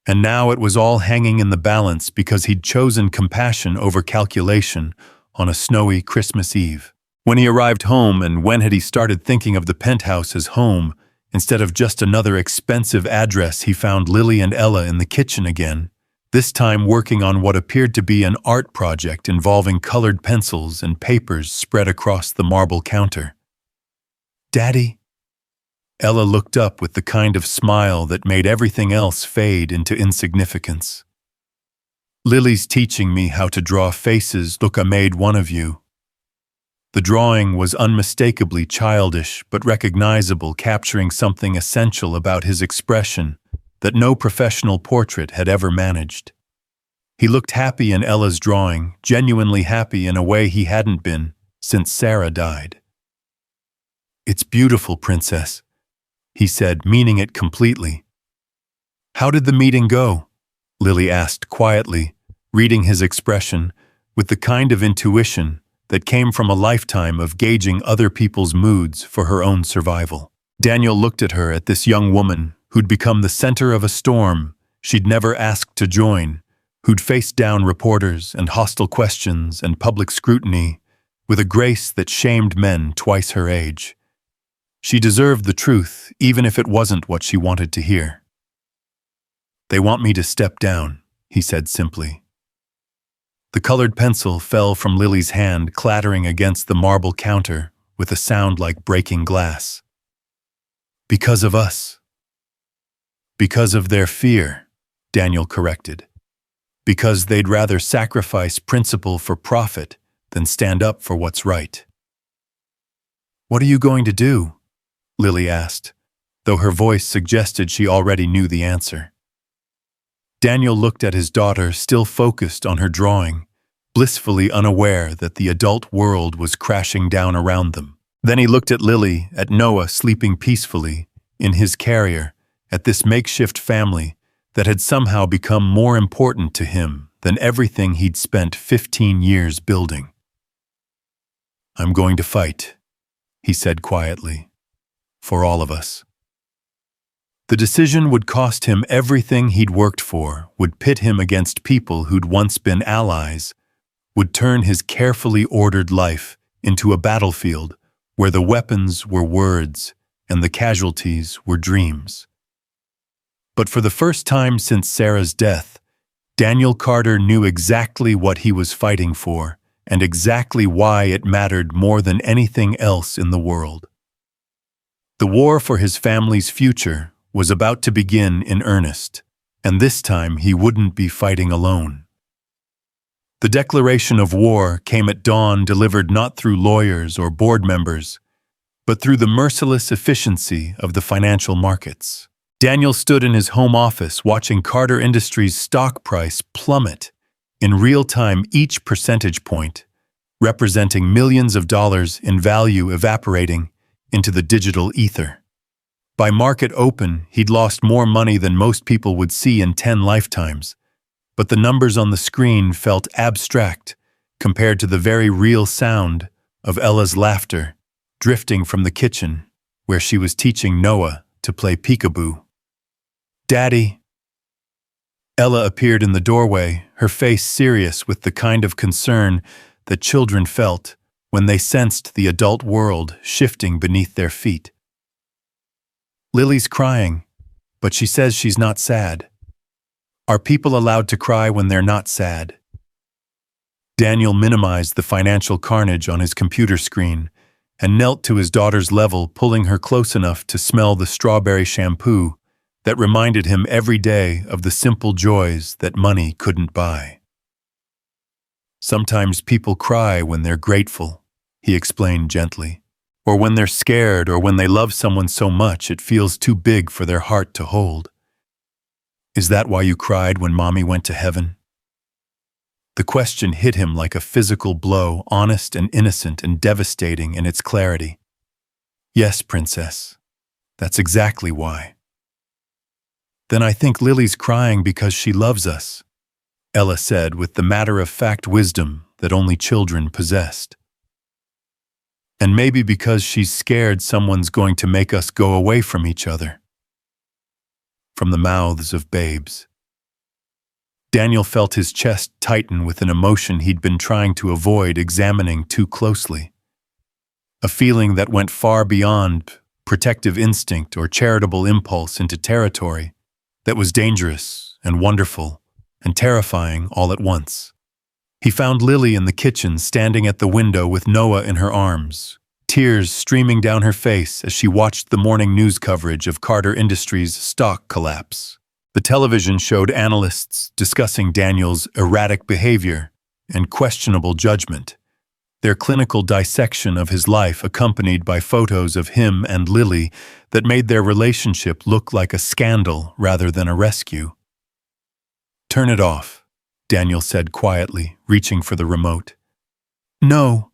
And now it was all hanging in the balance because he'd chosen compassion over calculation on a snowy Christmas Eve. When he arrived home, and when had he started thinking of the penthouse as home, instead of just another expensive address, he found Lily and Ella in the kitchen again, this time working on what appeared to be an art project involving colored pencils and papers spread across the marble counter. "Daddy?" Ella looked up with the kind of smile that made everything else fade into insignificance. Lily's teaching me how to draw faces. Look, I made one of you. The drawing was unmistakably childish but recognizable, capturing something essential about his expression that no professional portrait had ever managed. He looked happy in Ella's drawing, genuinely happy in a way he hadn't been since Sarah died. "It's beautiful, Princess," he said, meaning it completely. "How did the meeting go?" Lily asked quietly, reading his expression with the kind of intuition that came from a lifetime of gauging other people's moods for her own survival. Daniel looked at her, at this young woman who'd become the center of a storm she'd never asked to join, who'd faced down reporters and hostile questions and public scrutiny with a grace that shamed men twice her age. She deserved the truth, even if it wasn't what she wanted to hear. "They want me to step down," he said simply. The colored pencil fell from Lily's hand, clattering against the marble counter with a sound like breaking glass. "Because of us." "Because of their fear," Daniel corrected. "Because they'd rather sacrifice principle for profit than stand up for what's right." "What are you going to do?" Lily asked, though her voice suggested she already knew the answer. Daniel looked at his daughter, still focused on her drawing, blissfully unaware that the adult world was crashing down around them. Then he looked at Lily, at Noah sleeping peacefully in his carrier, at this makeshift family that had somehow become more important to him than everything he'd spent 15 years building. "I'm going to fight," he said quietly, "for all of us." The decision would cost him everything he'd worked for, would pit him against people who'd once been allies, would turn his carefully ordered life into a battlefield where the weapons were words and the casualties were dreams. But for the first time since Sarah's death, Daniel Carter knew exactly what he was fighting for and exactly why it mattered more than anything else in the world. The war for his family's future was about to begin in earnest, and this time he wouldn't be fighting alone. The declaration of war came at dawn, delivered not through lawyers or board members, but through the merciless efficiency of the financial markets. Daniel stood in his home office watching Carter Industries' stock price plummet in real time, each percentage point representing millions of dollars in value evaporating into the digital ether. By market open, he'd lost more money than most people would see in 10 lifetimes, but the numbers on the screen felt abstract compared to the very real sound of Ella's laughter drifting from the kitchen where she was teaching Noah to play peekaboo. "Daddy." Ella appeared in the doorway, her face serious with the kind of concern that children felt when they sensed the adult world shifting beneath their feet. "Lily's crying, but she says she's not sad. Are people allowed to cry when they're not sad?" Daniel minimized the financial carnage on his computer screen and knelt to his daughter's level, pulling her close enough to smell the strawberry shampoo that reminded him every day of the simple joys that money couldn't buy. "Sometimes people cry when they're grateful," he explained gently. "Or when they're scared, or when they love someone so much it feels too big for their heart to hold." "Is that why you cried when Mommy went to heaven?" The question hit him like a physical blow, honest and innocent and devastating in its clarity. "Yes, Princess. That's exactly why." "Then I think Lily's crying because she loves us," Ella said with the matter-of-fact wisdom that only children possessed. "And maybe because she's scared someone's going to make us go away from each other." From the mouths of babes. Daniel felt his chest tighten with an emotion he'd been trying to avoid examining too closely. A feeling that went far beyond protective instinct or charitable impulse into territory that was dangerous and wonderful and terrifying all at once. He found Lily in the kitchen, standing at the window with Noah in her arms, tears streaming down her face as she watched the morning news coverage of Carter Industries' stock collapse. The television showed analysts discussing Daniel's erratic behavior and questionable judgment, their clinical dissection of his life accompanied by photos of him and Lily that made their relationship look like a scandal rather than a rescue. "Turn it off," Daniel said quietly, reaching for the remote. "No."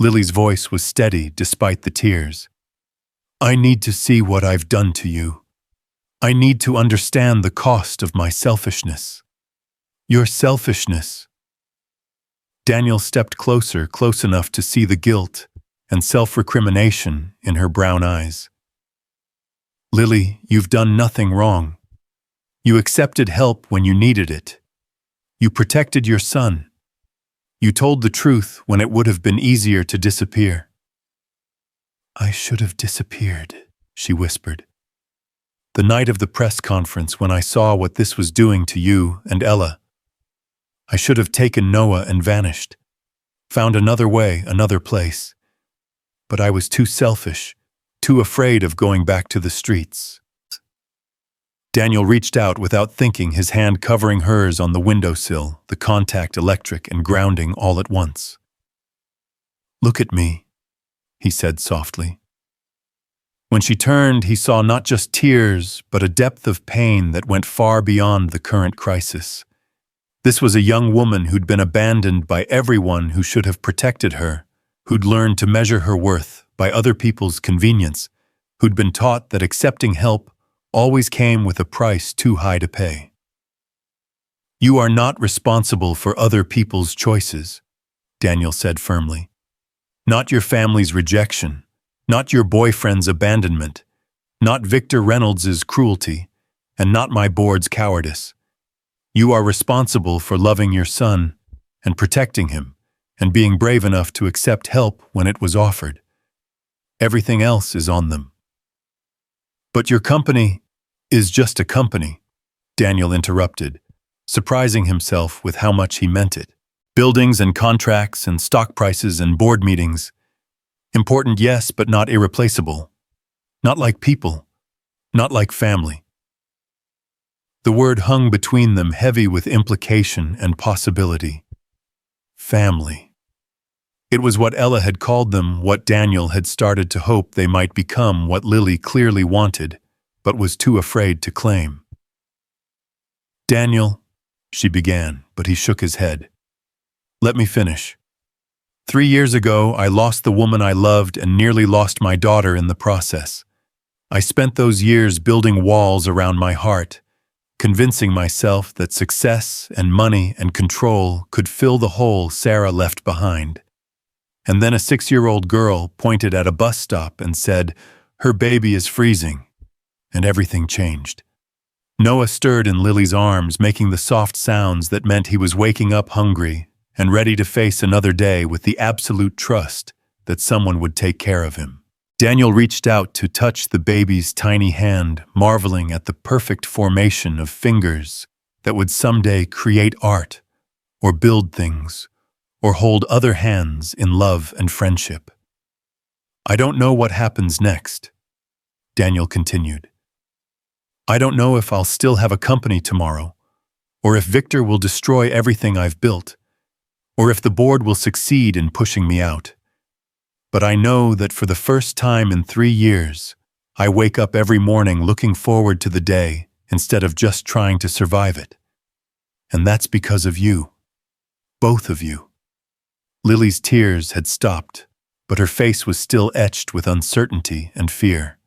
Lily's voice was steady despite the tears. "I need to see what I've done to you. I need to understand the cost of my selfishness." "Your selfishness." Daniel stepped closer, close enough to see the guilt and self-recrimination in her brown eyes. "Lily, you've done nothing wrong. You accepted help when you needed it. You protected your son. You told the truth when it would have been easier to disappear." "I should have disappeared," she whispered. "The night of the press conference when I saw what this was doing to you and Ella. I should have taken Noah and vanished, found another way, another place. But I was too selfish, too afraid of going back to the streets." Daniel reached out without thinking, his hand covering hers on the windowsill, the contact electric and grounding all at once. "Look at me," he said softly. When she turned, he saw not just tears, but a depth of pain that went far beyond the current crisis. This was a young woman who'd been abandoned by everyone who should have protected her, who'd learned to measure her worth by other people's convenience, who'd been taught that accepting help always came with a price too high to pay. "You are not responsible for other people's choices," Daniel said firmly. "Not your family's rejection, not your boyfriend's abandonment, not Victor Reynolds's cruelty, and not my board's cowardice. You are responsible for loving your son and protecting him and being brave enough to accept help when it was offered. Everything else is on them." "But your company is just a company," Daniel interrupted, surprising himself with how much he meant it. "Buildings and contracts and stock prices and board meetings. Important, yes, but not irreplaceable. Not like people. Not like family." The word hung between them, heavy with implication and possibility. Family. It was what Ella had called them, what Daniel had started to hope they might become, what Lily clearly wanted, but was too afraid to claim. "Daniel," she began, but he shook his head. "Let me finish. 3 years ago, I lost the woman I loved and nearly lost my daughter in the process. I spent those years building walls around my heart, convincing myself that success and money and control could fill the hole Sarah left behind. And then a 6-year-old girl pointed at a bus stop and said, 'Her baby is freezing,' and everything changed. Noah stirred in Lily's arms, making the soft sounds that meant he was waking up hungry and ready to face another day with the absolute trust that someone would take care of him. Daniel reached out to touch the baby's tiny hand, marveling at the perfect formation of fingers that would someday create art, or build things, or hold other hands in love and friendship. "I don't know what happens next," Daniel continued. "I don't know if I'll still have a company tomorrow, or if Victor will destroy everything I've built, or if the board will succeed in pushing me out. But I know that for the first time in 3 years, I wake up every morning looking forward to the day instead of just trying to survive it. And that's because of you. Both of you." Lily's tears had stopped, but her face was still etched with uncertainty and fear.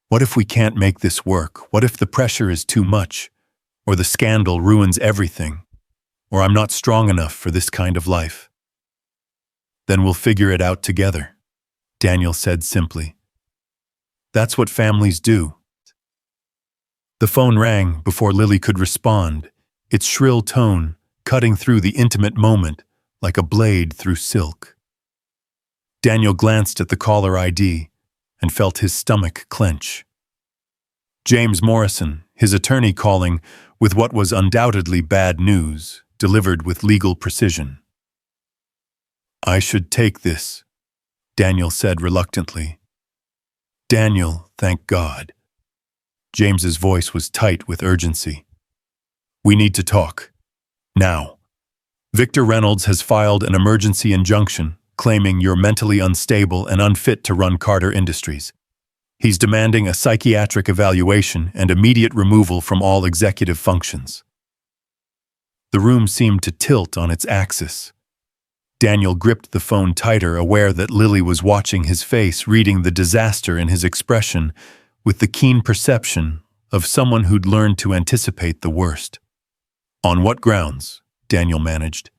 "What if we can't make this work? What if the pressure is too much? Or the scandal ruins everything? Or I'm not strong enough for this kind of life?" "Then we'll figure it out together," Daniel said simply. "That's what families do." The phone rang before Lily could respond, its shrill tone cutting through the intimate moment like a blade through silk. Daniel glanced at the caller ID and felt his stomach clench. James Morrison, his attorney, calling with what was undoubtedly bad news, delivered with legal precision. "I should take this," Daniel said reluctantly. Daniel, thank God. James's voice was tight with urgency. We need to talk. Now. Victor Reynolds has filed an emergency injunction claiming you're mentally unstable and unfit to run Carter Industries. He's demanding a psychiatric evaluation and immediate removal from all executive functions. The room seemed to tilt on its axis. Daniel gripped the phone tighter, aware that Lily was watching his face, reading the disaster in his expression with the keen perception of someone who'd learned to anticipate the worst. On what grounds? Daniel managed.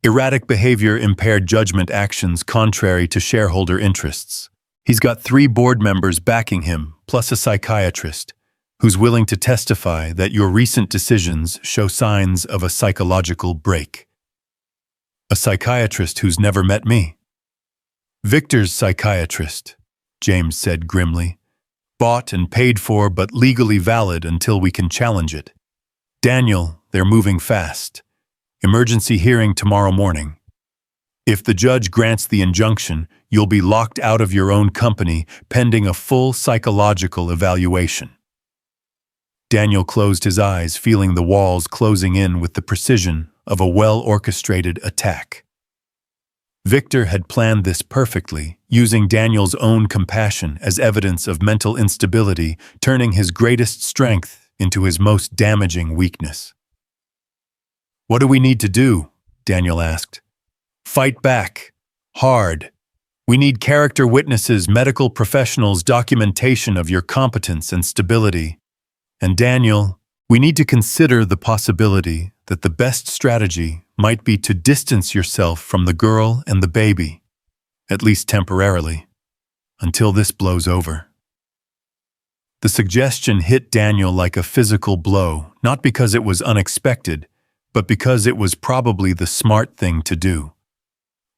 Erratic behavior, impaired judgment, actions contrary to shareholder interests. He's got 3 board members backing him, plus a psychiatrist, who's willing to testify that your recent decisions show signs of a psychological break. A psychiatrist who's never met me. Victor's psychiatrist, James said grimly. Bought and paid for, but legally valid until we can challenge it. Daniel, they're moving fast. Emergency hearing tomorrow morning. If the judge grants the injunction, you'll be locked out of your own company pending a full psychological evaluation. Daniel closed his eyes, feeling the walls closing in with the precision of a well-orchestrated attack. Victor had planned this perfectly, using Daniel's own compassion as evidence of mental instability, turning his greatest strength into his most damaging weakness. What do we need to do? Daniel asked. Fight back. Hard. We need character witnesses, medical professionals, documentation of your competence and stability. And Daniel, we need to consider the possibility that the best strategy might be to distance yourself from the girl and the baby, at least temporarily, until this blows over. The suggestion hit Daniel like a physical blow, not because it was unexpected, but because it was probably the smart thing to do.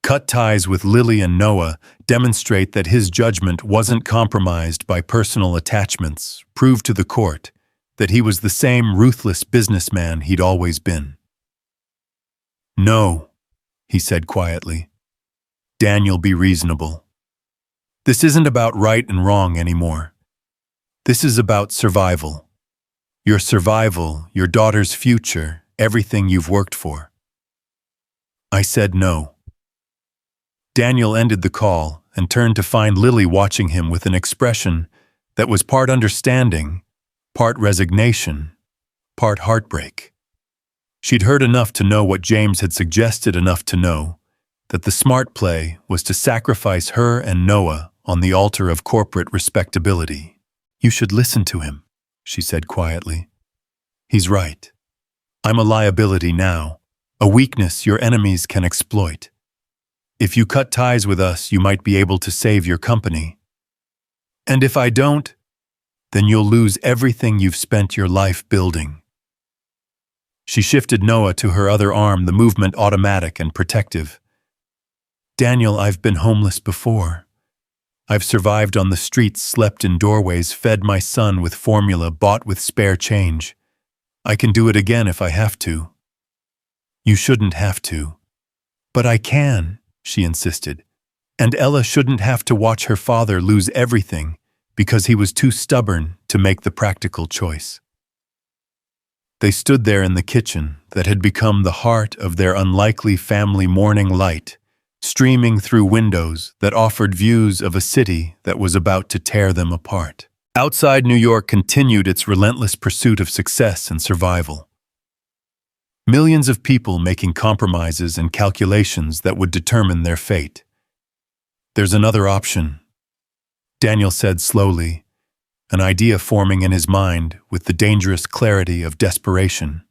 Cut ties with Lily and Noah, demonstrate that his judgment wasn't compromised by personal attachments, prove to the court that he was the same ruthless businessman he'd always been. No, he said quietly. Daniel, be reasonable. This isn't about right and wrong anymore. This is about survival. Your survival, your daughter's future, everything you've worked for. I said no. Daniel ended the call and turned to find Lily watching him with an expression that was part understanding, part resignation, part heartbreak. She'd heard enough to know what James had suggested, enough to know that the smart play was to sacrifice her and Noah on the altar of corporate respectability. You should listen to him, she said quietly. He's right. I'm a liability now, a weakness your enemies can exploit. If you cut ties with us, you might be able to save your company. And if I don't, then you'll lose everything you've spent your life building. She shifted Noah to her other arm, the movement automatic and protective. Daniel, I've been homeless before. I've survived on the streets, slept in doorways, fed my son with formula bought with spare change. I can do it again if I have to. You shouldn't have to. But I can, she insisted. And Ella shouldn't have to watch her father lose everything because he was too stubborn to make the practical choice. They stood there in the kitchen that had become the heart of their unlikely family morning, light streaming through windows that offered views of a city that was about to tear them apart. Outside, New York continued its relentless pursuit of success and survival. Millions of people making compromises and calculations that would determine their fate. There's another option, Daniel said slowly, an idea forming in his mind with the dangerous clarity of desperation.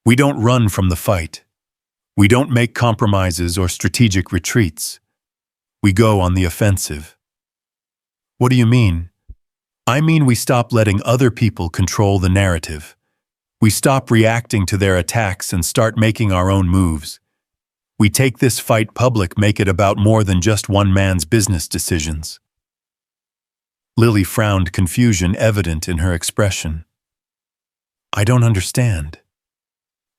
We don't run from the fight. We don't make compromises or strategic retreats. We go on the offensive. What do you mean? I mean we stop letting other people control the narrative. We stop reacting to their attacks and start making our own moves. We take this fight public, make it about more than just one man's business decisions. Lily frowned, confusion evident in her expression. I don't understand.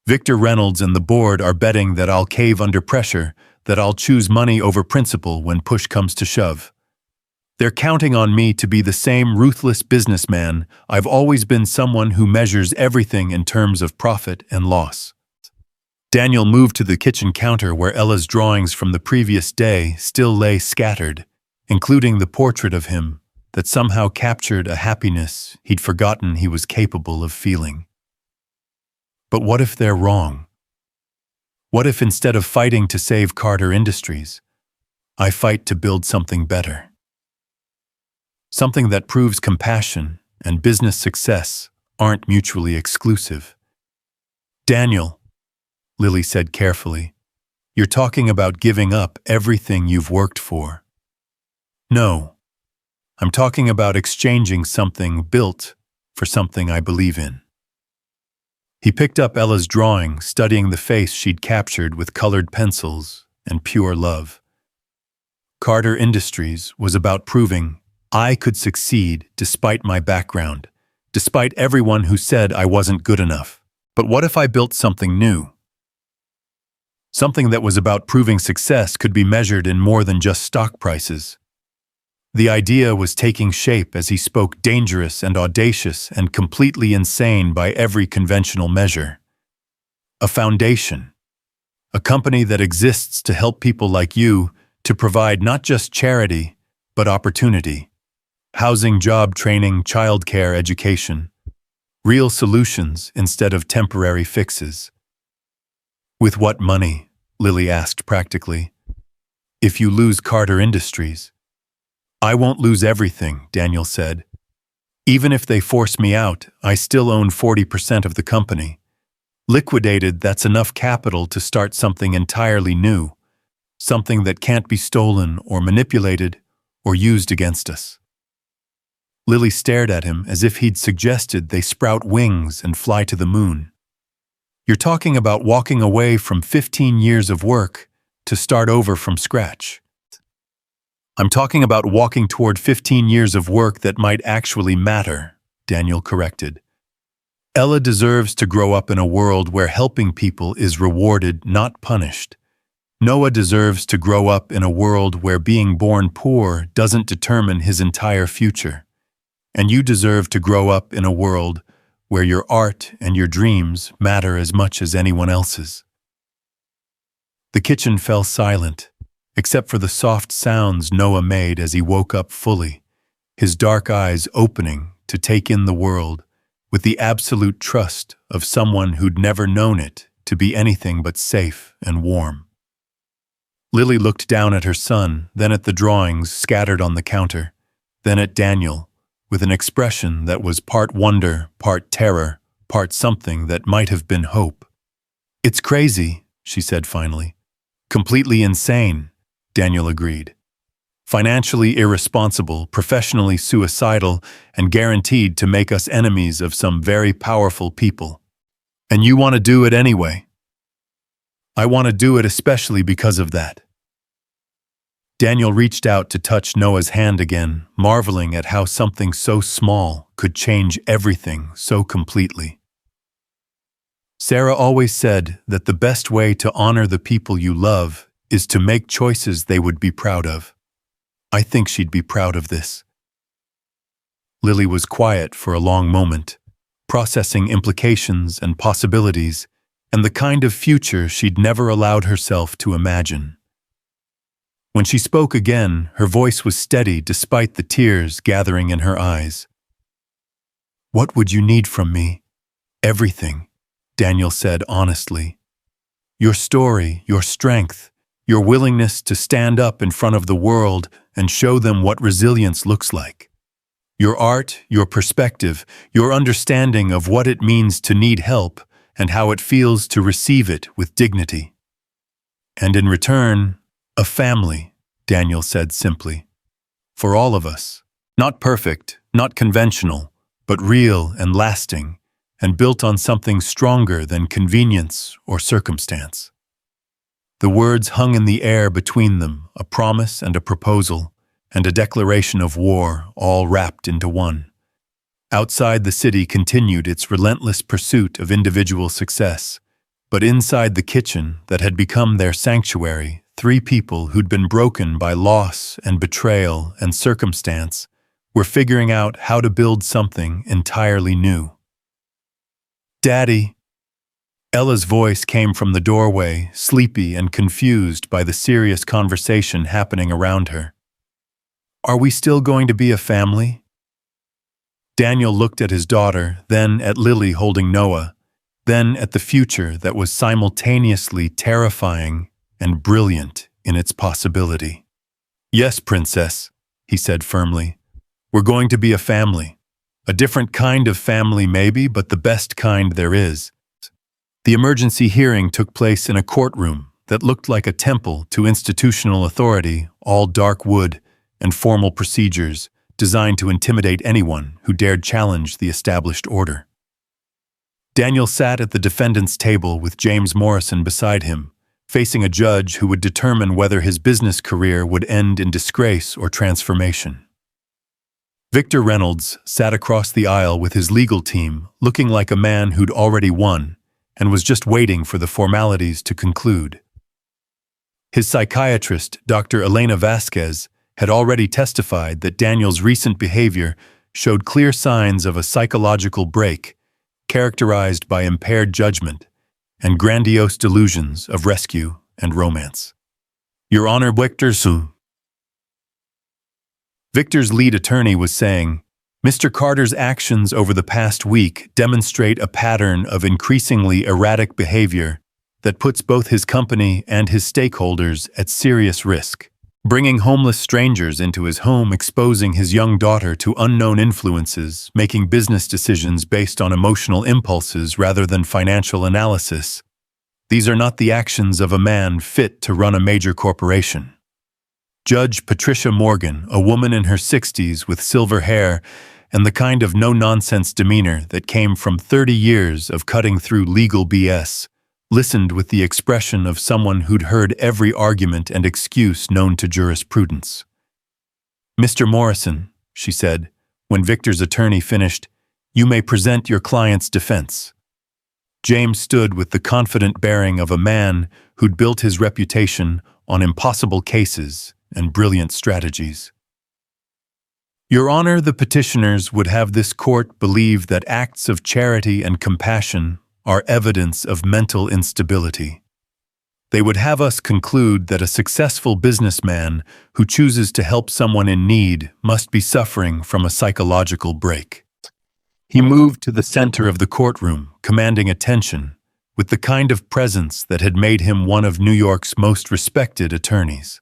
Victor Reynolds and the board are betting that I'll cave under pressure, that I'll choose money over principle when push comes to shove. They're counting on me to be the same ruthless businessman. I've always been someone who measures everything in terms of profit and loss. Daniel moved to the kitchen counter where Ella's drawings from the previous day still lay scattered, including the portrait of him that somehow captured a happiness he'd forgotten he was capable of feeling. But what if they're wrong? What if instead of fighting to save Carter Industries, I fight to build something better? Something that proves compassion and business success aren't mutually exclusive. Daniel, Lily said carefully, you're talking about giving up everything you've worked for. No, I'm talking about exchanging something built for something I believe in. He picked up Ella's drawing, studying the face she'd captured with colored pencils and pure love. Carter Industries was about proving I could succeed despite my background, despite everyone who said I wasn't good enough. But what if I built something new? Something that was about proving success could be measured in more than just stock prices. The idea was taking shape as he spoke, dangerous and audacious and completely insane by every conventional measure. A foundation. A company that exists to help people like you to provide not just charity, but opportunity. Housing, job training, childcare, education. Real solutions instead of temporary fixes. With what money? Lily asked practically. If you lose Carter Industries. I won't lose everything, Daniel said. Even if they force me out, I still own 40% of the company. Liquidated, that's enough capital to start something entirely new. Something that can't be stolen or manipulated or used against us. Lily stared at him as if he'd suggested they sprout wings and fly to the moon. You're talking about walking away from 15 years of work to start over from scratch. I'm talking about walking toward 15 years of work that might actually matter, Daniel corrected. Ella deserves to grow up in a world where helping people is rewarded, not punished. Noah deserves to grow up in a world where being born poor doesn't determine his entire future. And you deserve to grow up in a world where your art and your dreams matter as much as anyone else's. The kitchen fell silent, except for the soft sounds Noah made as he woke up fully, his dark eyes opening to take in the world with the absolute trust of someone who'd never known it to be anything but safe and warm. Lily looked down at her son, then at the drawings scattered on the counter, then at Daniel, with an expression that was part wonder, part terror, part something that might have been hope. It's crazy, she said finally. Completely insane, Daniel agreed. Financially irresponsible, professionally suicidal, and guaranteed to make us enemies of some very powerful people. And you want to do it anyway. I want to do it especially because of that. Daniel reached out to touch Noah's hand again, marveling at how something so small could change everything so completely. Sarah always said that the best way to honor the people you love is to make choices they would be proud of. I think she'd be proud of this. Lily was quiet for a long moment, processing implications and possibilities, and the kind of future she'd never allowed herself to imagine. When she spoke again, her voice was steady despite the tears gathering in her eyes. What would you need from me? Everything, Daniel said honestly. Your story, your strength, your willingness to stand up in front of the world and show them what resilience looks like. Your art, your perspective, your understanding of what it means to need help and how it feels to receive it with dignity. And in return, a family, Daniel said simply. For all of us. Not perfect, not conventional, but real and lasting, and built on something stronger than convenience or circumstance. The words hung in the air between them, a promise and a proposal, and a declaration of war, all wrapped into one. Outside, the city continued its relentless pursuit of individual success, But inside the kitchen that had become their sanctuary, three people who'd been broken by loss and betrayal and circumstance were figuring out how to build something entirely new. "Daddy!" Ella's voice came from the doorway, sleepy and confused by the serious conversation happening around her. "Are we still going to be a family?" Daniel looked at his daughter, then at Lily holding Noah, then at the future that was simultaneously terrifying and brilliant in its possibility. "Yes, princess," he said firmly. "We're going to be a family. A different kind of family maybe, but the best kind there is." The emergency hearing took place in a courtroom that looked like a temple to institutional authority, all dark wood and formal procedures designed to intimidate anyone who dared challenge the established order. Daniel sat at the defendant's table with James Morrison beside him, facing a judge who would determine whether his business career would end in disgrace or transformation. Victor Reynolds sat across the aisle with his legal team, looking like a man who'd already won and was just waiting for the formalities to conclude. His psychiatrist, Dr. Elena Vasquez, had already testified that Daniel's recent behavior showed clear signs of a psychological break, characterized by impaired judgment and grandiose delusions of rescue and romance. "Your Honor, Victor's lead attorney was saying, "Mr. Carter's actions over the past week demonstrate a pattern of increasingly erratic behavior that puts both his company and his stakeholders at serious risk. Bringing homeless strangers into his home, exposing his young daughter to unknown influences, making business decisions based on emotional impulses rather than financial analysis. These are not the actions of a man fit to run a major corporation." Judge Patricia Morgan, a woman in her 60s with silver hair and the kind of no-nonsense demeanor that came from 30 years of cutting through legal BS, listened with the expression of someone who'd heard every argument and excuse known to jurisprudence. "Mr. Morrison," she said, when Victor's attorney finished, "you may present your client's defense." James stood with the confident bearing of a man who'd built his reputation on impossible cases and brilliant strategies. "Your Honor, the petitioners would have this court believe that acts of charity and compassion are evidence of mental instability. They would have us conclude that a successful businessman who chooses to help someone in need must be suffering from a psychological break." He moved to the center of the courtroom, commanding attention, with the kind of presence that had made him one of New York's most respected attorneys.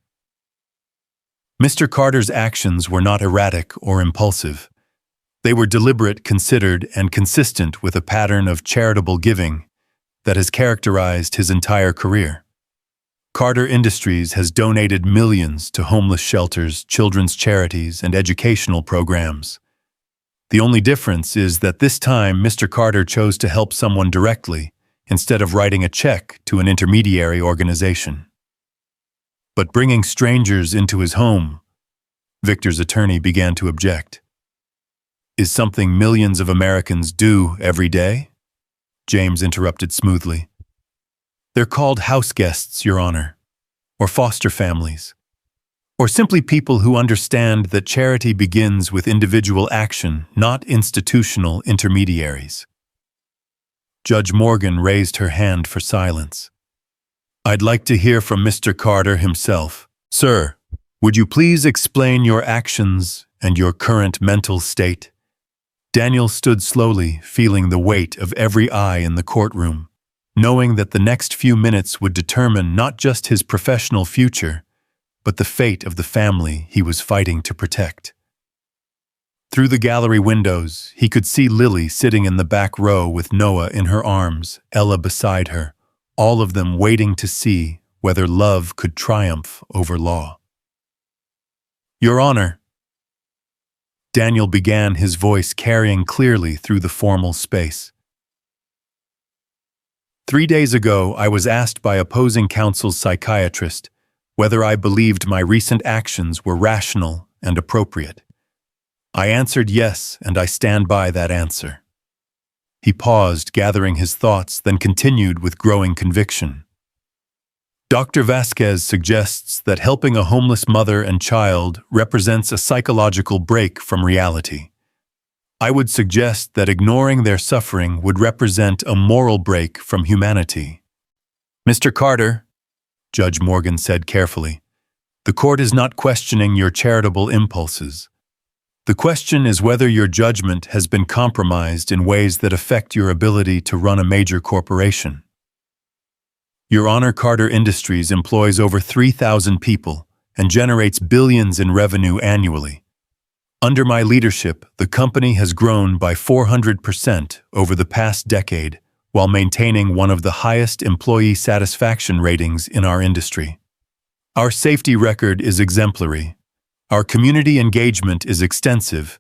Mr. Carter's actions were not erratic or impulsive. They were deliberate, considered, and consistent with a pattern of charitable giving that has characterized his entire career. Carter Industries has donated millions to homeless shelters, children's charities, and educational programs. The only difference is that this time Mr. Carter chose to help someone directly instead of writing a check to an intermediary organization. But bringing strangers into his home, Victor's attorney began to object. "Is something millions of Americans do every day?" James interrupted smoothly. "They're called house guests, Your Honor, or foster families, or simply people who understand that charity begins with individual action, not institutional intermediaries." Judge Morgan raised her hand for silence. "I'd like to hear from Mr. Carter himself. Sir, would you please explain your actions and your current mental state?" Daniel stood slowly, feeling the weight of every eye in the courtroom, knowing that the next few minutes would determine not just his professional future, but the fate of the family he was fighting to protect. Through the gallery windows, he could see Lily sitting in the back row with Noah in her arms, Ella beside her, all of them waiting to see whether love could triumph over law. "Your Honor," Daniel began, his voice carrying clearly through the formal space. "3 days ago, I was asked by opposing counsel's psychiatrist whether I believed my recent actions were rational and appropriate. I answered yes, and I stand by that answer." He paused, gathering his thoughts, then continued with growing conviction. Dr. Vasquez suggests that helping a homeless mother and child represents a psychological break from reality. I would suggest that ignoring their suffering would represent a moral break from humanity. Mr. Carter, Judge Morgan said carefully, the court is not questioning your charitable impulses. The question is whether your judgment has been compromised in ways that affect your ability to run a major corporation. Your Honor, Carter Industries employs over 3,000 people and generates billions in revenue annually. Under my leadership, the company has grown by 400% over the past decade while maintaining one of the highest employee satisfaction ratings in our industry. Our safety record is exemplary, our community engagement is extensive,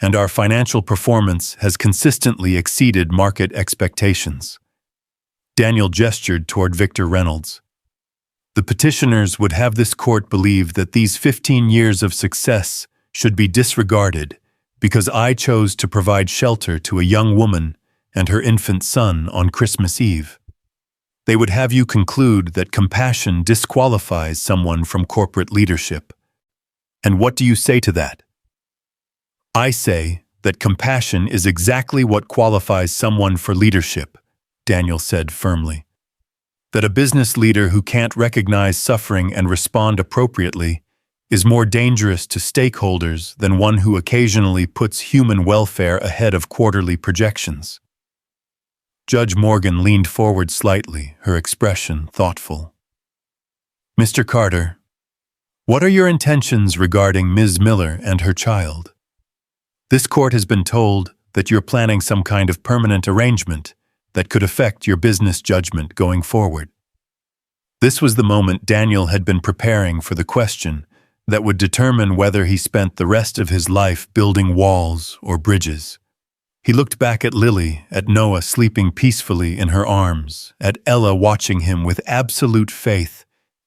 and our financial performance has consistently exceeded market expectations. Daniel gestured toward Victor Reynolds. The petitioners would have this court believe that these 15 years of success should be disregarded because I chose to provide shelter to a young woman and her infant son on Christmas Eve. They would have you conclude that compassion disqualifies someone from corporate leadership. And what do you say to that? I say that compassion is exactly what qualifies someone for leadership, Daniel said firmly. That a business leader who can't recognize suffering and respond appropriately is more dangerous to stakeholders than one who occasionally puts human welfare ahead of quarterly projections. Judge Morgan leaned forward slightly, her expression thoughtful. Mr. Carter, what are your intentions regarding Ms. Miller and her child? This court has been told that you're planning some kind of permanent arrangement that could affect your business judgment going forward. This was the moment Daniel had been preparing for the question that would determine whether he spent the rest of his life building walls or bridges. He looked back at Lily, at Noah sleeping peacefully in her arms, at Ella watching him with absolute faith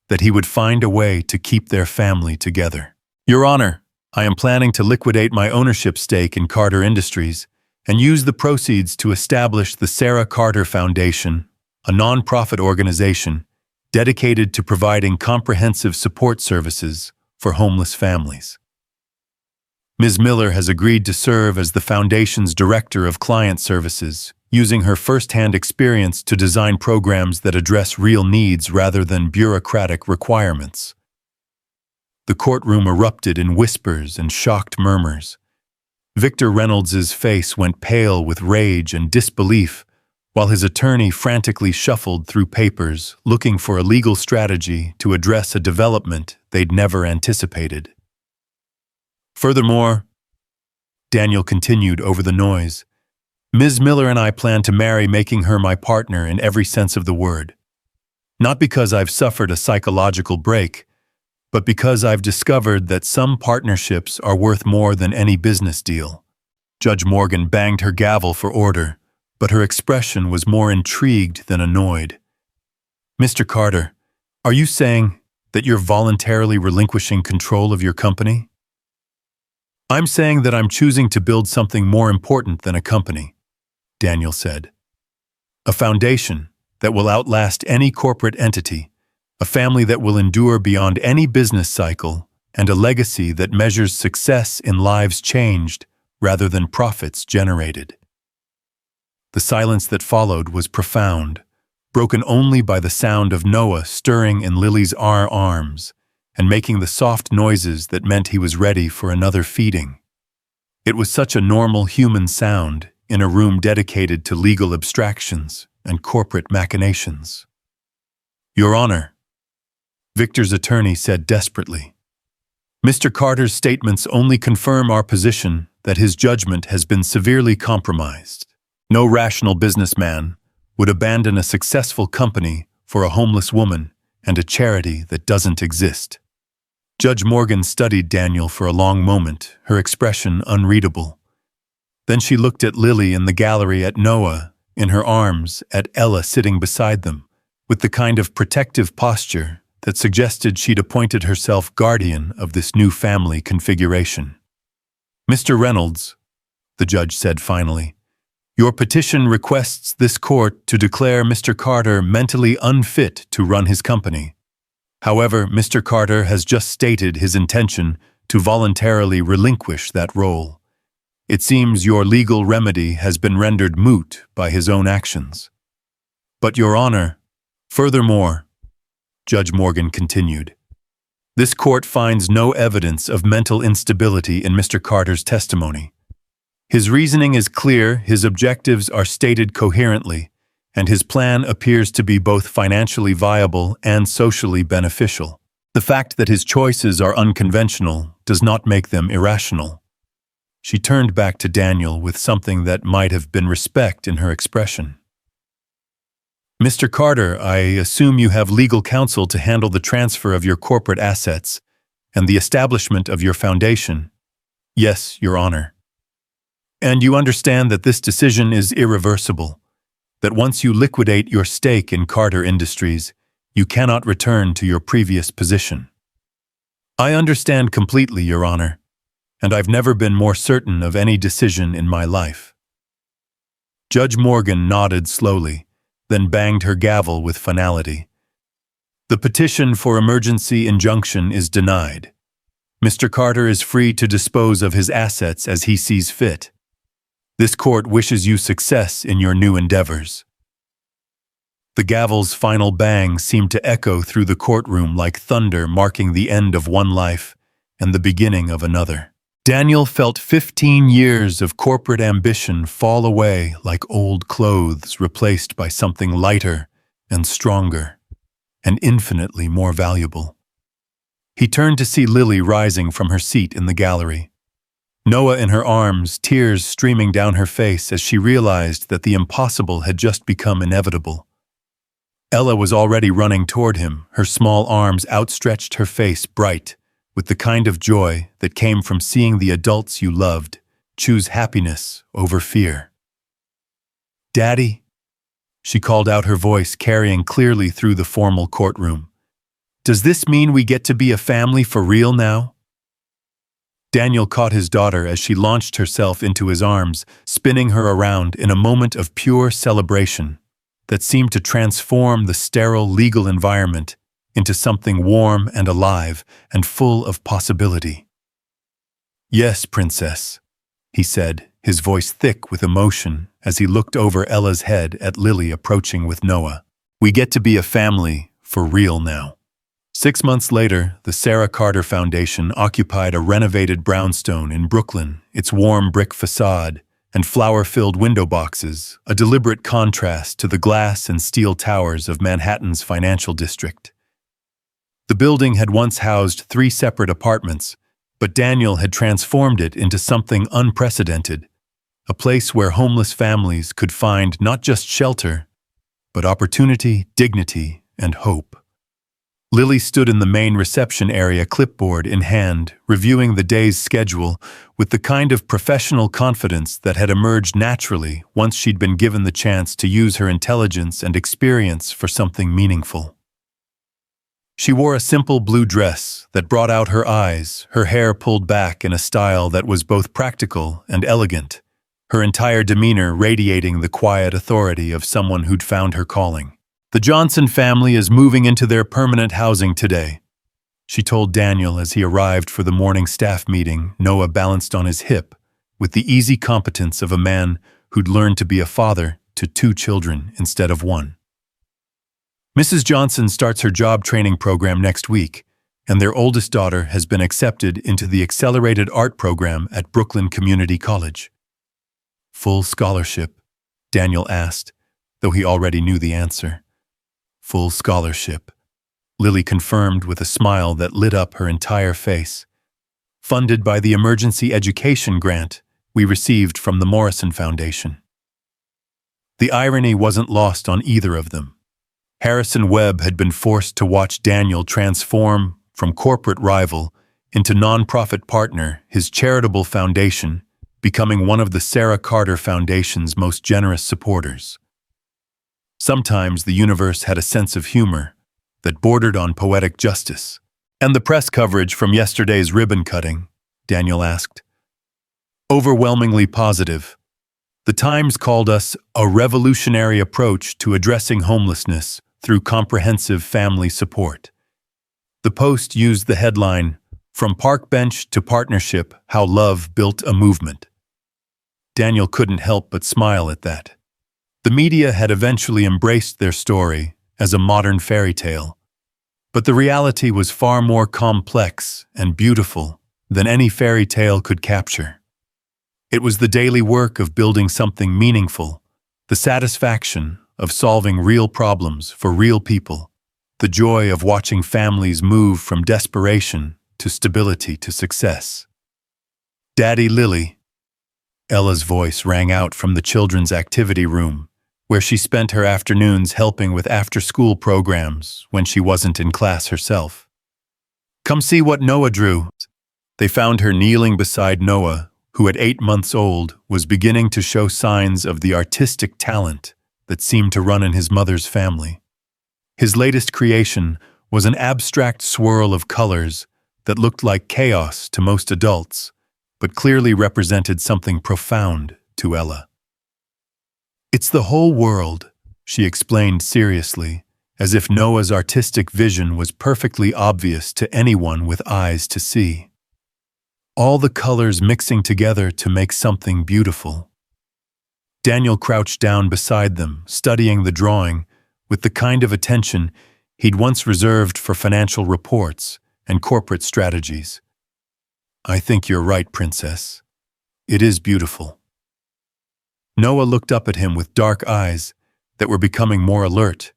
that he would find a way to keep their family together. Your Honor, I am planning to liquidate my ownership stake in Carter Industries and use the proceeds to establish the Sarah Carter Foundation, a non-profit organization dedicated to providing comprehensive support services for homeless families. Ms. Miller has agreed to serve as the Foundation's Director of Client Services, using her first-hand experience to design programs that address real needs rather than bureaucratic requirements. The courtroom erupted in whispers and shocked murmurs. Victor Reynolds's face went pale with rage and disbelief, while his attorney frantically shuffled through papers, looking for a legal strategy to address a development they'd never anticipated. Furthermore, Daniel continued over the noise, Ms. Miller and I plan to marry, making her my partner in every sense of the word. Not because I've suffered a psychological break, but because I've discovered that some partnerships are worth more than any business deal. Judge Morgan banged her gavel for order, but her expression was more intrigued than annoyed. Mr. Carter, are you saying that you're voluntarily relinquishing control of your company? I'm saying that I'm choosing to build something more important than a company, Daniel said. A foundation that will outlast any corporate entity, a family that will endure beyond any business cycle, and a legacy that measures success in lives changed rather than profits generated. The silence that followed was profound, broken only by the sound of Noah stirring in Lily's arms and making the soft noises that meant he was ready for another feeding. It was such a normal human sound in a room dedicated to legal abstractions and corporate machinations. Your Honor, Victor's attorney said desperately, Mr. Carter's statements only confirm our position that his judgment has been severely compromised. No rational businessman would abandon a successful company for a homeless woman and a charity that doesn't exist. Judge Morgan studied Daniel for a long moment, her expression unreadable. Then she looked at Lily in the gallery, at Noah in her arms, at Ella sitting beside them, with the kind of protective posture that suggested she'd appointed herself guardian of this new family configuration. Mr. Reynolds, the judge said finally, Your petition requests this court to declare Mr. Carter mentally unfit to run his company. However, Mr. Carter has just stated his intention to voluntarily relinquish that role. It seems your legal remedy has been rendered moot by his own actions. But, Your Honor, furthermore, Judge Morgan continued, this court finds no evidence of mental instability in Mr. Carter's testimony. His reasoning is clear, his objectives are stated coherently, and his plan appears to be both financially viable and socially beneficial. The fact that his choices are unconventional does not make them irrational. She turned back to Daniel with something that might have been respect in her expression. Mr. Carter, I assume you have legal counsel to handle the transfer of your corporate assets and the establishment of your foundation. Yes, Your Honor. And you understand that this decision is irreversible, that once you liquidate your stake in Carter Industries, you cannot return to your previous position. I understand completely, Your Honor, and I've never been more certain of any decision in my life. Judge Morgan nodded slowly, then banged her gavel with finality. The petition for emergency injunction is denied. Mr. Carter is free to dispose of his assets as he sees fit. This court wishes you success in your new endeavors. The gavel's final bang seemed to echo through the courtroom like thunder, marking the end of one life and the beginning of another. Daniel felt 15 years of corporate ambition fall away like old clothes replaced by something lighter and stronger and infinitely more valuable. He turned to see Lily rising from her seat in the gallery. Noah in her arms, tears streaming down her face as she realized that the impossible had just become inevitable. Ella was already running toward him, her small arms outstretched, her face bright, with the kind of joy that came from seeing the adults you loved choose happiness over fear. Daddy, she called out, her voice carrying clearly through the formal courtroom. Does this mean we get to be a family for real now? Daniel caught his daughter as she launched herself into his arms, spinning her around in a moment of pure celebration that seemed to transform the sterile legal environment into something warm and alive and full of possibility. Yes, Princess, he said, his voice thick with emotion as he looked over Ella's head at Lily approaching with Noah. We get to be a family for real now. 6 months later, the Sarah Carter Foundation occupied a renovated brownstone in Brooklyn, its warm brick facade and flower-filled window boxes, a deliberate contrast to the glass and steel towers of Manhattan's financial district. The building had once housed 3 separate apartments, but Daniel had transformed it into something unprecedented, a place where homeless families could find not just shelter, but opportunity, dignity, and hope. Lily stood in the main reception area, clipboard in hand, reviewing the day's schedule with the kind of professional confidence that had emerged naturally once she'd been given the chance to use her intelligence and experience for something meaningful. She wore a simple blue dress that brought out her eyes, her hair pulled back in a style that was both practical and elegant, her entire demeanor radiating the quiet authority of someone who'd found her calling. The Johnson family is moving into their permanent housing today, she told Daniel as he arrived for the morning staff meeting, Noah balanced on his hip, with the easy competence of a man who'd learned to be a father to 2 children instead of 1. Mrs. Johnson starts her job training program next week, and their oldest daughter has been accepted into the accelerated art program at Brooklyn Community College. Full scholarship? Daniel asked, though he already knew the answer. Full scholarship, Lily confirmed with a smile that lit up her entire face. Funded by the emergency education grant we received from the Morrison Foundation. The irony wasn't lost on either of them. Harrison Webb had been forced to watch Daniel transform from corporate rival into nonprofit partner, his charitable foundation becoming one of the Sarah Carter Foundation's most generous supporters. Sometimes the universe had a sense of humor that bordered on poetic justice. And the press coverage from yesterday's ribbon cutting, Daniel asked. Overwhelmingly positive, The Times called us a revolutionary approach to addressing homelessness through comprehensive family support. The Post used the headline, "From Park Bench to Partnership, How Love Built a Movement." Daniel couldn't help but smile at that. The media had eventually embraced their story as a modern fairy tale, but the reality was far more complex and beautiful than any fairy tale could capture. It was the daily work of building something meaningful, the satisfaction of solving real problems for real people, the joy of watching families move from desperation to stability to success. "Daddy Lily," Ella's voice rang out from the children's activity room, where she spent her afternoons helping with after-school programs when she wasn't in class herself. "Come see what Noah drew." They found her kneeling beside Noah, who at 8 months old was beginning to show signs of the artistic talent that seemed to run in his mother's family. His latest creation was an abstract swirl of colors that looked like chaos to most adults, but clearly represented something profound to Ella. "It's the whole world," she explained seriously, as if Noah's artistic vision was perfectly obvious to anyone with eyes to see. All the colors mixing together to make something beautiful. Daniel crouched down beside them, studying the drawing with the kind of attention he'd once reserved for financial reports and corporate strategies. "I think you're right, Princess. It is beautiful." Noah looked up at him with dark eyes that were becoming more alert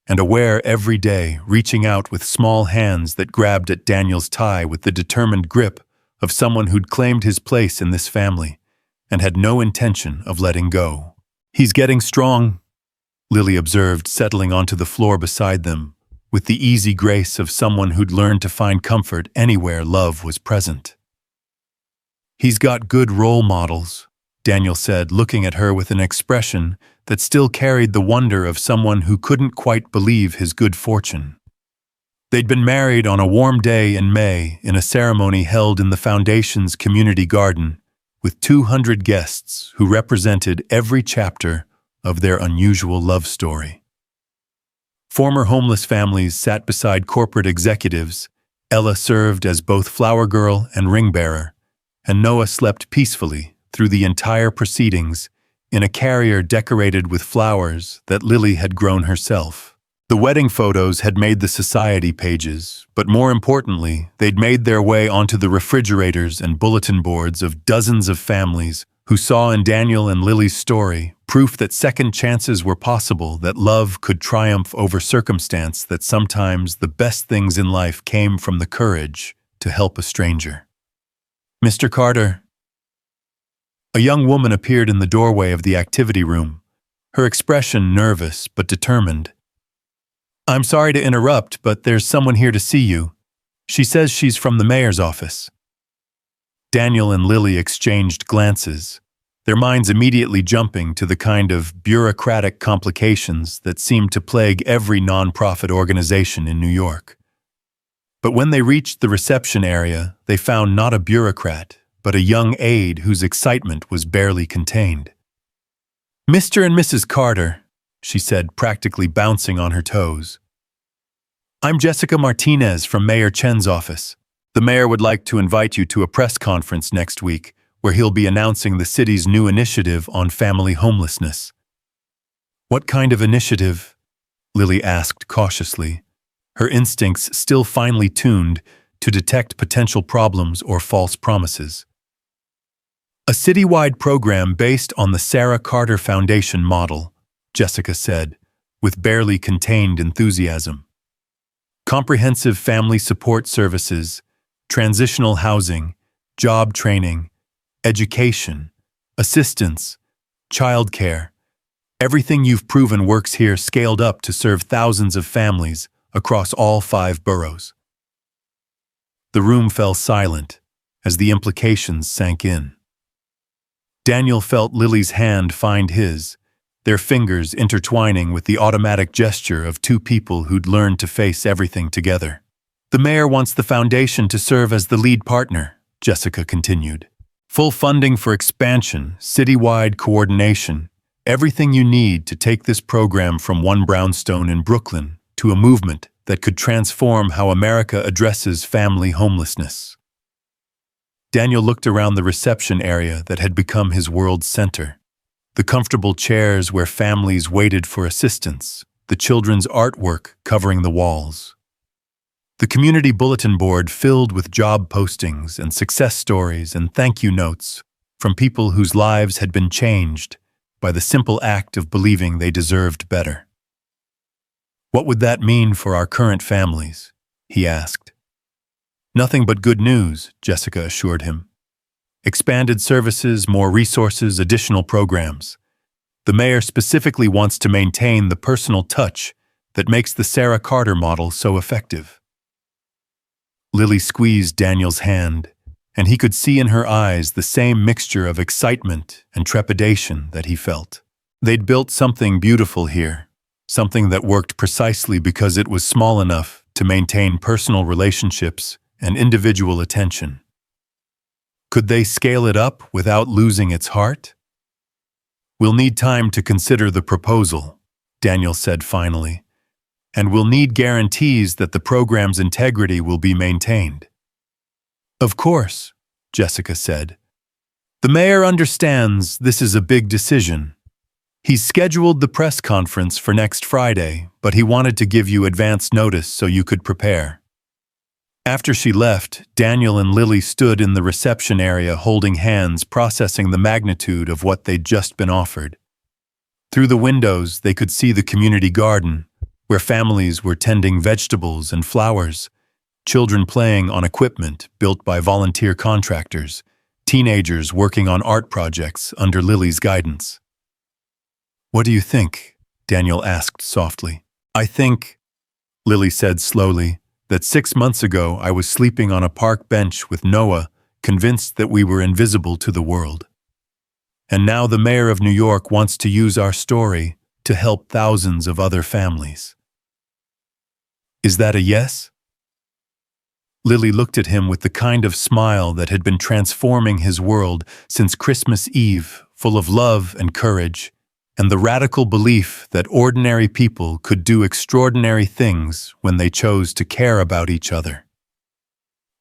and aware every day, reaching out with small hands that grabbed at Daniel's tie with the determined grip of someone who'd claimed his place in this family and had no intention of letting go. "He's getting strong," Lily observed, settling onto the floor beside them with the easy grace of someone who'd learned to find comfort anywhere love was present. "He's got good role models," Daniel said, looking at her with an expression that still carried the wonder of someone who couldn't quite believe his good fortune. They'd been married on a warm day in May in a ceremony held in the Foundation's community garden with 200 guests who represented every chapter of their unusual love story. Former homeless families sat beside corporate executives. Ella served as both flower girl and ring bearer, and Noah slept peacefully through the entire proceedings in a carrier decorated with flowers that Lily had grown herself. The wedding photos had made the society pages, but more importantly, they'd made their way onto the refrigerators and bulletin boards of dozens of families who saw in Daniel and Lily's story proof that second chances were possible, that love could triumph over circumstance, that sometimes the best things in life came from the courage to help a stranger. "Mr. Carter." A young woman appeared in the doorway of the activity room, her expression nervous but determined. "I'm sorry to interrupt, but there's someone here to see you. She says she's from the mayor's office." Daniel and Lily exchanged glances, their minds immediately jumping to the kind of bureaucratic complications that seemed to plague every nonprofit organization in New York. But when they reached the reception area, they found not a bureaucrat, but a young aide whose excitement was barely contained. "Mr. and Mrs. Carter," she said, practically bouncing on her toes. "I'm Jessica Martinez from Mayor Chen's office. The mayor would like to invite you to a press conference next week where he'll be announcing the city's new initiative on family homelessness." "What kind of initiative?" Lily asked cautiously, her instincts still finely tuned to detect potential problems or false promises. "A citywide program based on the Sarah Carter Foundation model," Jessica said, with barely contained enthusiasm. "Comprehensive family support services, transitional housing, job training, education, assistance, childcare. Everything you've proven works here, scaled up to serve thousands of families across all 5 boroughs." The room fell silent as the implications sank in. Daniel felt Lily's hand find his, their fingers intertwining with the automatic gesture of two people who'd learned to face everything together. "The mayor wants the foundation to serve as the lead partner," Jessica continued. Full funding for expansion, citywide coordination, everything you need to take this program from one brownstone in Brooklyn to a movement that could transform how America addresses family homelessness. Daniel looked around the reception area that had become his world's center. The comfortable chairs where families waited for assistance, the children's artwork covering the walls. The community bulletin board filled with job postings and success stories and thank you notes from people whose lives had been changed by the simple act of believing they deserved better. "What would that mean for our current families?" he asked. "Nothing but good news," Jessica assured him. "Expanded services, more resources, additional programs. The mayor specifically wants to maintain the personal touch that makes the Sarah Carter model so effective." Lily squeezed Daniel's hand, and he could see in her eyes the same mixture of excitement and trepidation that he felt. They'd built something beautiful here, something that worked precisely because it was small enough to maintain personal relationships and individual attention. Could they scale it up without losing its heart? "We'll need time to consider the proposal," Daniel said finally. "And we'll need guarantees that the program's integrity will be maintained." "Of course," Jessica said. "The mayor understands this is a big decision. He's scheduled the press conference for next Friday, but he wanted to give you advance notice so you could prepare." After she left, Daniel and Lily stood in the reception area holding hands, processing the magnitude of what they'd just been offered. Through the windows, they could see the community garden, where families were tending vegetables and flowers, children playing on equipment built by volunteer contractors, teenagers working on art projects under Lily's guidance. "What do you think?" Daniel asked softly. "I think," Lily said slowly, "that 6 months ago I was sleeping on a park bench with Noah, convinced that we were invisible to the world. And now the mayor of New York wants to use our story to help thousands of other families. Is that a yes?" Lily looked at him with the kind of smile that had been transforming his world since Christmas Eve, full of love and courage, and the radical belief that ordinary people could do extraordinary things when they chose to care about each other.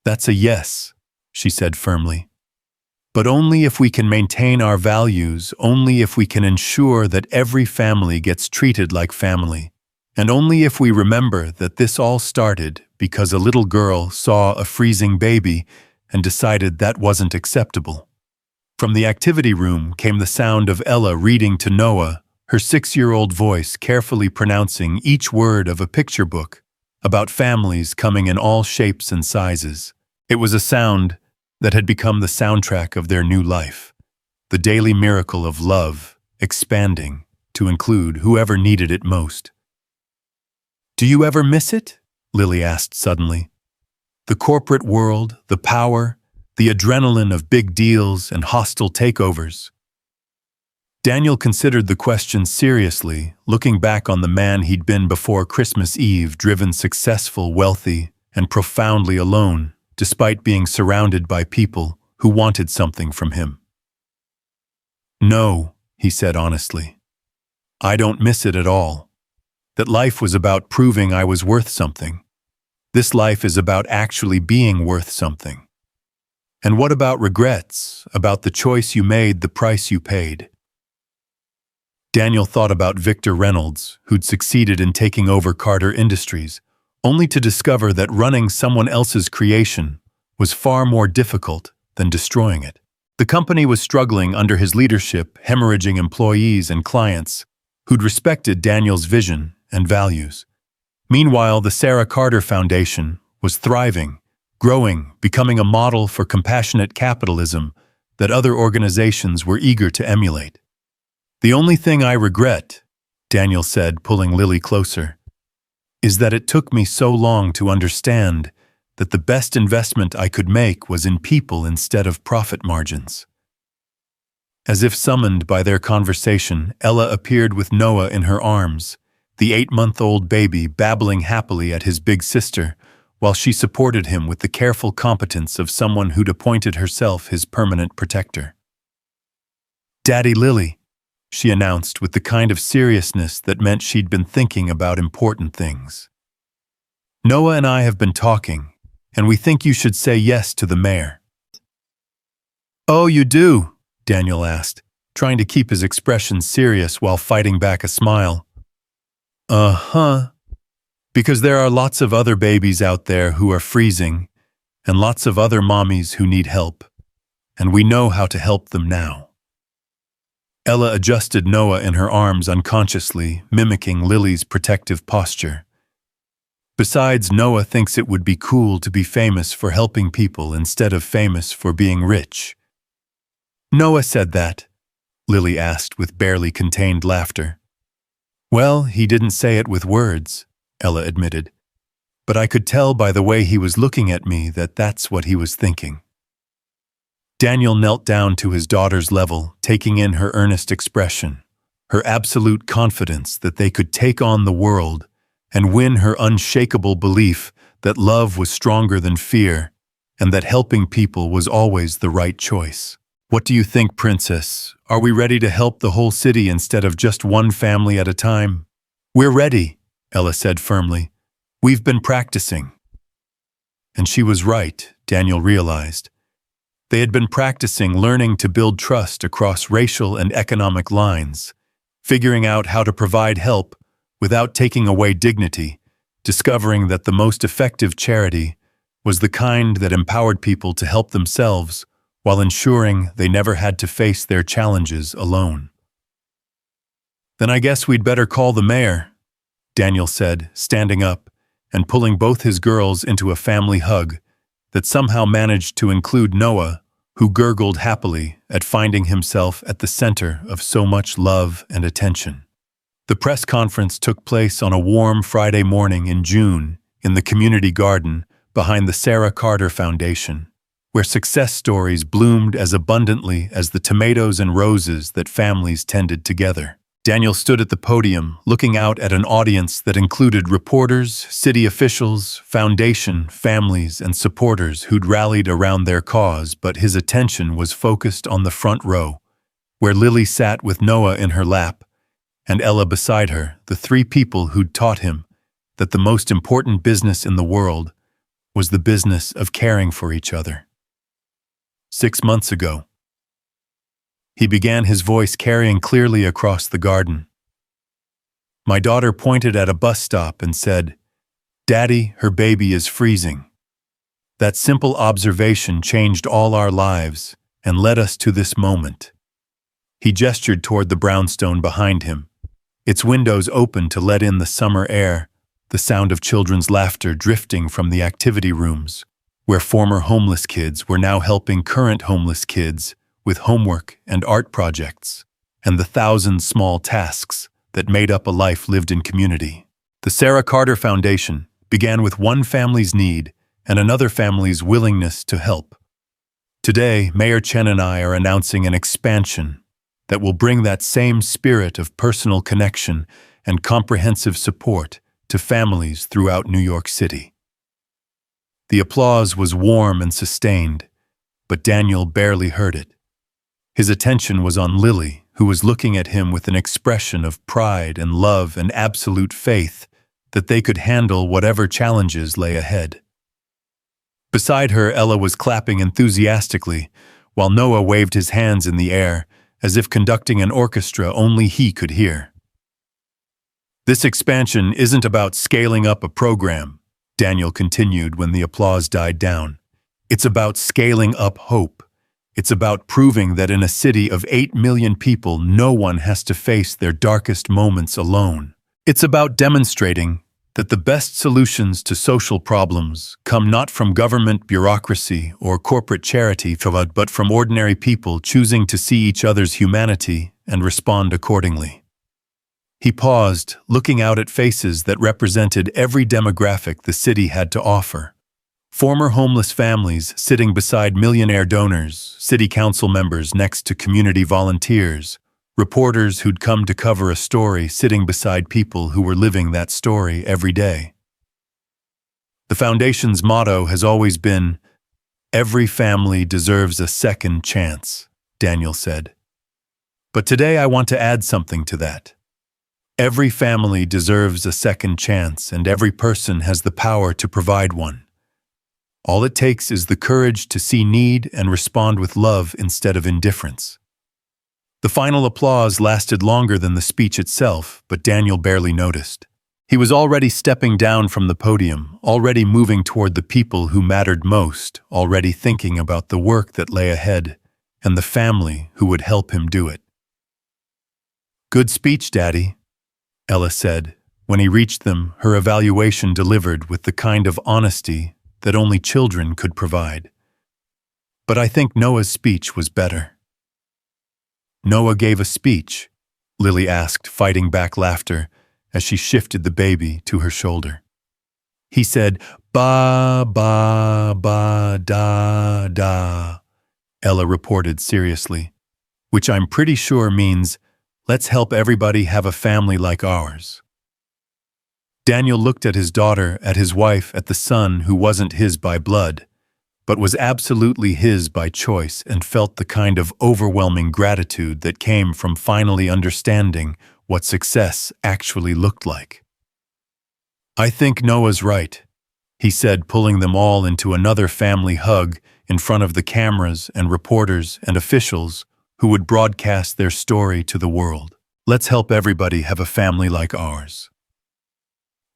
"That's a yes," she said firmly. "But only if we can maintain our values, only if we can ensure that every family gets treated like family, and only if we remember that this all started because a little girl saw a freezing baby and decided that wasn't acceptable." From the activity room came the sound of Ella reading to Noah, her 6-year-old voice carefully pronouncing each word of a picture book about families coming in all shapes and sizes. It was a sound that had become the soundtrack of their new life, the daily miracle of love expanding to include whoever needed it most. "Do you ever miss it?" Lily asked suddenly. "The corporate world, the power, the adrenaline of big deals and hostile takeovers." Daniel considered the question seriously, looking back on the man he'd been before Christmas Eve, driven, successful, wealthy, and profoundly alone, despite being surrounded by people who wanted something from him. "No," he said honestly. "I don't miss it at all. That life was about proving I was worth something. This life is about actually being worth something. And what about regrets, about the choice you made, the price you paid?" Daniel thought about Victor Reynolds, who'd succeeded in taking over Carter Industries, only to discover that running someone else's creation was far more difficult than destroying it. The company was struggling under his leadership, hemorrhaging employees and clients who'd respected Daniel's vision and values. Meanwhile, the Sarah Carter Foundation was thriving, growing, becoming a model for compassionate capitalism that other organizations were eager to emulate. "The only thing I regret," Daniel said, pulling Lily closer, "is that it took me so long to understand that the best investment I could make was in people instead of profit margins." As if summoned by their conversation, Ella appeared with Noah in her arms, the 8-month-old baby babbling happily at his big sister, while she supported him with the careful competence of someone who'd appointed herself his permanent protector. "Daddy Lily," she announced with the kind of seriousness that meant she'd been thinking about important things. "Noah and I have been talking, and we think you should say yes to the mayor." "Oh, you do?" Daniel asked, trying to keep his expression serious while fighting back a smile. "Uh-huh. Because there are lots of other babies out there who are freezing, and lots of other mommies who need help, and we know how to help them now." Ella adjusted Noah in her arms unconsciously, mimicking Lily's protective posture. "Besides, Noah thinks it would be cool to be famous for helping people instead of famous for being rich." "Noah said that?" Lily asked with barely contained laughter. "Well, he didn't say it with words," Ella admitted, "but I could tell by the way he was looking at me that that's what he was thinking." Daniel knelt down to his daughter's level, taking in her earnest expression, her absolute confidence that they could take on the world, and win her unshakable belief that love was stronger than fear, and that helping people was always the right choice. "What do you think, Princess? Are we ready to help the whole city instead of just one family at a time?" "We're ready," Ella said firmly. "We've been practicing." And she was right, Daniel realized. They had been practicing learning to build trust across racial and economic lines, figuring out how to provide help without taking away dignity, discovering that the most effective charity was the kind that empowered people to help themselves while ensuring they never had to face their challenges alone. "Then I guess we'd better call the mayor," Daniel said, standing up and pulling both his girls into a family hug that somehow managed to include Noah, who gurgled happily at finding himself at the center of so much love and attention. The press conference took place on a warm Friday morning in June in the community garden behind the Sarah Carter Foundation, where success stories bloomed as abundantly as the tomatoes and roses that families tended together. Daniel stood at the podium, looking out at an audience that included reporters, city officials, foundation, families, and supporters who'd rallied around their cause, but his attention was focused on the front row, where Lily sat with Noah in her lap, and Ella beside her, the three people who'd taught him that the most important business in the world was the business of caring for each other. 6 months ago, he began, his voice carrying clearly across the garden. My daughter pointed at a bus stop and said, "Daddy, her baby is freezing." That simple observation changed all our lives and led us to this moment. He gestured toward the brownstone behind him, its windows open to let in the summer air, the sound of children's laughter drifting from the activity rooms, where former homeless kids were now helping current homeless kids with homework and art projects, and the 1,000 small tasks that made up a life lived in community. The Sarah Carter Foundation began with one family's need and another family's willingness to help. Today, Mayor Chen and I are announcing an expansion that will bring that same spirit of personal connection and comprehensive support to families throughout New York City. The applause was warm and sustained, but Daniel barely heard it. His attention was on Lily, who was looking at him with an expression of pride and love and absolute faith that they could handle whatever challenges lay ahead. Beside her, Ella was clapping enthusiastically, while Noah waved his hands in the air, as if conducting an orchestra only he could hear. This expansion isn't about scaling up a program, Daniel continued when the applause died down. It's about scaling up hope. It's about proving that in a city of 8 million people, no one has to face their darkest moments alone. It's about demonstrating that the best solutions to social problems come not from government bureaucracy or corporate charity, but from ordinary people choosing to see each other's humanity and respond accordingly. He paused, looking out at faces that represented every demographic the city had to offer. Former homeless families sitting beside millionaire donors, city council members next to community volunteers, reporters who'd come to cover a story sitting beside people who were living that story every day. The foundation's motto has always been, "Every family deserves a second chance," Daniel said. But today I want to add something to that. Every family deserves a second chance, and every person has the power to provide one. All it takes is the courage to see need and respond with love instead of indifference. The final applause lasted longer than the speech itself, but Daniel barely noticed. He was already stepping down from the podium, already moving toward the people who mattered most, already thinking about the work that lay ahead and the family who would help him do it. "Good speech, Daddy," Ella said. When he reached them, her evaluation delivered with the kind of honesty that only children could provide. "But I think Noah's speech was better." "Noah gave a speech?" Lily asked, fighting back laughter as she shifted the baby to her shoulder. "He said, ba, ba, ba, da, da," Ella reported seriously, "which I'm pretty sure means, let's help everybody have a family like ours." Daniel looked at his daughter, at his wife, at the son who wasn't his by blood, but was absolutely his by choice, and felt the kind of overwhelming gratitude that came from finally understanding what success actually looked like. "I think Noah's right," he said, pulling them all into another family hug in front of the cameras and reporters and officials who would broadcast their story to the world. "Let's help everybody have a family like ours."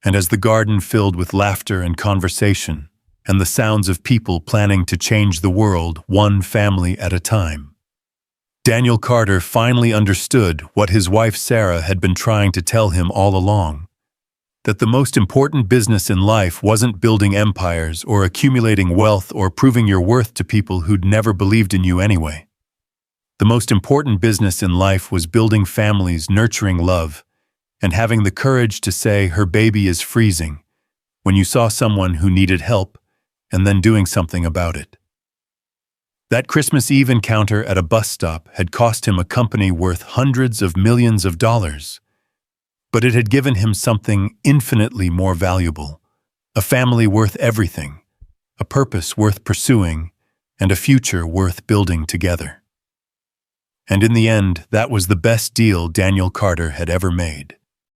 And as the garden filled with laughter and conversation, and the sounds of people planning to change the world one family at a time, Daniel Carter finally understood what his wife Sarah had been trying to tell him all along, that the most important business in life wasn't building empires or accumulating wealth or proving your worth to people who'd never believed in you anyway. The most important business in life was building families, nurturing love, and having the courage to say her baby is freezing when you saw someone who needed help, and then doing something about it. That Christmas Eve encounter at a bus stop had cost him a company worth hundreds of millions of dollars, but it had given him something infinitely more valuable, a family worth everything, a purpose worth pursuing, and a future worth building together. And in the end, that was the best deal Daniel Carter had ever made.